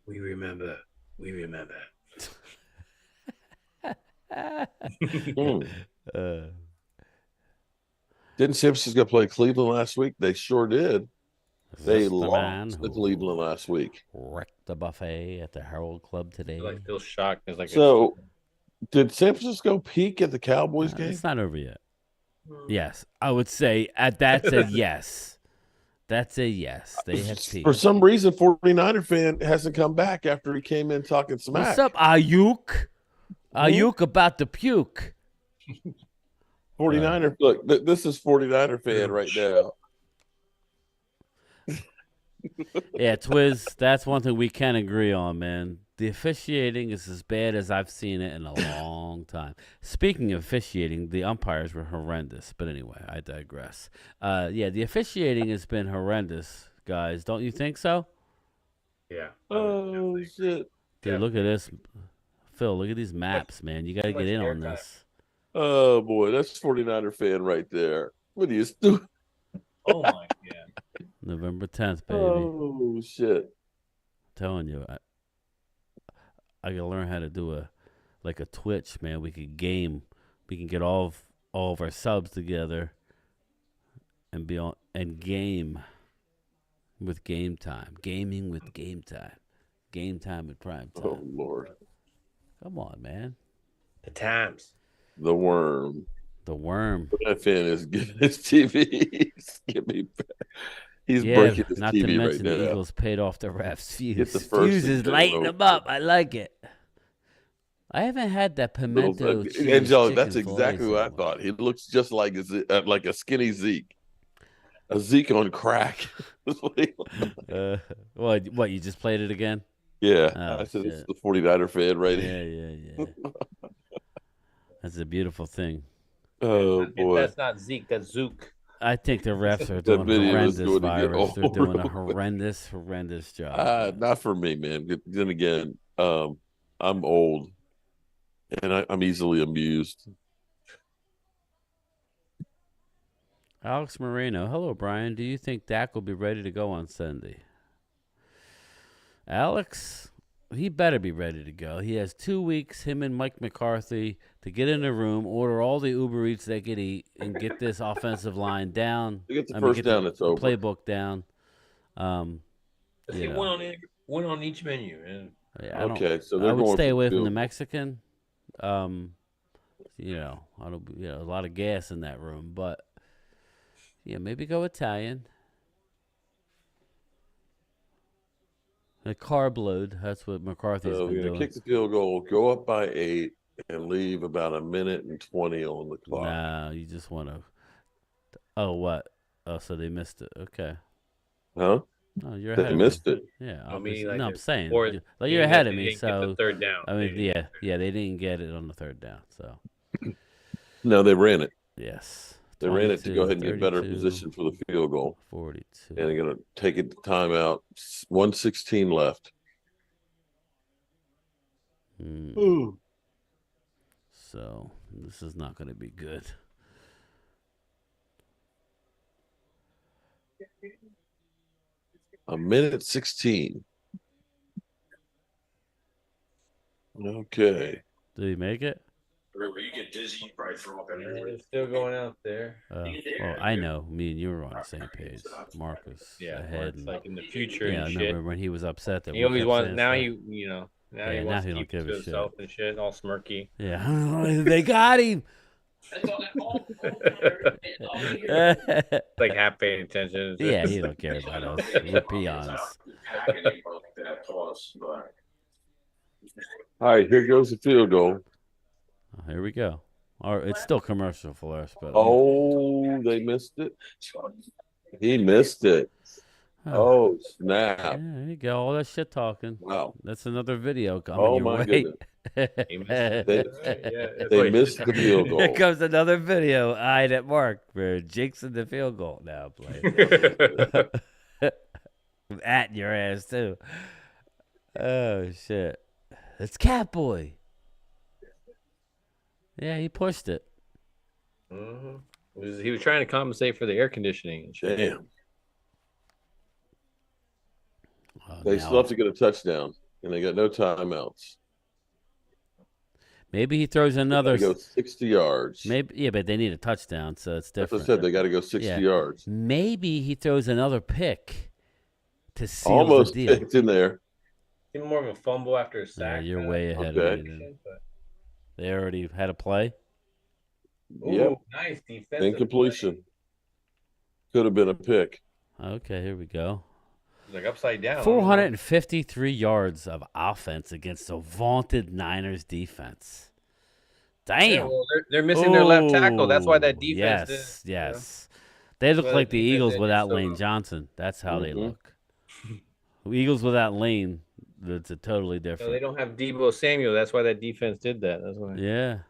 We remember. We remember. Didn't San Francisco play Cleveland last week? They sure did. They The man lost to who Cleveland last week. wrecked the buffet at the Herald Club today. Like feels shocked. It's like So, did San Francisco peak at the Cowboys game? It's not over yet. Yes, I would say that's a yes. That's a yes. They have peaked. For some reason, 49er fan hasn't come back after he came in talking smack. What's up, Ayuk? Ayuk about to puke. 49er, look, this is 49er fan right now. Yeah, Twiz, that's one thing we can agree on, man. The officiating is as bad as I've seen it in a long time. Speaking of officiating, the umpires were horrendous. But anyway, I digress. Yeah, the officiating has been horrendous, guys. Don't you think so? Yeah. Oh, shit. Dude, look at this. Phil, look at these maps, man. You got to get in on this. Oh, boy, that's 49er fan right there. What are you doing? Oh, my God. November 10th, baby. Oh, shit. I'm telling you, I gotta learn how to do a Twitch, man. We can get all of our subs together and be on and game with Game Time. Gaming with Game Time. Game Time with Prime Time. Oh, Lord. Come on, man. The times. The worm. The worm. That fan is getting his TV. He's Yeah, breaking his not TV to mention right now. the Eagles paid off the refs. Get the first Fuse is and lighting go. them up. I like it. I haven't had that pimento cheese Angelic, that's chicken exactly fillets what I in a thought. He looks just like a skinny Zeke. A Zeke on crack. What, you just played it again? Yeah. Oh, I said, this is shit. the 49er fan right here. Yeah. That's a beautiful thing. Oh, boy. That's not Zeke. That's Zook. I think the refs are That doing video is horrendous going to get virus. They're old doing a real quick. horrendous job. Not for me, man. Then again, I'm old and I'm easily amused. Alex Moreno. Hello, Brian. Do you think Dak will be ready to go on Sunday? Alex, he better be ready to go. He has 2 weeks, him and Mike McCarthy, to get in a room, order all the Uber Eats they could eat, and get this offensive line down. They get the first down, it's over. Playbook down. Let's get one on each menu, man. Yeah, Okay, so I they're would going stay for away from field the goal. Mexican. A lot of gas in that room, but yeah, maybe go Italian. A carb load. That's what McCarthy's So been we're going doing. to kick the field goal, go up by 8, and leave about 1:20 on the clock. Nah, you just want to. Oh, what? Oh, so they missed it. Okay. Huh? No, you're They ahead. missed of it. me. Yeah, I mean, like I'm the saying. fourth- You're ahead of they me. didn't get the So third down. I They mean, didn't yeah, they didn't get it on the third down. So No, they ran it. yes, They ran it to go ahead and 22, get better 32, position for the field goal. 42. And they're going to take it to timeout. 1:16 left. So this is not going to be good. A minute 16. Okay. Did he make it? Remember, you get dizzy, you probably throw up everywhere. It's still going out there. Well, I know. Me and you were on the same page. Marcus ahead. It's like in the future Yeah, I and remember shit. when he was upset that He we always kept wants. saying Now stuff. he, now Yeah, he now wants he to don't keep give it to a shit. himself and shit, all smirky. Yeah, they got him. Like half paying attention. Yeah, he don't care about us. We're peons. All right, here goes the field goal. Oh, here we go. Or it's still commercial for us, but Oh, they missed it. He missed it. Oh, snap. yeah, there you go. All that shit talking. Wow. That's another video coming Oh, your my way. goodness. He missed it. They- Yeah, that's They why- missed the field Here goal. comes another video eyed at Mark for jinxing the field goal. Now play at your ass too. Oh shit! It's Catboy. Yeah, he pushed it. He was trying to compensate for the air conditioning and shit. Damn. Oh, They now- still have to get a touchdown, and they got no timeouts. Maybe he throws another. They go 60 yards. Maybe yeah, but they need a touchdown, so it's That's different. what I said. They got to go 60 Yeah. yards. Maybe he throws another pick to seal Almost the deal. picked in there. Even more of a fumble after a Yeah, sack. you're way ahead Okay. of me. Then. They already had a play. Yep. Nice defense. Incompletion. Could have been a pick. Okay, here we go. Like upside down. 453 yards of offense against the vaunted Niners defense. Damn. Yeah, well, they're missing their left tackle. That's why that Ooh, defense. Yes. They look Well, like the defense Eagles did without so Lane well. Johnson. That's how they Mhm. look. Eagles without Lane, it's a totally No, different. they don't have Debo Samuel. That's why that defense did that. That's why. Yeah.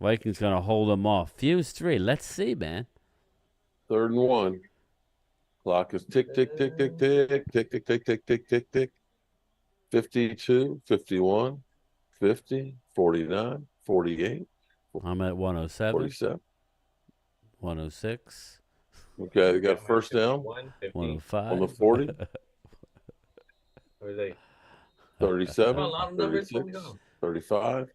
Vikings going to hold them off. Fuse 3. Let's see, man. 3rd and 1. Clock is tick, tick, tick, tick, tick, tick, tick, tick, tick, tick, tick, tick. 52, 51, 50, 49, 48, I'm at 107, 47. 106, Okay, they got first down 105. on the 40, Where are they? 37, Oh, a lot of numbers. 36, 35.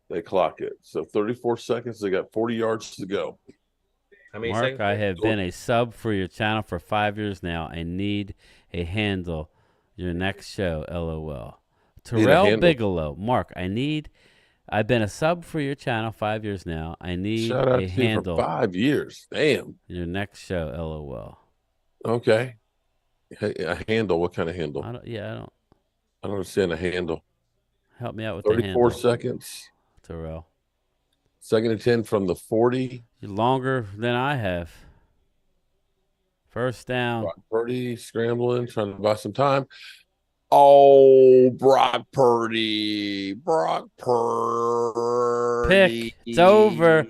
They clock it. So 34 seconds. They got 40 yards to go. How many Mark, seconds? I have been a sub for your channel for 5 years now. I need a handle. Your next show, LOL. Need a Terrell handle. Bigelow. Mark, I've been a sub for your channel 5 years now. I need Shout out a to you handle. for 5 years. Damn. Your next show, LOL. Okay. Hey, a handle. What kind of handle? I don't I don't understand a handle. help me out with the 34 handle. seconds. Terrell. 2nd and 10 from the 40. You're longer than I have. First down. Brock Purdy scrambling, trying to buy some time. Oh, Brock Purdy. Brock Purdy. Pick. It's over.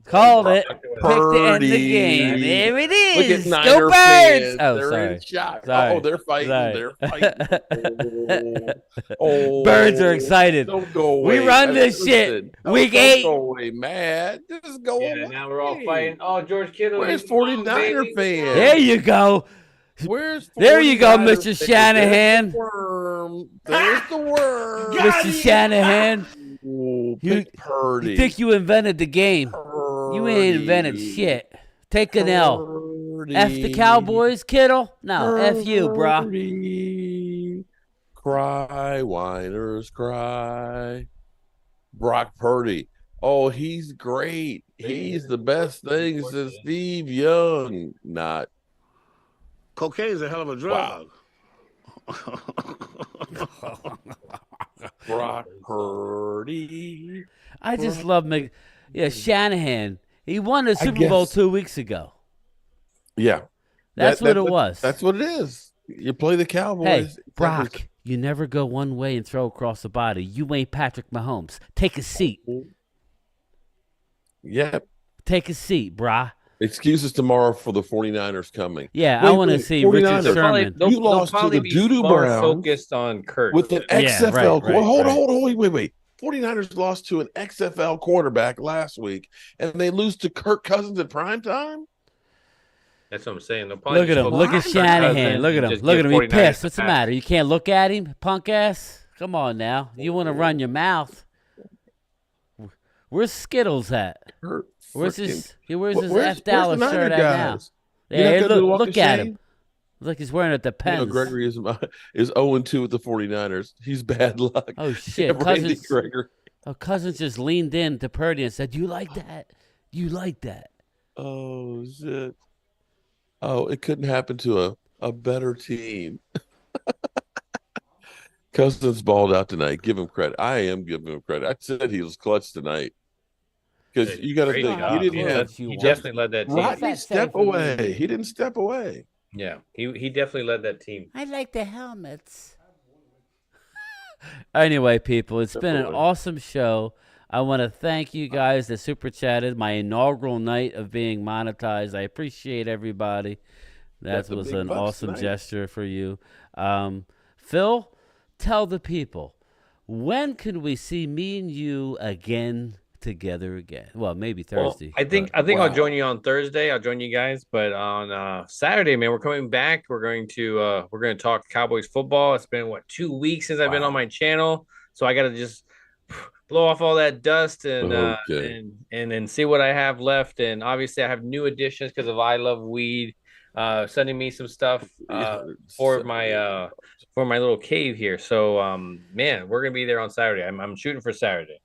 Called it. Pick to end the game. There it Look is. at Go Niner Birds. fans. Oh, They're sorry. in shock. Sorry. Oh, they're fighting. Sorry. They're fighting. Oh, Birds are excited. Don't go away. We run this shit. Week 8. Don't go away, Matt. Just go Yeah, away. now we're all fighting. Oh, George Kittle. Where's he's wrong, 49er baby. fans? There you go. Where's There you go, 49er Mr. fans? Shanahan. There's the worm. There's the worm. Mr. Shanahan. Ooh, You- Big Purdy. You think you invented the game. You ain't invented shit. Take an L. Purdy. F the Cowboys, Kittle? No, F you, brah. Purdy. Cry, whiners, cry. Brock Purdy. Oh, he's great. He's the best thing since Steve Young. Not. Cocaine's a hell of a drug. Brock Purdy. I just love Shanahan. He won the Super Bowl guess. 2 weeks ago. Yeah. That's what it was. That's what it is. You play the Cowboys. Hey, It's like Brock, you never go one way and throw across the body. You ain't Patrick Mahomes. Take a seat. Yep. Take a seat, brah. Excuses tomorrow for the 49ers coming. Yeah, Wait, I want to wait, see 49ers. Richard They'll probably, Sherman. they'll, You they'll lost to probably the be Doo-Doo more Browns focused on Kurt. with an Yeah, XFL. right, hold right. on, wait. 49ers lost to an XFL quarterback last week, and they lose to Kirk Cousins at prime time? That's what I'm saying. They'll probably Look at him. just Look at focus on Kirk Shanahan. Cousins Look at and him. just Look at give him. He 49ers pissed. the What's the pass. matter? You can't look at him, punk ass? Come on now. You want to run your mouth. Where's Skittles at? Where's his F Dallas the Niner shirt at now? guys? You're Yeah, not gonna do the walk look of at shame? him. Look, he's wearing it You know, depends. Gregory is 0-2 with the 49ers. He's bad luck. Oh shit, Randy Cousins. Gregory. Oh, Cousins just leaned in to Purdy and said, "You like that? You like that?" Oh shit. Oh, it couldn't happen to a better team. Cousins balled out tonight. Give him credit. I am giving him credit. I said he was clutch tonight. Because you got to Great think job. he didn't Yeah, have. he definitely led that team. Rodney step away. He didn't step away. Yeah, he definitely led that team. I like the helmets. Anyway, people, it's been an Definitely. awesome show. I want to thank you guys that super chatted my inaugural night of being monetized. I appreciate everybody. That Got the was big an bucks awesome tonight. gesture for you. Phil, tell the people, when can we see me and you again together again? Well, maybe Thursday. I think I'll join you on Thursday. I'll join you guys, but on Saturday, man, we're coming back. We're going to talk Cowboys football. It's been 2 weeks since I've been on my channel, so I got to just blow off all that dust and Okay. and then see what I have left. And obviously, I have new additions because of I Love Weed, sending me some stuff for my little cave here. So man, we're gonna be there on Saturday. I'm shooting for Saturday.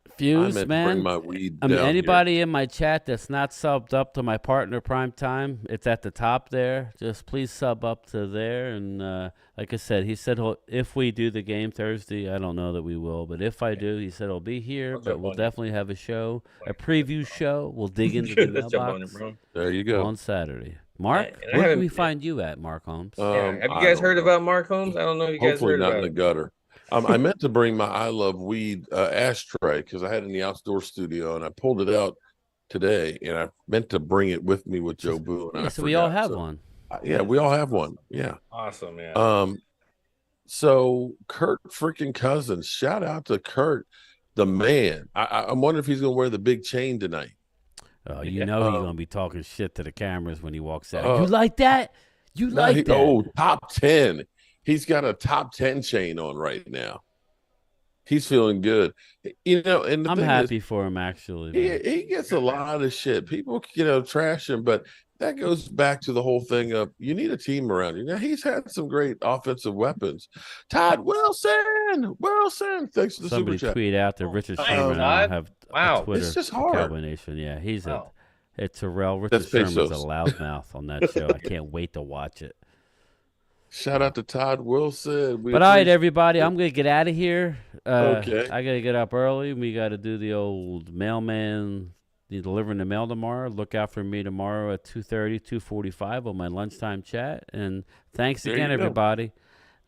I Fuse, meant to bring man. my weed I mean, down anybody in my chat that's not subbed up to my partner Prime Time, it's at the top there. Just please sub up to there. And like I said, he said if we do the game Thursday, I don't know that we will, but if I do, he said he'll be here. But we'll definitely have a show, a preview show. We'll dig into the Let's jump on mailbox it, bro. There you go. on Saturday. Mark, And I where can haven't- we find you at, Mark Holmes? Have you I guys don't heard know. about Mark Holmes? I don't know if you guys Hopefully heard not about in the it. gutter. I meant to bring my I Love Weed ashtray because I had it in the outdoor studio and I pulled it out today and I meant to bring it with me with Joe Boo. And Yeah, I so we all forgot. have So, one. yeah, we all have one. Yeah. Awesome, yeah. So Kurt freaking Cousins, shout out to Kurt, the man. I'm wondering if he's gonna wear the big chain tonight. Oh, you know he's gonna be talking shit to the cameras when he walks out. You like that? You No, like that? Oh, top 10. He's got a top 10 chain on right now. He's feeling good. You know, and the I'm thing happy is, for him, actually. he gets a lot of shit. People, trash him, but that goes back to the whole thing of you need a team around you. Now, he's had some great offensive weapons. Todd Wilson, thanks to the Somebody super chat. tweet out that Richard Sherman and I have a Twitter. It's just for hard. Cowboy Nation. Yeah, he's it's Terrell. Richard That's Sherman's a Pesos. loudmouth on that show. I can't wait to watch it. Shout out to Todd Wilson. But all right, everybody, I'm gonna get out of here. Okay. I gotta get up early. We gotta do the old mailman delivering the mail tomorrow. Look out for me tomorrow at 2:30, 2:45 on my lunchtime chat. And thanks There again, you go. everybody.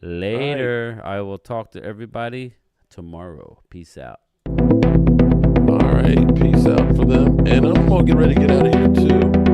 Later. I will talk to everybody tomorrow. Peace out. All right, peace out for them. And I'm gonna get ready to get out of here too.